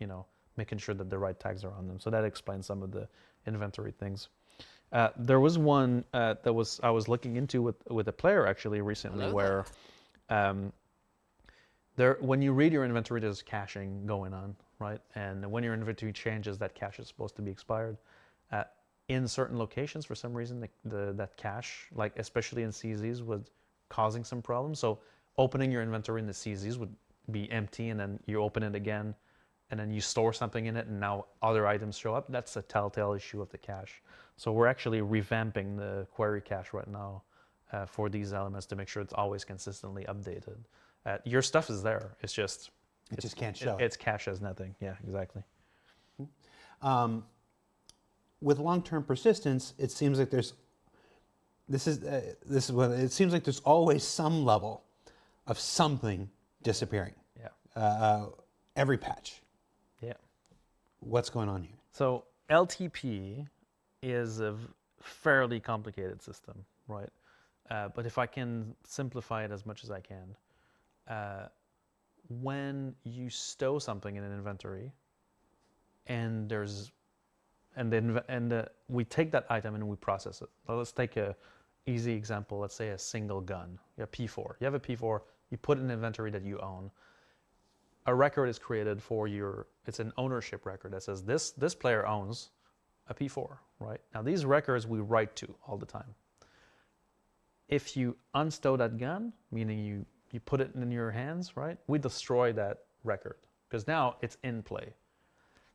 making sure that the right tags are on them. So that explains some of the inventory things. There was one I was looking into with a player actually recently, where when you read your inventory, there's caching going on, right? And when your inventory changes, that cache is supposed to be expired. In certain locations, for some reason, that cache, like especially in CZs, was causing some problems. So opening your inventory in the CZs would be empty, and then you open it again, and then you store something in it, and now other items show up. That's a telltale issue of the cache. So we're actually revamping the query cache right now for these elements to make sure it's always consistently updated. Your stuff is there. It's just it just can't show. It's cache as nothing. Yeah, exactly. With long-term persistence, it seems like it seems like there's always some level of something disappearing. Yeah. Every patch. Yeah. What's going on here? So LTP is a fairly complicated system, right? But if I can simplify it as much as I can, when you stow something in an inventory, and we take that item and we process it. Well, let's take a easy example. Let's say a single gun, a P4. You have a P4. You put it in an inventory that you own. A record is created for it's an ownership record that says this player owns a P4, right? Now these records we write to all the time. If you unstow that gun, meaning you put it in your hands, right? We destroy that record because now it's in play.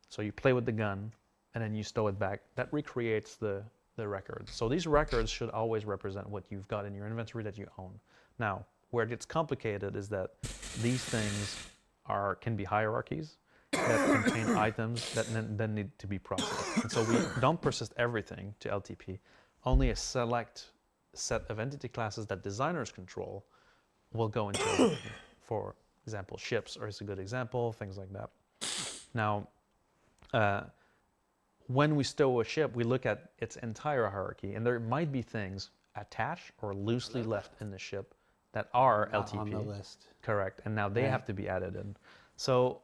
So you play with the gun and then you stow it back. That recreates the record. So these records should always represent what you've got in your inventory that you own. Now, where it gets complicated is that these things can be hierarchies that contain items that then need to be processed. And so we don't persist everything to LTP. Only a select set of entity classes that designers control will go into LTP. For example, ships is a good example, things like that. Now, when we stow a ship, we look at its entire hierarchy, and there might be things attached or loosely left in the ship that are LTP. On the list. Correct, and now they have to be added in. So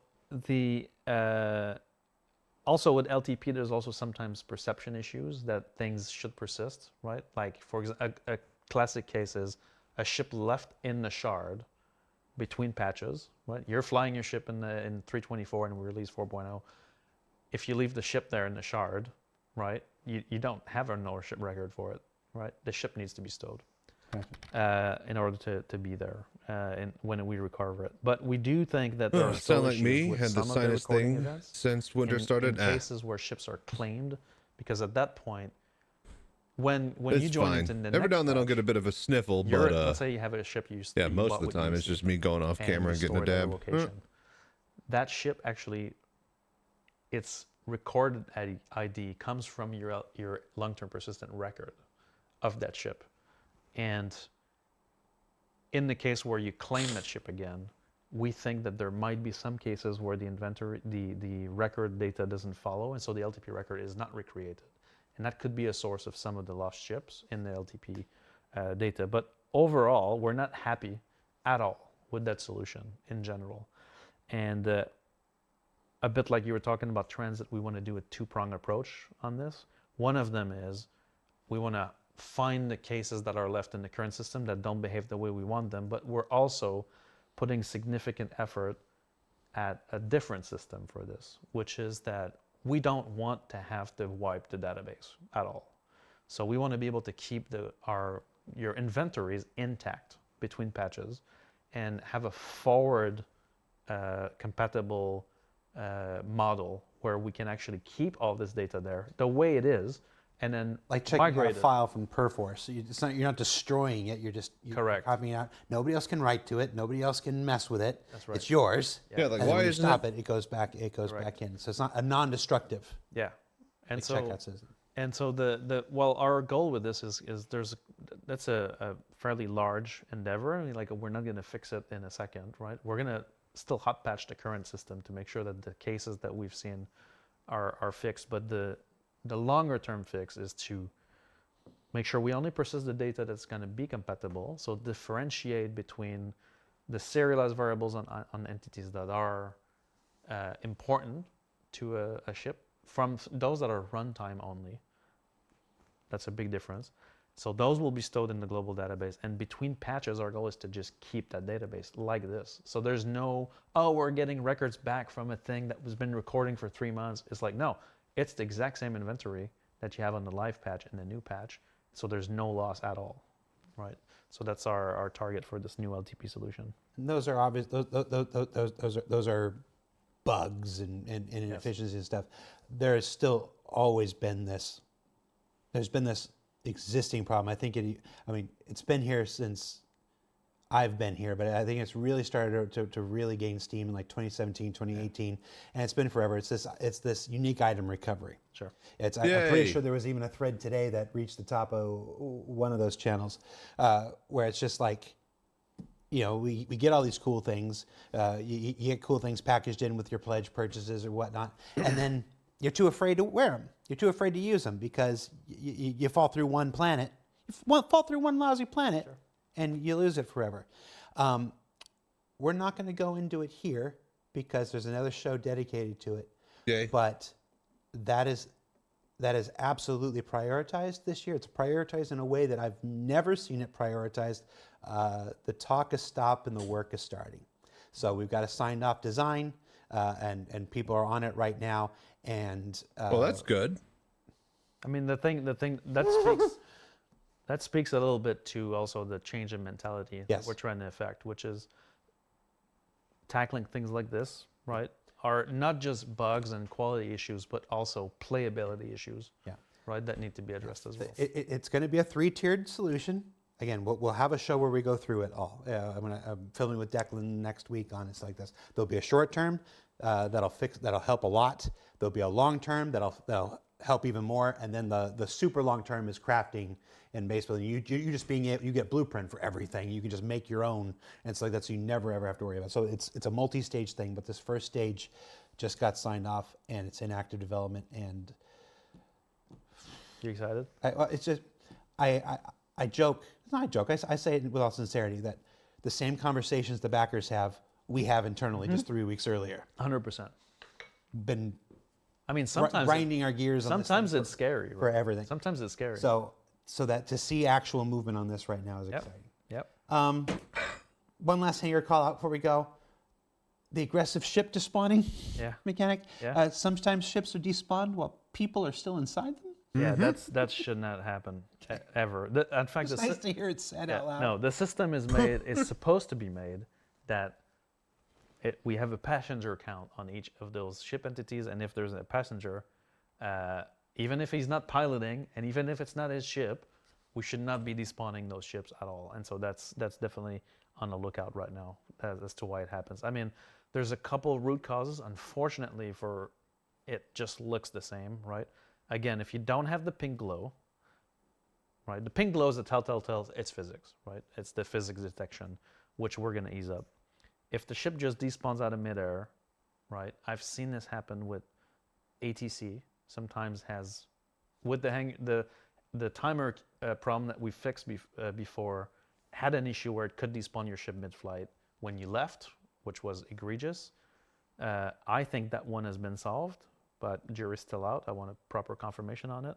also with LTP, there's also sometimes perception issues that things should persist, right? Like, for example, a classic case is a ship left in the shard between patches, right? You're flying your ship in 3.24 and we release 4.0. If you leave the ship there in the shard, right, you don't have an ownership record for it, right? The ship needs to be stowed in order to be there when we recover it. But we do think that there are still sound like issues me with had the some of the sinus recording thing events since winter started. in cases where ships are claimed, because at that point, when It's you join fine. into the Every next now and then I'll batch, get a bit of a sniffle, you're- but let's say you have a ship you most bought of the with time it's UC, just me going off camera and you getting a store it at dab. location. That ship actually, its recorded ID comes from your long-term persistent record of that ship. And in the case where you claim that ship again, we think that there might be some cases where the inventory, the record data doesn't follow, and so the LTP record is not recreated. and that could be a source of some of the lost ships in the LTP data. But overall, we're not happy at all with that solution in general. And a bit like you were talking about transit, we want to do a two-pronged approach on this. One of them is we want to find the cases that are left in the current system that don't behave the way we want them, but we're also putting significant effort at a different system for this, which is that we don't want to have to wipe the database at all. So we want to be able to keep your inventories intact between patches and have a forward compatible model where we can actually keep all this data there the way it is, and then like checking out a file from Perforce. So you're not destroying it. You're correct. Copying it out. Nobody else can write to it. Nobody else can mess with it. That's right. It's yours. Yeah, like and why when you isn't stop it? It goes back. It goes back in. So it's not a non-destructive. Yeah, and like so checkout system. and so our goal with this is that's a fairly large endeavor. I mean, like, we're not going to fix it in a second, right? We're going to still hot patch the current system to make sure that the cases that we've seen are fixed, but the longer term fix is to make sure we only persist the data that's going to be compatible, so differentiate between the serialized variables on entities that are important to a ship from those that are runtime only. That's a big difference. So those will be stored in the global database, and between patches, our goal is to just keep that database like this. So there's no, oh, we're getting records back from a thing that was been recording for 3 months. It's like, no, it's the exact same inventory that you have on the live patch and the new patch. So there's no loss at all, right? So that's our target for this new LTP solution. And those are obvious. Those are bugs and inefficiencies and stuff. There has still always been this. There's been this existing problem. I think it's been here since I've been here, but I think it's really started to really gain steam in like 2017, 2018, and it's been forever. It's this unique item recovery. Sure. I'm pretty sure there was even a thread today that reached the top of one of those channels where it's just like, we get all these cool things. You get cool things packaged in with your pledge purchases or whatnot, and then you're too afraid to wear them. You're too afraid to use them because you fall through one planet. You fall through one lousy planet, sure, and you lose it forever. We're not going to go into it here because there's another show dedicated to it. Okay. But that is absolutely prioritized this year. It's prioritized in a way that I've never seen it prioritized. The talk is stopped and the work is starting. So we've got a signed off design, and people are on it right now. And well, that's good. I mean, the thing that speaks a little bit to also the change in mentality that we're trying to affect, which is tackling things like this, right? Are not just bugs and quality issues, but also playability issues, right? That need to be addressed as well. It's going to be a 3-tiered solution. Again, we'll have a show where we go through it all. I'm filming with Declan next week on it's like this. There'll be a short term that'll help a lot. There'll be a long term that'll help even more, and then the super long term is crafting, and basically you just you get blueprint for everything. You can just make your own, and it's like that, so you never ever have to worry about it. So it's a multi-stage thing, but this first stage just got signed off and it's in active development. And you excited? I joke. It's not a joke. I say it with all sincerity that the same conversations the backers have, we have internally just 3 weeks earlier. 100%. Been. I mean, sometimes grinding our gears. Sometimes it's scary, right? For everything. Sometimes it's scary. So that to see actual movement on this right now is exciting. Yep. One last thing, your call out before we go. The aggressive ship despawning mechanic. Yeah. Sometimes ships are despawned while people are still inside them. Yeah, that should not happen ever. In fact, it's nice to hear it said out loud. No, the system is supposed to be made that we have a passenger count on each of those ship entities, and if there's a passenger, even if he's not piloting, and even if it's not his ship, we should not be despawning those ships at all. And so that's definitely on the lookout right now as to why it happens. I mean, there's a couple root causes. Unfortunately, for it just looks the same, right? Again, if you don't have the pink glow, right? The pink glow is a telltale tells it's physics, right? It's the physics detection, which we're going to ease up. If the ship just despawns out of midair, right? I've seen this happen with ATC. Sometimes has with the timer problem that we fixed before had an issue where it could despawn your ship mid-flight when you left, which was egregious. I think that one has been solved, but jury's still out. I want a proper confirmation on it.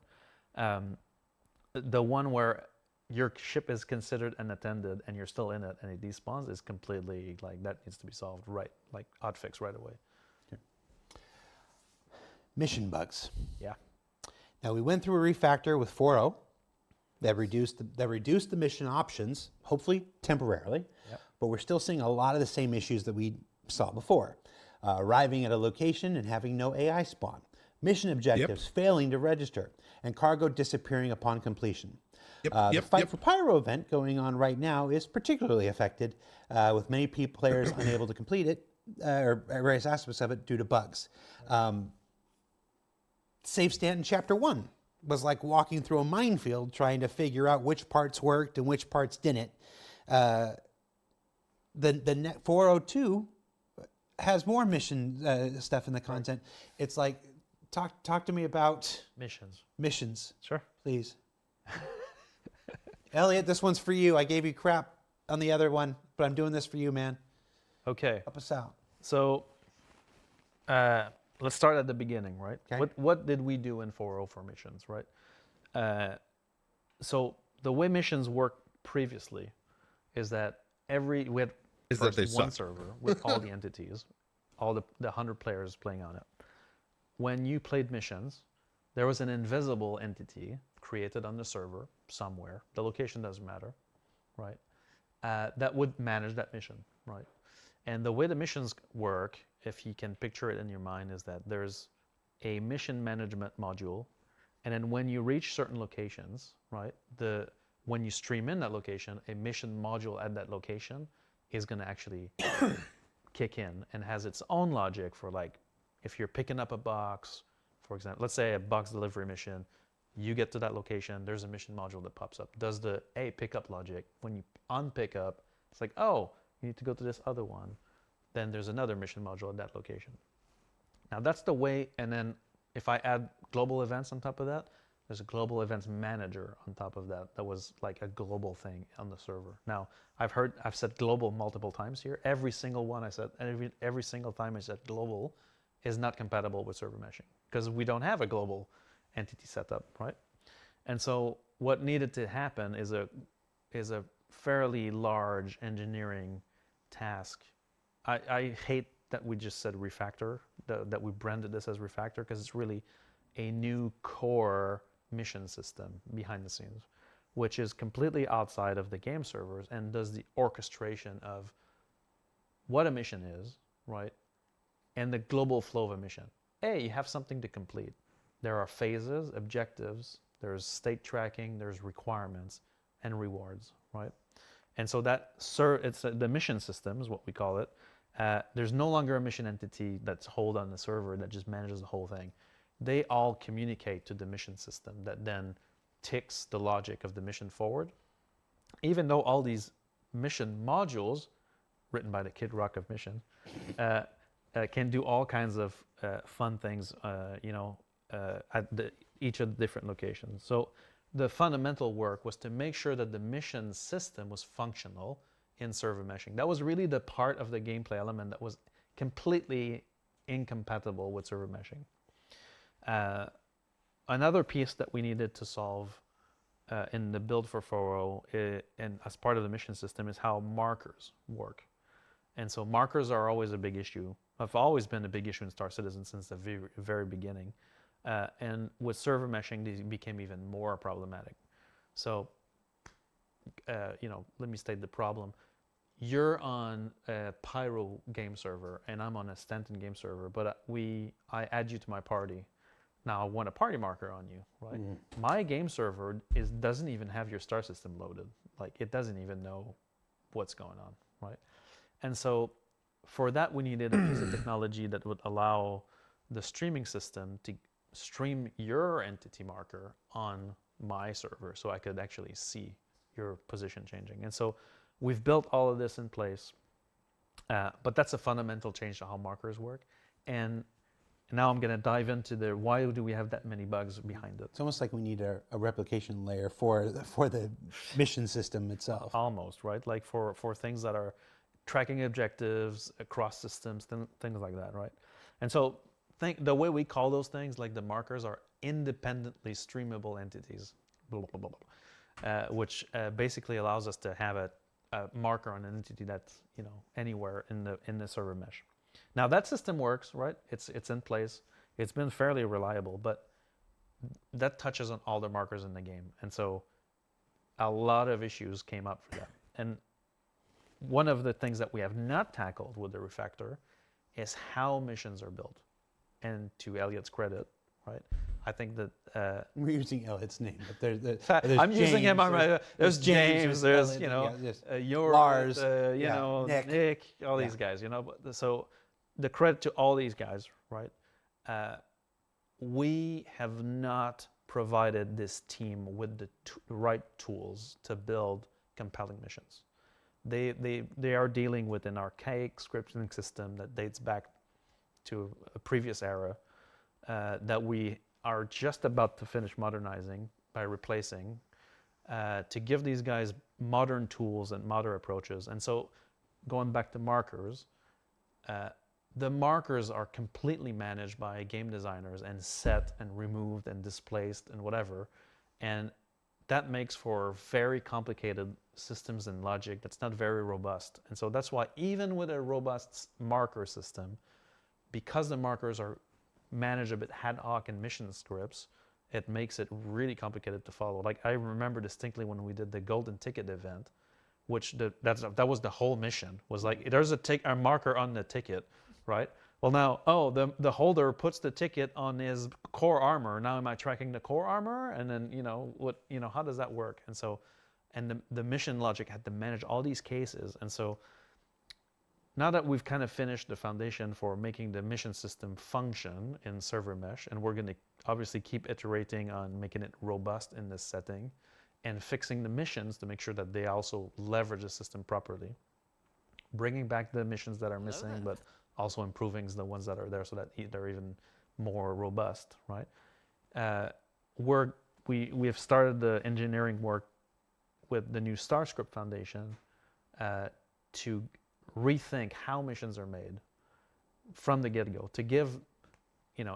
The one where your ship is considered unattended and you're still in it and it despawns is completely like that needs to be solved right, like hotfix right away. Okay. Mission bugs. Yeah. Now we went through a refactor with 4.0 that reduced the mission options, hopefully temporarily, but we're still seeing a lot of the same issues that we saw before. Arriving at a location and having no AI spawn, mission objectives failing to register, and cargo disappearing upon completion. The Fight for Pyro event going on right now is particularly affected, with many players unable to complete it, or various aspects of it due to bugs. Save Stant in Chapter 1 was like walking through a minefield trying to figure out which parts worked and which parts didn't. The 402 has more mission stuff in the content. It's like, talk to me about missions. Sure. Please. Elliot, this one's for you. I gave you crap on the other one, but I'm doing this for you, man. Okay. Help us out. So let's start at the beginning, right? Okay. What did we do in 4.0 for missions, right? So the way missions worked previously is that we had one server with all the entities, all the 100 players playing on it. When you played missions, there was an invisible entity created on the server somewhere. The location doesn't matter, right? That would manage that mission, right? And the way the missions work, if you can picture it in your mind, is that there's a mission management module, and then when you reach certain locations, right, when you stream in that location, a mission module at that location is going to actually kick in and has its own logic for, like, if you're picking up a box, for example, let's say a box delivery mission, you get to that location, there's a mission module that pops up. Does the pickup logic. When you unpick up, it's like, oh, you need to go to this other one. Then there's another mission module at that location. Now that's the way, and then if I add global events on top of that, there's a global events manager on top of that. That was like a global thing on the server. Now I've said global multiple times here. Every single one I said, every single time I said global is not compatible with server meshing because we don't have a global entity setup, right? And so what needed to happen is a fairly large engineering task. I hate that we just said refactor, that we branded this as refactor, because it's really a new core mission system behind the scenes, which is completely outside of the game servers and does the orchestration of what a mission is, right? And the global flow of a mission. You have something to complete. There are phases, objectives, there's state tracking, there's requirements and rewards, right? And so it's the mission system is what we call it. There's no longer a mission entity that's hold on the server that just manages the whole thing. They all communicate to the mission system that then ticks the logic of the mission forward. Even though all these mission modules, written by the Kid Rock of Mission, can do all kinds of fun things, at each of the different locations. So the fundamental work was to make sure that the mission system was functional in server meshing. That was really the part of the gameplay element that was completely incompatible with server meshing. Another piece that we needed to solve in the build for 4.0 and as part of the mission system is how markers work. And so markers are always a big issue. Have always been a big issue in Star Citizen since the very beginning. And with server meshing, these became even more problematic. So, let me state the problem. You're on a Pyro game server, and I'm on a Stanton game server, but I add you to my party. Now I want a party marker on you, right? Mm. My game server doesn't even have your star system loaded. Like, it doesn't even know what's going on, right? And so for that, we needed a piece of technology that would allow the streaming system to stream your entity marker on my server so I could actually see your position changing. And so we've built all of this in place, but that's a fundamental change to how markers work. And now I'm going to dive into why do we have that many bugs behind it. It's almost like we need a replication layer for the mission system itself. Almost, right? Like for things that are tracking objectives across systems, things like that, right? And so the way we call those things, like the markers, are independently streamable entities, blah, blah, blah, blah, which basically allows us to have a marker on an entity that's anywhere in the server mesh. Now that system works, right? It's in place. It's been fairly reliable, but that touches on all the markers in the game, and so a lot of issues came up for that. And one of the things that we have not tackled with the refactor is how missions are built. And to Elliot's credit, right? I think that we're using Elliot's name, but there's I'm James, using him. There's James. There's Lars, Nick, all these guys. So the credit to all these guys, right? We have not provided this team with the right tools to build compelling missions. They are dealing with an archaic scripting system that dates back to a previous era that we are just about to finish modernizing by replacing to give these guys modern tools and modern approaches. And so going back to markers, the markers are completely managed by game designers and set and removed and displaced and whatever. And that makes for very complicated systems and logic that's not very robust. And so that's why even with a robust marker system, because the markers are managed a bit ad hoc in mission scripts, it makes it really complicated to follow. Like I remember distinctly when we did the golden ticket event, which that was the whole mission, was like there's a marker on the ticket, right? Well now, the holder puts the ticket on his core armor. Now am I tracking the core armor? And then how does that work? And so, and the mission logic had to manage all these cases. And so now that we've kind of finished the foundation for making the mission system function in server mesh, and we're going to obviously keep iterating on making it robust in this setting and fixing the missions to make sure that they also leverage the system properly, bringing back the missions that are missing, but also improving the ones that are there so that they're even more robust, right? We have started the engineering work with the new StarScript Foundation to rethink how missions are made from the get-go, to give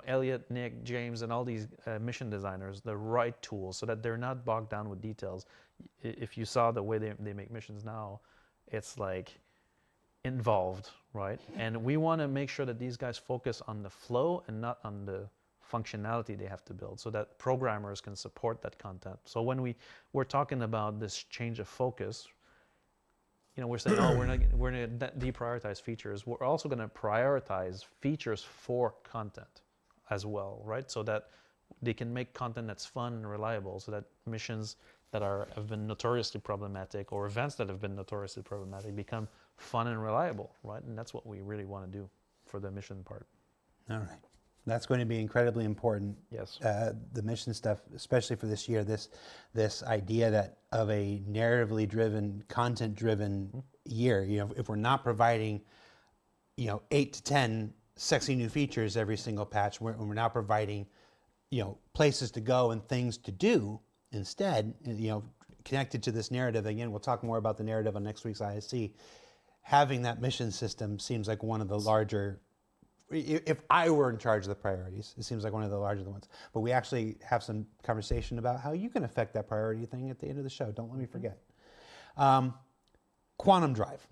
Elliot, Nick, James, and all these mission designers the right tools so that they're not bogged down with details. If you saw the way they make missions now, it's like involved, right? And we want to make sure that these guys focus on the flow and not on the functionality they have to build so that programmers can support that content. So when we're talking about this change of focus, we're saying, we're going to deprioritize features. We're also going to prioritize features for content as well, right? So that they can make content that's fun and reliable, so that missions that have been notoriously problematic or events that have been notoriously problematic become fun and reliable, right? And that's what we really want to do for the mission part. All right. That's going to be incredibly important. Yes. The mission stuff, especially for this year, this idea that of a narratively driven, content driven year, if we're not providing, 8 to 10 sexy new features every single patch, we're now providing, places to go and things to do instead, connected to this narrative. Again, we'll talk more about the narrative on next week's ISC. Having that mission system seems like one of the larger, if I were in charge of the priorities, it seems like one of the larger ones. But we actually have some conversation about how you can affect that priority thing at the end of the show. Don't let me forget. Quantum drive.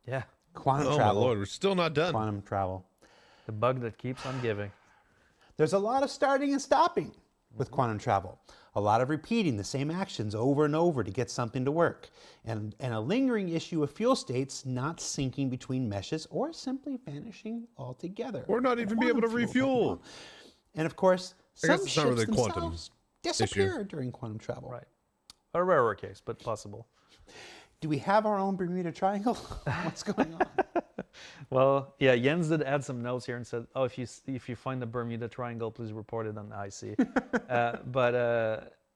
Yeah. Quantum travel. Oh my Lord, we're still not done. Quantum travel. The bug that keeps on giving. There's a lot of starting and stopping with quantum travel. A lot of repeating the same actions over and over to get something to work. And a lingering issue of fuel states not syncing between meshes or simply vanishing altogether. Or not even be able to refuel. And of course, some it's not really ships quantum themselves disappear during quantum travel. Right. A rarer case, but possible. Do we have our own Bermuda Triangle? What's going on? Well, yeah, Jens did add some notes here and said, "Oh, if you find the Bermuda Triangle, please report it on the IC."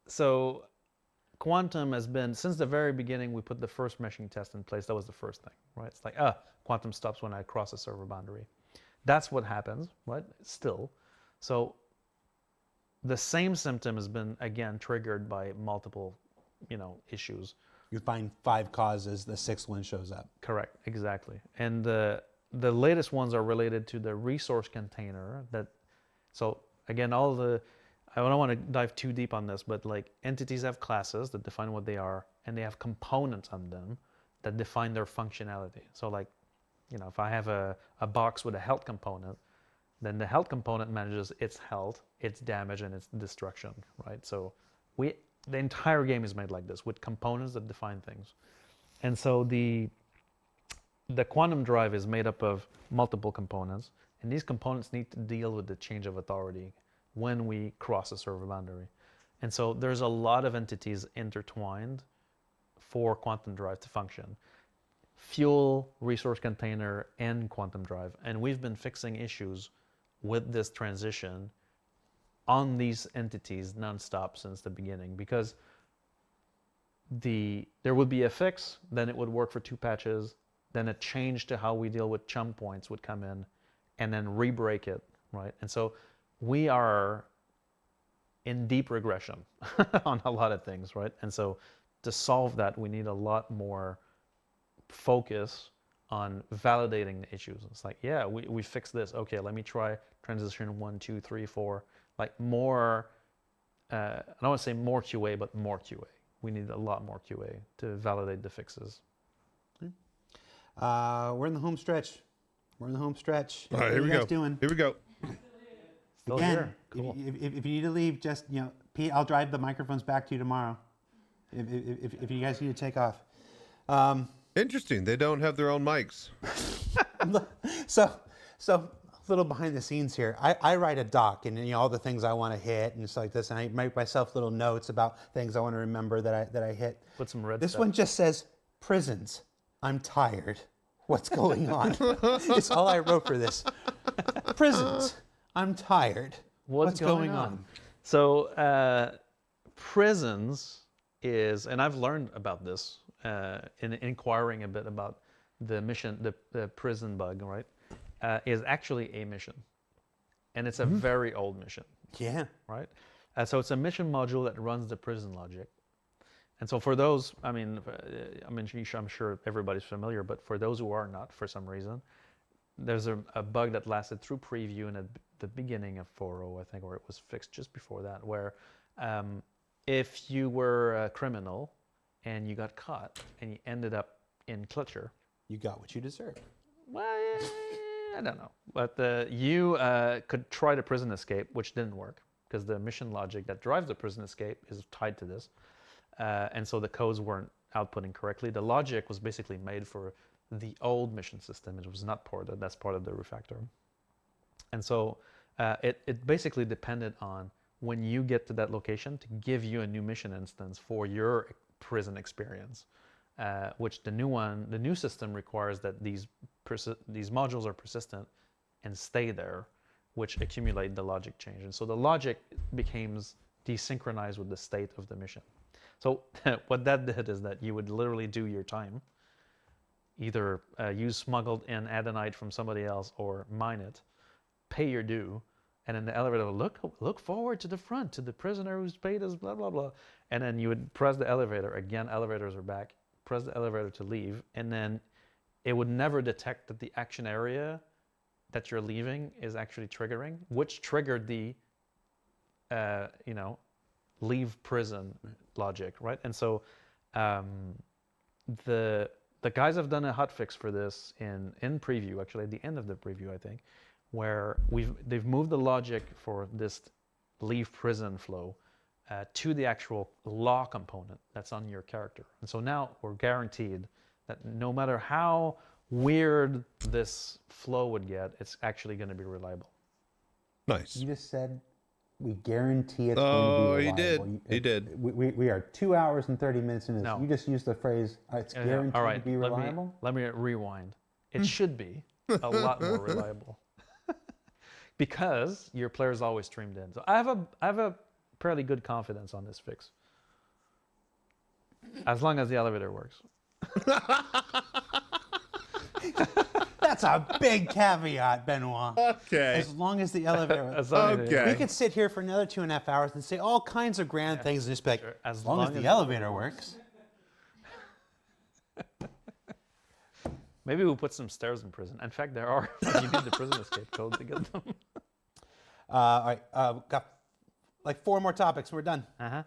So quantum has been, since the very beginning, we put the first meshing test in place. That was the first thing, right? It's like, quantum stops when I cross a server boundary. That's what happens, right? Still. So the same symptom has been, again, triggered by multiple, issues. You find 5 causes, the 6th one shows up. Correct, exactly. And the latest ones are related to the resource container. So again, I don't want to dive too deep on this, but like entities have classes that define what they are, and they have components on them that define their functionality. So like, if I have a box with a health component, then the health component manages its health, its damage, and its destruction, right? So the entire game is made like this, with components that define things. And so the quantum drive is made up of multiple components, and these components need to deal with the change of authority when we cross a server boundary. And so there's a lot of entities intertwined for quantum drive to function. Fuel, resource container, and quantum drive. And we've been fixing issues with this transition on these entities nonstop since the beginning, because there would be a fix, then it would work for 2 patches, then a change to how we deal with chum points would come in, and then re-break it, right? And so we are in deep regression on a lot of things, right? And so to solve that, we need a lot more focus on validating the issues. It's like, yeah, we fixed this. Okay, let me try transition 1, 2, 3, 4. Like more, I don't want to say more QA, but more QA. We need a lot more QA to validate the fixes. We're in the home stretch. All right, here we go. Doing? Here we go. Still Again, here. Cool. if you need to leave, just, Pete, I'll drive the microphones back to you tomorrow. If you guys need to take off. Interesting. They don't have their own mics. So a little behind the scenes here. I write a doc, and all the things I want to hit and stuff like this, and I make myself little notes about things I want to remember that I hit. Put some red This stuff. one just says prisons. I'm tired. What's going on? It's all I wrote for this. Prisons. I'm tired. What's going on? So prisons is, and I've learned about this in inquiring a bit about the mission, the prison bug, right? Is actually a mission, and it's a very old mission. Yeah. Right. So it's a mission module that runs the prison logic. And so for those, I'm sure everybody's familiar, but for those who are not, for some reason, there's a bug that lasted through preview and at the beginning of 4.0, I think, or it was fixed just before that, where if you were a criminal and you got caught and you ended up in Clutcher, You got what you deserve. well, I don't know, but you could try the prison escape, which didn't work because the mission logic that drives the prison escape is tied to this. And so the codes weren't outputting correctly. The logic was basically made for the old mission system. It was not ported. That's part of the refactor. And so it basically depended on when you get to that location to give you a new mission instance for your prison experience, which the new system requires that these modules are persistent and stay there, which accumulate the logic change. And so the logic becomes desynchronized with the state of the mission. So what that did is that you would literally do your time, either use smuggled in adenite from somebody else or mine it, pay your due, and then the elevator will look forward to the front, to the prisoner who's paid us, blah, blah, blah. And then you would press the elevator. Again, elevators are back. Press the elevator to leave. And then it would never detect that the action area that you're leaving is actually triggering, which triggered the, leave prison logic, right? And so the guys have done a hotfix for this in preview, actually at the end of the preview, I think, where they've moved the logic for this leave prison flow to the actual law component that's on your character. And so now we're guaranteed that no matter how weird this flow would get, it's actually going to be reliable. Nice. You just said we guarantee it's going to be Oh, reliable. he did. We are 2 hours and 30 minutes in this. No. You just used the phrase, it's guaranteed All right, to be reliable? Let me rewind. It should be a lot more reliable because your player's always streamed in. So I have a fairly good confidence on this fix, as long as the elevator works. That's That's a big caveat, Benoit. Okay. As long as the elevator. As long as- Okay. We could sit here for another 2.5 hours and say all kinds of grand things and just be like, Sure. as long as the elevator works. Maybe we'll put some stairs in prison. In fact, there are. You need the prison escape code to get them. All right, got like 4 more topics. We're done. Uh-huh.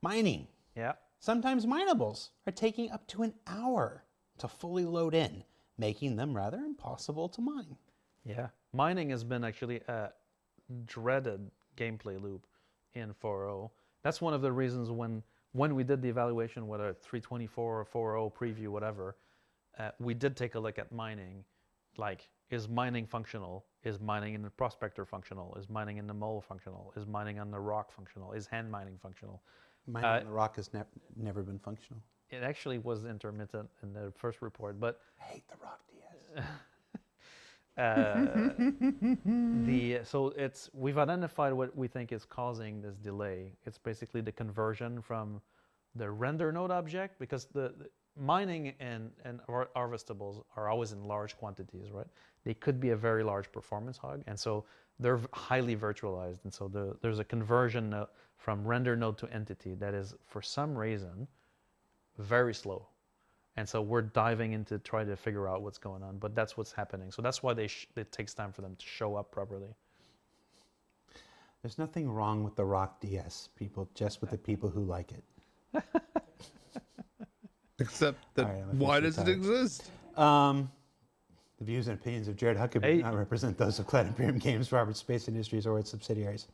Mining. Yeah. Sometimes minables are taking up to an hour to fully load in, making them rather impossible to mine. Yeah. Mining has been actually a dreaded gameplay loop in 4.0. That's one of the reasons when we did the evaluation, whether 324 or 4.0 preview, whatever, we did take a look at mining. Like, is mining functional? Is mining in the prospector functional? Is mining in the mole functional? Is mining on the rock functional? Is hand mining functional? Mining on the rock has never been functional. It actually was intermittent in the first report, but I hate the rock DS. so we've identified what we think is causing this delay. It's basically the conversion from the render node object, because the mining and harvestables are always in large quantities, right? They could be a very large performance hog, and so they're highly virtualized, and so there's a conversion from render node to entity that is, for some reason, very slow. And so we're diving into try to figure out what's going on, but that's what's happening. So that's why it takes time for them to show up properly. There's nothing wrong with the rock DS, people, just with the people who like it. Except that, All right, why does it exist? The views and opinions of Jared Huckabee do not represent those of Cloud Imperium Games, Roberts Space Industries, or its subsidiaries.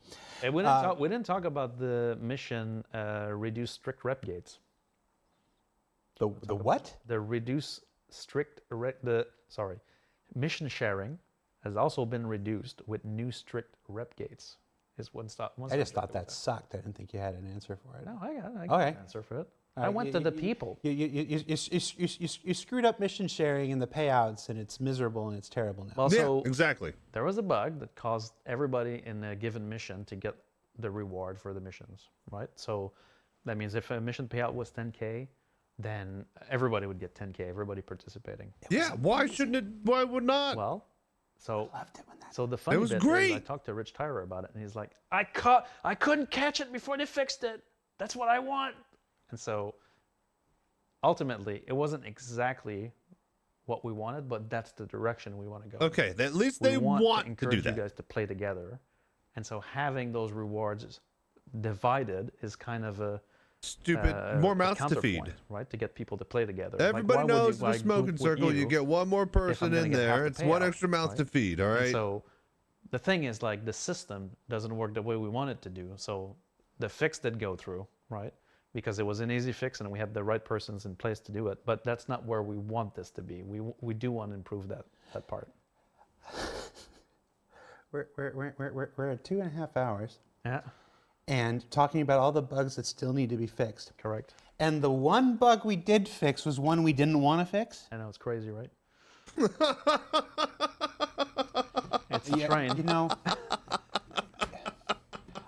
And we didn't talk about the mission reduce strict rep gates. The what? The reduce strict mission sharing has also been reduced with new strict rep gates. Is one stop. I just thought that sucked. I didn't think you had an answer for it. No, I got Okay. an answer for it. All I right, went to the people. You screwed up mission sharing and the payouts, and it's miserable and it's terrible now. Well, Yeah, so exactly. there was a bug that caused everybody in a given mission to get the reward for the missions, right? So that means if a mission payout was 10K, then everybody would get 10K, everybody participating. Yeah, why shouldn't it? Why would not? Well, so Loved it when that. so the funny was bit great. is I talked to Rich Tyler about it, and he's like, I couldn't catch it before they fixed it. That's what I want. And so ultimately, it wasn't exactly what we wanted, but that's the direction we want to go. Okay, at least We they want want to to do encourage that. you guys to play together, and so having those rewards divided is kind of a Stupid. More a mouths to feed. counterpoint, right? To get people to play together. Everybody Like, why would knows you- the why smoking group with circle. You get one more person gonna in get half there. the It's one payout, extra mouth to right? feed. All And right. so the thing is, like, the system doesn't work the way we want it to do. So the fix did go through, right? Because it was an easy fix and we had the right persons in place to do it. But that's not where we want this to be. We do want to improve that part. We're at 2.5 hours Yeah, and talking about all the bugs that still need to be fixed. correct. And the one bug we did fix was one we didn't want to fix. I know it's crazy, right? It's a train. You know,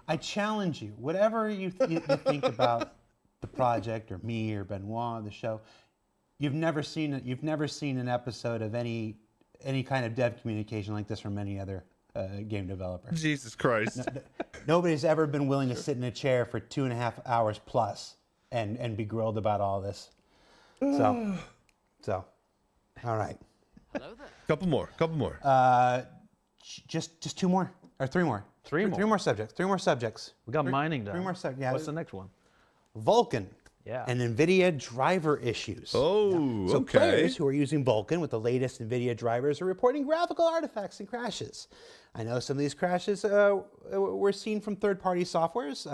I challenge you. Whatever you think about the project or me or Benoit, the show, you've never seen an episode of any kind of dev communication like this from any other game developer. Jesus Christ. Nobody's ever been willing to sit in a chair for 2.5 hours plus and be grilled about all this. So, all right. Couple more. Just 2 more or 3 more. Three more. 3 more subjects. 3 more subjects. We got mining done. 3 more subjects. Yeah. What's the next one? Vulkan. Yeah. And NVIDIA driver issues. Oh, So okay. players who are using Vulkan with the latest NVIDIA drivers are reporting graphical artifacts and crashes. I know some of these crashes were seen from third-party softwares.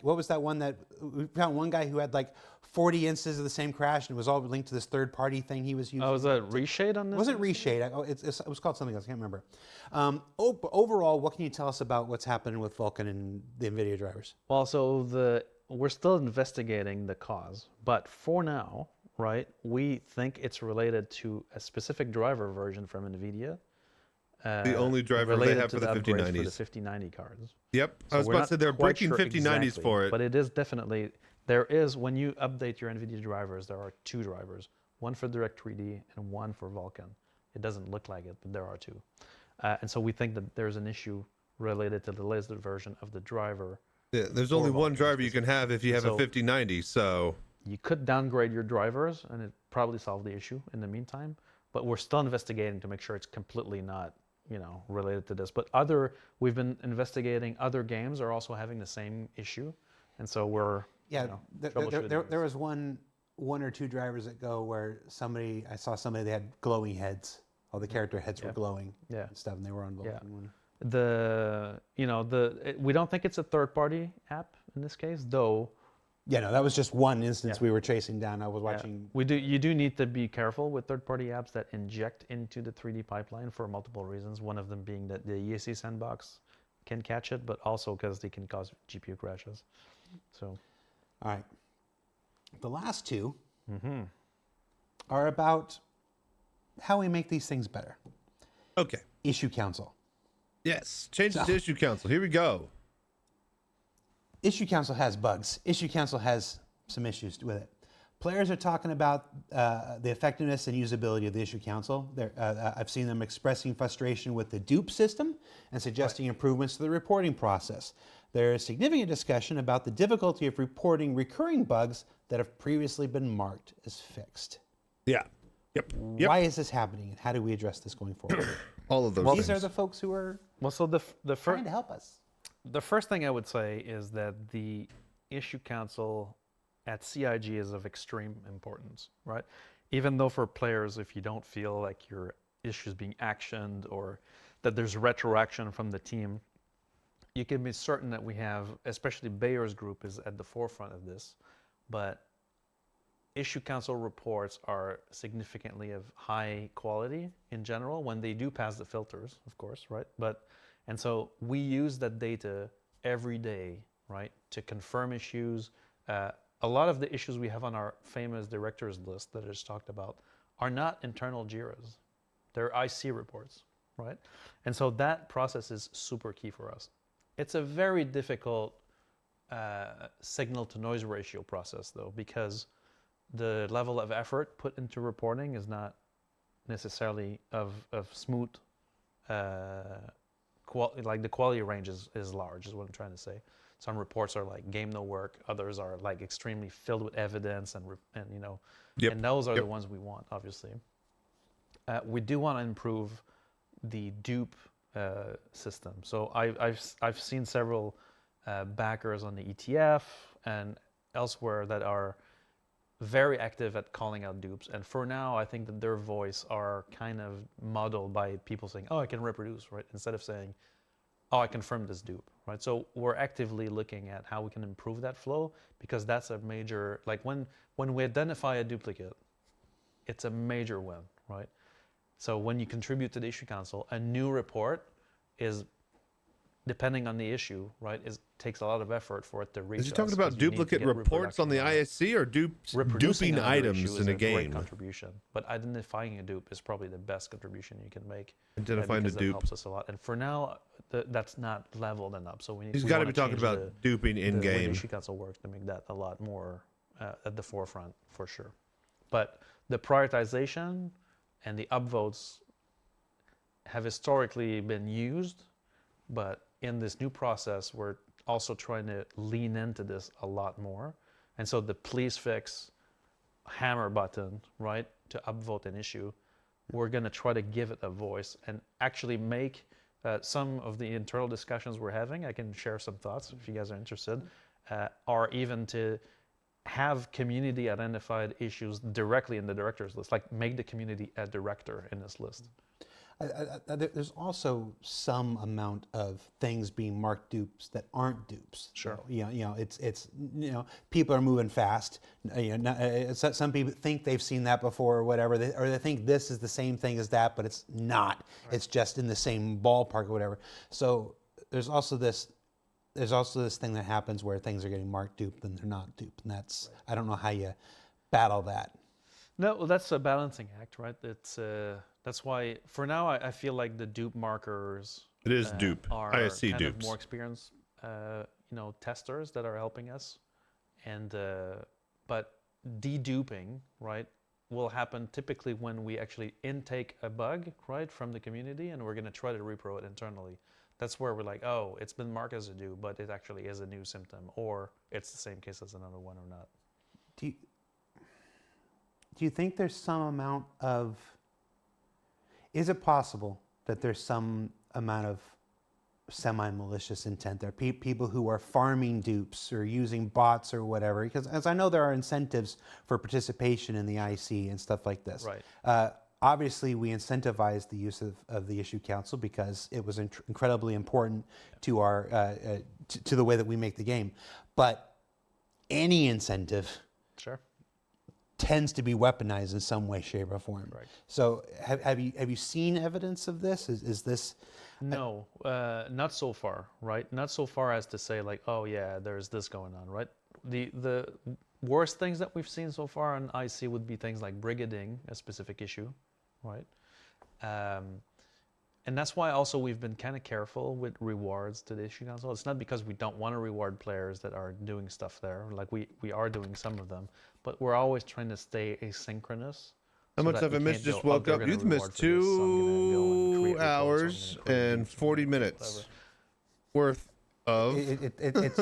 What was that one that we found? One guy who had like 40 instances of the same crash, and it was all linked to this third-party thing he was using. Oh, was that reshade on this? It wasn't Reshade. It was called something else. I can't remember. Overall, what can you tell us about what's happening with Vulkan and the NVIDIA drivers? Well, so we're still investigating the cause, but for now, right, we think it's related to a specific driver version from NVIDIA. The only driver they related have to for the upgrades 5090s. For the 5090 cards. Yep. I was we're about not to say they're quite breaking sure 5090s exactly, for it. But it is definitely, there is, when you update your NVIDIA drivers, there are 2 drivers, one for Direct3D and one for Vulkan. It doesn't look like it, but there are two. And so we think that there's an issue related to the latest version of the driver. Yeah, there's only one driver you can have if you have a 5090, so you could downgrade your drivers and it probably solve the issue in the meantime, but we're still investigating to make sure it's completely not, related to this. But we've been investigating other games are also having the same issue, and so we're there was one or two drivers ago where I saw somebody, they had glowing heads. All the character heads were glowing and stuff, and they were on Vulkan. We don't think it's a third-party app in this case, though. Yeah, no, that was just one instance we were chasing down. I was watching. You do need to be careful with third-party apps that inject into the 3D pipeline for multiple reasons. One of them being that the ESC sandbox can catch it, but also because they can cause GPU crashes. So, all right. The last two are about how we make these things better. Okay. Issue council. Yes, changes to issue council. Here we go. Issue council has bugs. Issue council has some issues with it. Players are talking about the effectiveness and usability of the issue council. I've seen them expressing frustration with the dupe system and suggesting improvements to the reporting process. There is significant discussion about the difficulty of reporting recurring bugs that have previously been marked as fixed. Yeah. Yep. Why is this happening, and how do we address this going forward? All of those. These are the folks who are trying to help us. The first thing I would say is that the issue council at CIG is of extreme importance, right? Even though for players, if you don't feel like your issue is being actioned or that there's retroaction from the team, you can be certain that we have, especially Bayer's group is at the forefront of this, but issue council reports are significantly of high quality in general when they do pass the filters, of course, right? And so we use that data every day, right, to confirm issues. A lot of the issues we have on our famous directors list that I just talked about are not internal JIRAs. They're IC reports, right? And so that process is super key for us. It's a very difficult signal to noise ratio process, though, because the level of effort put into reporting is not necessarily of smooth like the quality range is large, is what I'm trying to say. Some reports are like game no work, others are like extremely filled with evidence and those are the ones we want, obviously. We do want to improve the dupe system. So I've seen several backers on the ETF and elsewhere that are very active at calling out dupes. And for now, I think that their voice are kind of modeled by people saying, oh, I can reproduce, right? Instead of saying, oh, I confirmed this dupe, right? So we're actively looking at how we can improve that flow, because that's a major, like when we identify a duplicate, it's a major win, right? So when you contribute to the issue council, a new report is, depending on the issue, right, takes a lot of effort for it to reach us. Is he talking about duplicate reports on the ISC or duping items in a game? Great contribution, but identifying a dupe is probably the best contribution you can make. Identifying the dupe helps us a lot. And for now, that's not leveled enough. So he's got to be talking about duping in game. The issue council works to make that a lot more at the forefront for sure. But the prioritization and the upvotes have historically been used, but in this new process, we're also trying to lean into this a lot more. And so the please fix hammer button, right, to upvote an issue, we're going to try to give it a voice and actually make some of the internal discussions we're having, I can share some thoughts if you guys are interested, are even to have community identified issues directly in the directors list, like make the community a director in this list. There's also some amount of things being marked dupes that aren't dupes. Sure. So, it's people are moving fast. Some people think they've seen that before or whatever, or they think this is the same thing as that, but it's not. Right. It's just in the same ballpark or whatever. So there's also this thing that happens where things are getting marked duped and they're not duped, and that's I don't know how you battle that. No, well, that's a balancing act, right? That's why, for now, I feel like the dupe markers it is dupe. Are ISC kind dupes. of more experienced, testers that are helping us, and but deduping, right, will happen typically when we actually intake a bug, right, from the community, and we're going to try to repro it internally. That's where we're like, oh, it's been marked as a do, but it actually is a new symptom, or it's the same case as another one or not. Do you think there's some amount of, is it possible that there's some amount of semi-malicious intent there? People who are farming dupes or using bots or whatever, because as I know there are incentives for participation in the IC and stuff like this. Right. Obviously, we incentivize the use of the issue council because it was incredibly important to our to the way that we make the game. But any incentive tends to be weaponized in some way, shape, or form. Right. So, have you seen evidence of this? Is this? No, not so far. Right, not so far as to say like, oh yeah, there's this going on. Right. The worst things that we've seen so far on IC would be things like brigading a specific issue, right? And that's why also we've been kind of careful with rewards to the issue council. It's not because we don't want to reward players that are doing stuff there. Like we are doing some of them, but we're always trying to stay asynchronous. How much have I missed? Just woke up. You've missed 2 hours and 40 minutes worth of. It's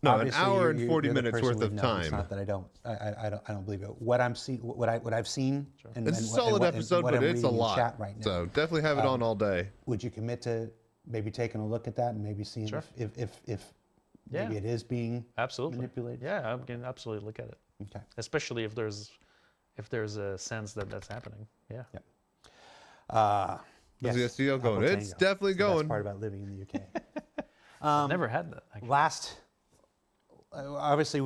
no, an hour and 40 minutes worth of known. time. It's not that I don't believe it. What I'm seeing, what I've seen, and it's a solid episode, but it's a lot. Chat right now. So definitely have it on all day. Would you commit to maybe taking a look at that and maybe seeing if maybe it is being manipulated? Yeah, I can absolutely look at it. Okay. Especially if there's a sense that that's happening. Yeah. Yes. Is the SEO going? It's definitely going. That's part about living in the UK. I've never had that. Actually. Obviously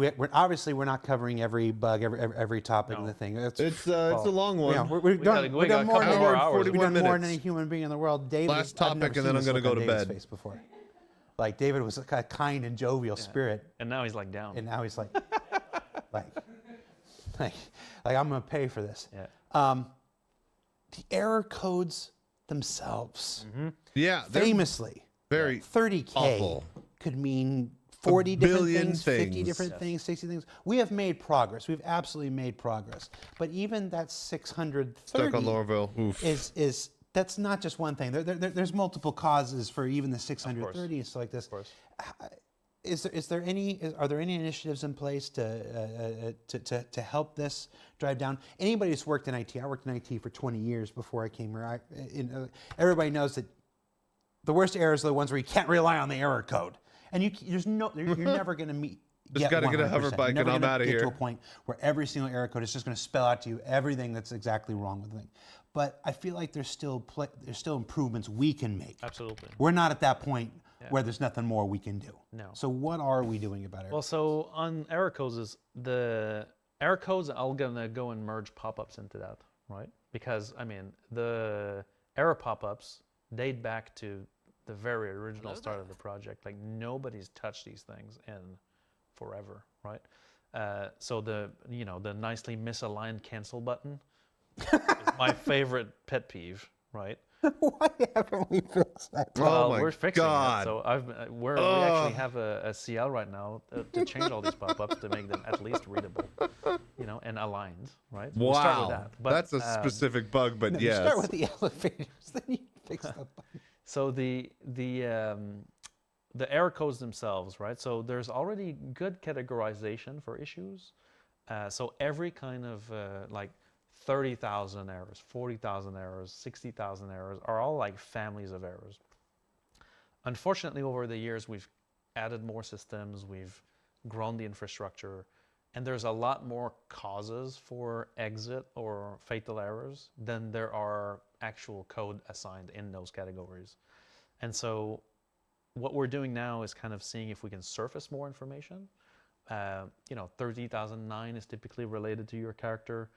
we're not covering every bug, every topic in the thing. It's a long one. Yeah, we're doing more than any human being in the world. David, last topic, and then I'm going to go to bed. Face before. Like David was a kind and jovial spirit, and now he's like down. And now he's like, like I'm going to pay for this. Yeah. The error codes themselves, famously, very 30K awful. Could mean 40 different things, 50 things. different things, 60 things. We have made progress. We've absolutely made progress. But even that 630 stuck on Lorville is that's not just one thing. There's multiple causes for even the 630 and stuff like this. Of course. Are there any initiatives in place to help this drive down? Anybody who's worked in IT, I worked in IT for 20 years before I came here. Everybody knows that the worst errors are the ones where you can't rely on the error code. And you're never going to just got to get a hover bike and I'm out of here. Get to a point where every single error code is just going to spell out to you everything that's exactly wrong with the thing. But I feel like there's still improvements we can make. Absolutely. We're not at that point where there's nothing more we can do. No. So what are we doing about it? Well, so on error codes, the error codes are going to go and merge pop-ups into that, right? Because, I mean, the error pop-ups date back to the very original start of the project. Like nobody's touched these things in forever, right? So the nicely misaligned cancel button is my favorite pet peeve, right? Why haven't we fixed that? Well, we're fixing it. So we actually have a CL right now to change all these pop-ups to make them at least readable, and aligned, right? Wow, we'll start with that. But, that's a specific bug, but yes. You start with the elevators, then you fix the button. So the error codes themselves, right? So there's already good categorization for issues. So every kind of 30,000 errors, 40,000 errors, 60,000 errors are all like families of errors. Unfortunately, over the years, we've added more systems, we've grown the infrastructure, and there's a lot more causes for exit or fatal errors than there are actual code assigned in those categories. And so what we're doing now is kind of seeing if we can surface more information. 30,009 is typically related to your character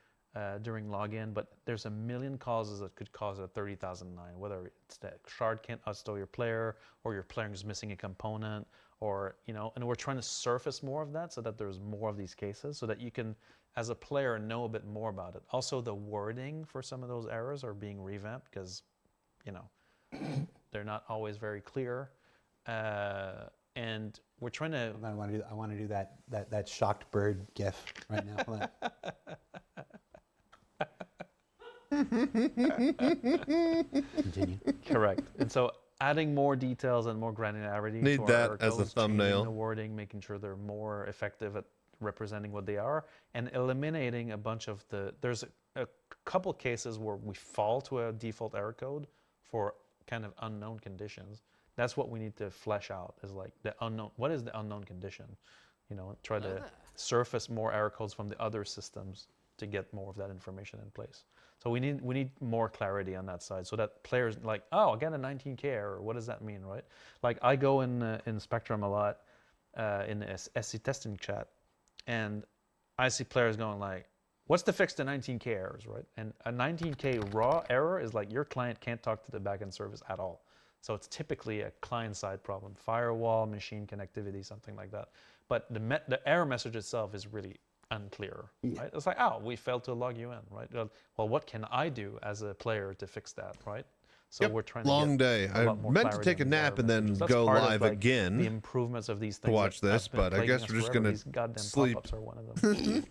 during login, but there's a million causes that could cause a 30,009, whether it's that shard can't outstall your player, or your player is missing a component, or, and we're trying to surface more of that so that there's more of these cases so that you can, as a player, know a bit more about it. Also, the wording for some of those errors are being revamped because, they're not always very clear. And we're trying to... I want to do that shocked bird gif right now. Continue. Correct. And so adding more details and more granularity Need to our that error as a codes, thumbnail. changing the wording, making sure they're more effective at representing what they are, and eliminating a bunch of there's a couple cases where we fall to a default error code for kind of unknown conditions. That's what we need to flesh out, is like the unknown, what is the unknown condition? You know, try to surface more error codes from the other systems to get more of that information in place. So we need more clarity on that side, so that players like, oh, I got a 19K error. What does that mean, right? Like I go in Spectrum a lot in the SC testing chat, and I see players going like, what's the fix to 19K errors, right? And a 19K raw error is like your client can't talk to the backend service at all. So it's typically a client-side problem, firewall, machine connectivity, something like that. But the error message itself is really unclear, right? It's like, oh, we failed to log you in, right? Well, what can I do as a player to fix that, right? So we're trying to long get day. a I lot more meant to clarity take a on these nap error and then messages. That's go part of, live like, again the improvements of these to things watch that this, have been but I plaguing guess us we're just forever. gonna These goddamn sleep. pop-ups are one of them.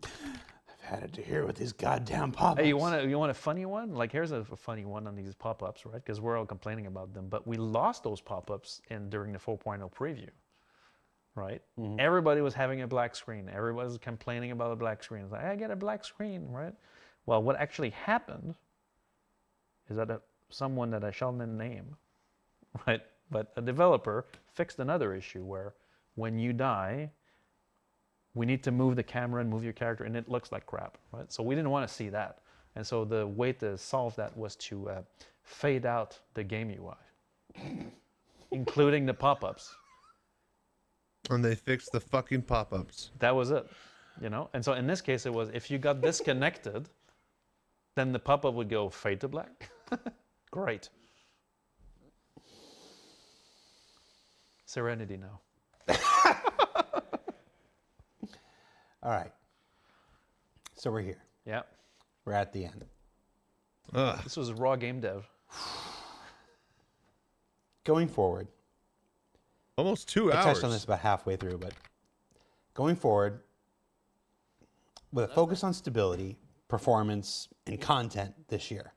I've had it to hear with these goddamn pop-ups. Hey, you want a funny one? Like, here's a funny one on these pop-ups, right? Because we're all complaining about them, but we lost those pop-ups during the 4.0 preview, right? Everybody was having a black screen. Everybody was complaining about a black screen. It's like, I get a black screen, right? Well, what actually happened is that someone that I shall not name, right? But a developer fixed another issue where when you die, we need to move the camera and move your character, and it looks like crap, right? So we didn't want to see that. And so the way to solve that was to fade out the game UI, including the pop-ups. and they fixed the fucking pop-ups. That was it, you know? And so in this case, it was if you got disconnected, then the pop-up would go fade to black. Great. Serenity now. All right. So we're here. Yeah. We're at the end. This was raw game dev. Going forward, Almost 2 I hours. touched on this about halfway through, but going forward, with a focus on stability, performance, and content this year.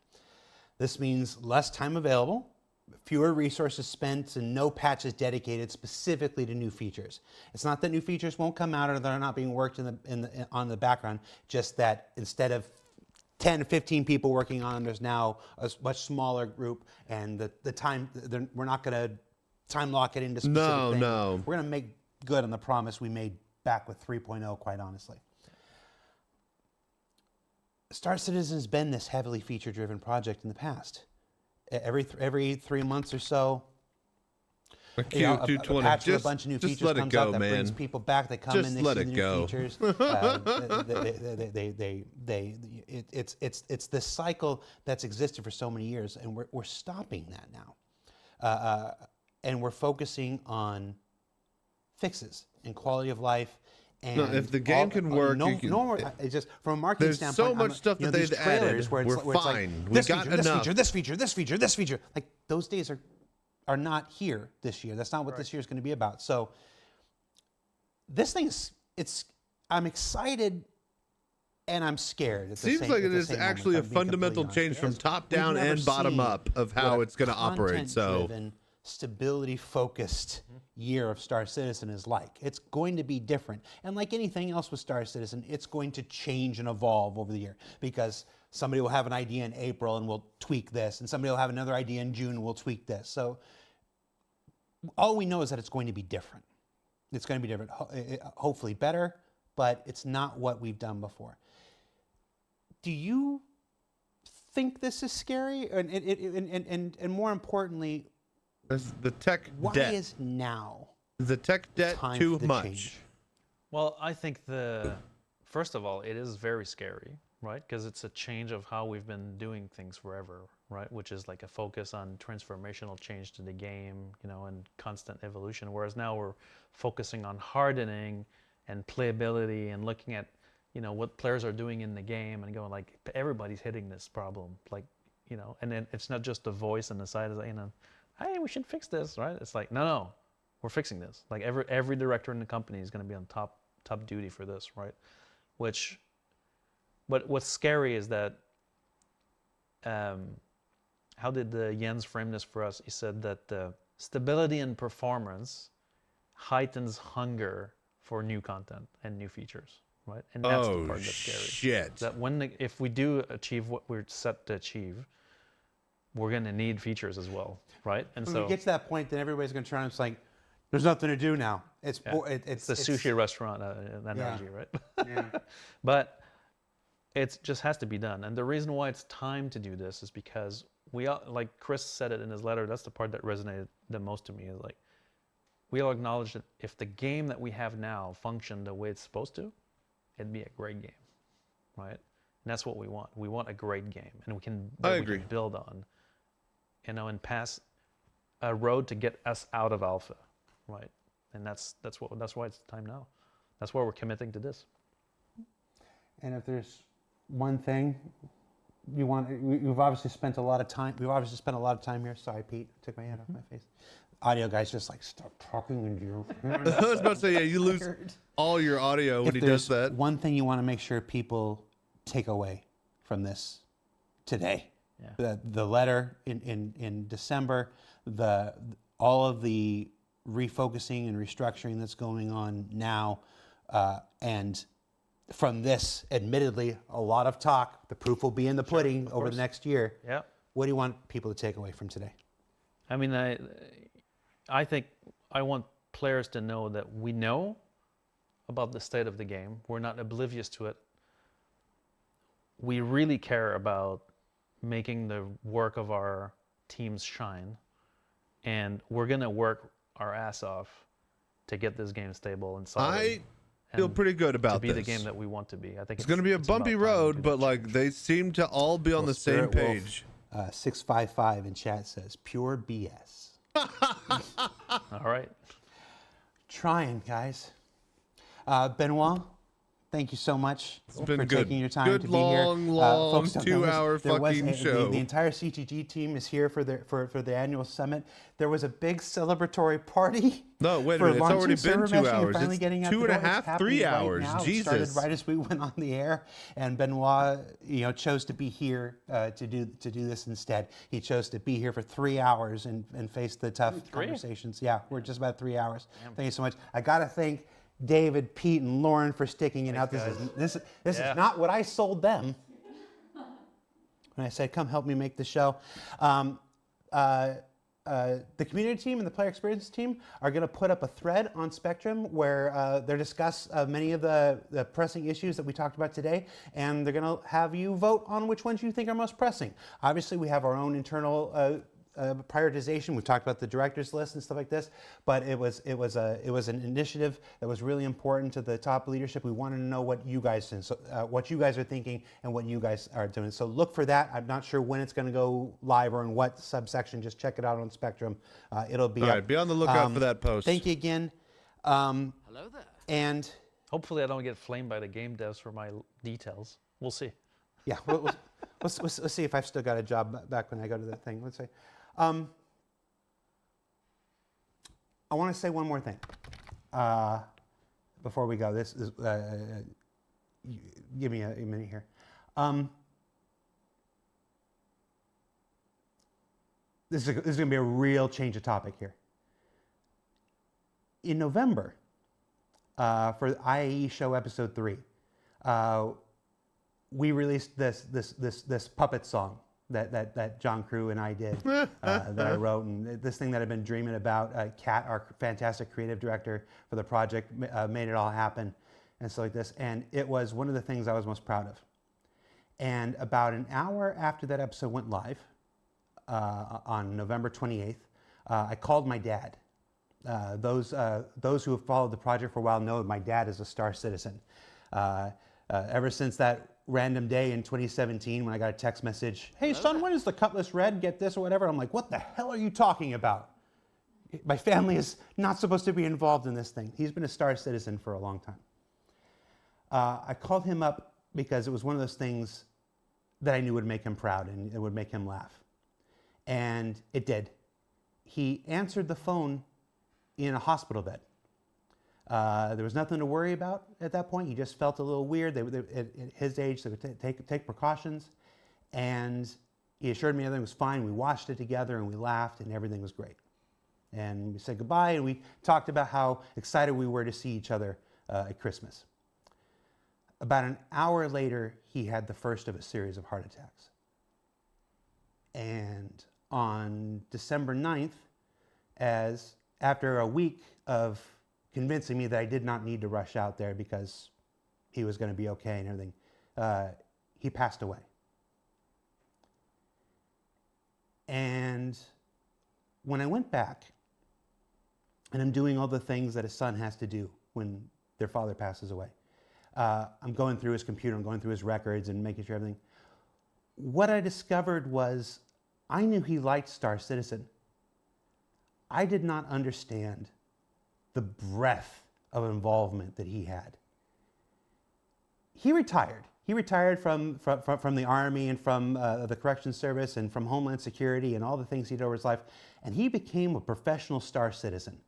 This means less time available, fewer resources spent, and no patches dedicated specifically to new features. It's not that new features won't come out or they're not being worked on the background, just that instead of 10 to 15 people working on them, there's now a much smaller group, and the time, we're not going to time lock it into specific things. No. We're going to make good on the promise we made back with 3.0, quite honestly. Star Citizen has been this heavily feature-driven project in the past. Every 3 months or so, A a Q220. patch with a bunch of new features let it comes go, out that man. brings people back. They come Just in, they let see it the new go. features. It's this cycle that's existed for so many years, and we're stopping that now, and we're focusing on fixes and quality of life. And No, if the game can work, no, you can- no more. It's just from a marketing There's standpoint. so much stuff that these they've trailers added. where it's, We're where it's like, fine. We this got feature, this enough. feature, this feature, this feature, this feature. Like those days are not here this year. That's not what this year is going to be about. So this thing is, I'm excited and I'm scared. At the Seems same, like at it the is same actually a moment, if I'm being fundamental completely change honest, from because top we've down never and bottom seen up of what how a it's going to operate. So content-driven, stability-focused year of Star Citizen is like. It's going to be different. And like anything else with Star Citizen, it's going to change and evolve over the year because somebody will have an idea in April and we'll tweak this, and somebody will have another idea in June and we'll tweak this. So all we know is that it's going to be different. It's going to be different, hopefully better, but it's not what we've done before. Do you think this is scary? And more importantly, the tech why debt. is now The tech debt time too for the much. change? Well, I think first of all, it is very scary, right? Because it's a change of how we've been doing things forever, right? Which is like a focus on transformational change to the game, and constant evolution. Whereas now we're focusing on hardening and playability and looking at, what players are doing in the game and going like, everybody's hitting this problem, like, and then it's not just the voice and the side is like, hey, we should fix this, right? It's like, no, we're fixing this. Like every director in the company is going to be on top duty for this, right? But what's scary is that how did Jens frame this for us? He said that stability and performance heightens hunger for new content and new features, right? And that's the part that's scary. Shit. That if we do achieve what we're set to achieve, we're going to need features as well, right? And when we get to that point, then everybody's going to turn and it's like, there's nothing to do now. It's the sushi restaurant energy, right? Yeah. But it just has to be done. And the reason why it's time to do this is because we all, like Chris said it in his letter, that's the part that resonated the most to me, is like, we all acknowledge that if the game that we have now functioned the way it's supposed to, it'd be a great game, right? And that's what we want. We want a great game, and we can build on, and pass a road to get us out of alpha, right? And that's why it's time now. That's why we're committing to this. And if there's one thing we've obviously spent a lot of time. We've obviously spent a lot of time here. Sorry, Pete, took my hand off my face. Audio guys just like stop talking into your. I was about to say, yeah, you lose all your audio when he does that. One thing you want to make sure people take away from this today, the letter in December, all of the refocusing and restructuring that's going on now, and from this, admittedly, a lot of talk. The proof will be in the pudding over the next year. Yeah. What do you want people to take away from today? I mean, I think I want players to know that we know about the state of the game. We're not oblivious to it. We really care about making the work of our teams shine. And we're going to work our ass off to get this game stable and solid. I feel pretty good about this. To be the game that we want to be. I think it's going to be a bumpy road, but like they seem to all be on the same page. 655 in chat says pure BS. All right. Trying, guys. Benoit, thank you so much for taking your time to be here. Good, long, 2-hour fucking show. The entire CTG team is here for the annual summit. There was a big celebratory party. No, wait a minute. It's already been 2 hours. It's 2.5, 3 hours. Right, Jesus. It started right as we went on the air, and Benoit, chose to be here to do this instead. He chose to be here for 3 hours and face the tough conversations. Yeah, we're just about 3 hours. Damn. Thank you so much. I gotta thank David, Pete, and Lauren for sticking it out. This is not what I sold them when I said, "Come help me make the show." The community team and the player experience team are going to put up a thread on Spectrum where they discuss many of the pressing issues that we talked about today, and they're going to have you vote on which ones you think are most pressing. Obviously, we have our own internal prioritization. We've talked about the directors list and stuff like this, but it was an initiative that was really important to the top leadership. We wanted to know what you guys are thinking and what you guys are doing. So look for that. I'm not sure when it's going to go live or in what subsection. Just check it out on Spectrum. It'll be all right. Be on the lookout for that post. Thank you again. Hello there. And hopefully, I don't get flamed by the game devs for my details. We'll see. Yeah, we'll see if I've still got a job back when I go to that thing. Let's see. I want to say one more thing before we go. This is give me a minute here. This is going to be a real change of topic here. In November, for IAE show episode 3, we released this puppet song that John Crew and I did, that I wrote, and this thing that I've been dreaming about. Kat, our fantastic creative director for the project, made it all happen, and so like this. And it was one of the things I was most proud of. And about an hour after that episode went live, on November 28th, I called my dad. Those who have followed the project for a while know my dad is a Star Citizen. Ever since that random day in 2017 when I got a text message, "Hey son, when is the Cutlass Red? Get this," or whatever. I'm like, what the hell are you talking about? My family is not supposed to be involved in this thing. He's been a Star Citizen for a long time. I called him up because it was one of those things that I knew would make him proud and it would make him laugh. And it did. He answered the phone in a hospital bed. There was nothing to worry about at that point. He just felt a little weird. At his age, they would take precautions. And He assured me everything was fine. We watched it together and we laughed and everything was great. And we said goodbye and we talked about how excited we were to see each other at Christmas. About an hour later, he had the first of a series of heart attacks. And on December 9th, after a week of convincing me that I did not need to rush out there because he was going to be okay and everything, he passed away. And when I went back, and I'm doing all the things that a son has to do when their father passes away, I'm going through his computer, I'm going through his records and making sure everything. What I discovered was I knew he liked Star Citizen. I did not understand the breadth of involvement that he had. He retired. He retired from the Army and from the Corrections Service and from Homeland Security and all the things he did over his life, and he became a professional Star Citizen.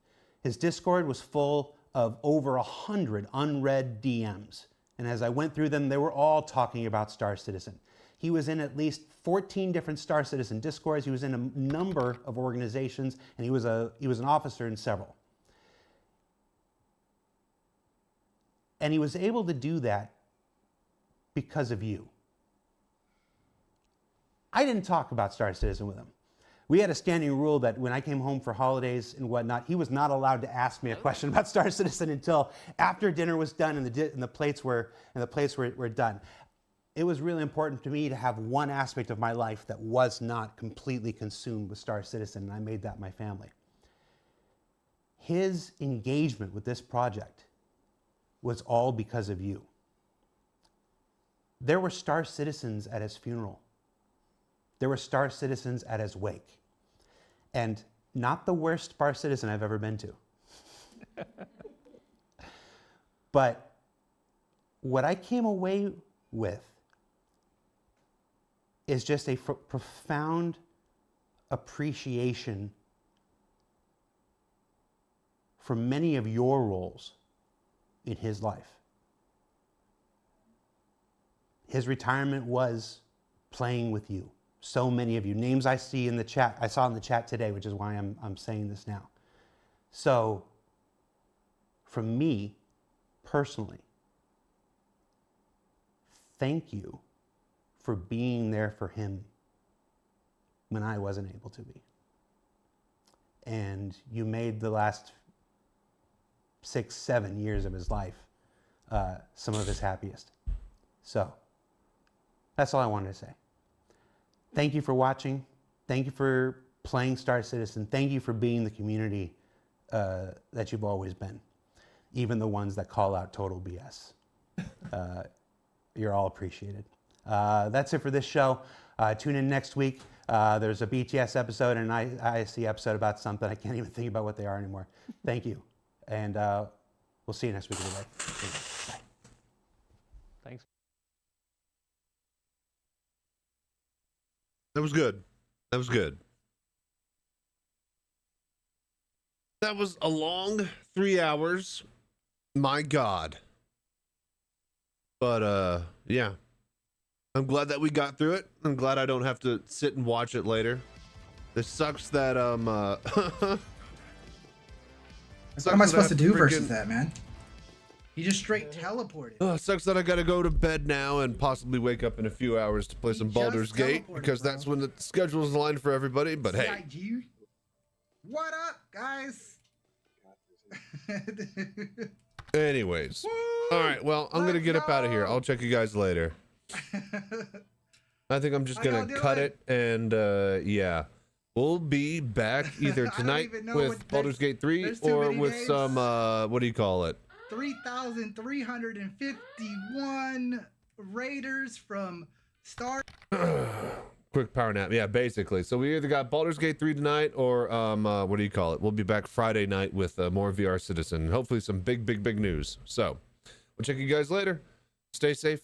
His Discord was full of over 100 unread DMs, and as I went through them, they were all talking about Star Citizen. He was in at least 14 different Star Citizen Discords. He was in a number of organizations, and he was an officer in several. And he was able to do that because of you. I didn't talk about Star Citizen with him. We had a standing rule that when I came home for holidays and whatnot, he was not allowed to ask me a question about Star Citizen until after dinner was done and the plates were done. It was really important to me to have one aspect of my life that was not completely consumed with Star Citizen, and I made that my family. His engagement with this project was all because of you. There were Star Citizens at his funeral. There were Star Citizens at his wake. And not the worst Star Citizen I've ever been to. But what I came away with is just a profound appreciation for many of your roles in his life. His retirement was playing with you. So many of you. Names I see in the chat, I saw in the chat today, which is why I'm saying this now. So, from me, personally, thank you for being there for him when I wasn't able to be. And you made the last 6, 7 years of his life some of his happiest. So, that's all I wanted to say. Thank you for watching. Thank you for playing Star Citizen. Thank you for being the community that you've always been. Even the ones that call out total BS. You're all appreciated. That's it for this show. Tune in next week. There's a BTS episode and an ISC episode about something. I can't even think about what they are anymore. Thank you. And we'll see you next week, everybody. Bye. Thanks. That was good. That was good. That was a long 3 hours. My God. But, yeah. I'm glad that we got through it. I'm glad I don't have to sit and watch it later. This sucks that, What am I supposed to do versus that, man? He just straight teleported. Sucks that I gotta go to bed now and possibly wake up in a few hours to play some Baldur's Gate, because that's when the schedule is aligned for everybody, but hey. CIG. What up, guys? Anyways. All right, well, I'm gonna get up out of here. I'll check you guys later. I think I'm just gonna cut it, and yeah. We'll be back either tonight with Baldur's Gate 3 or with some, what do you call it? 3,351 raiders from Star. Quick power nap. Yeah, basically. So we either got Baldur's Gate 3 tonight or, what do you call it? We'll be back Friday night with more VR Citizen and hopefully some big news. So we'll check you guys later. Stay safe.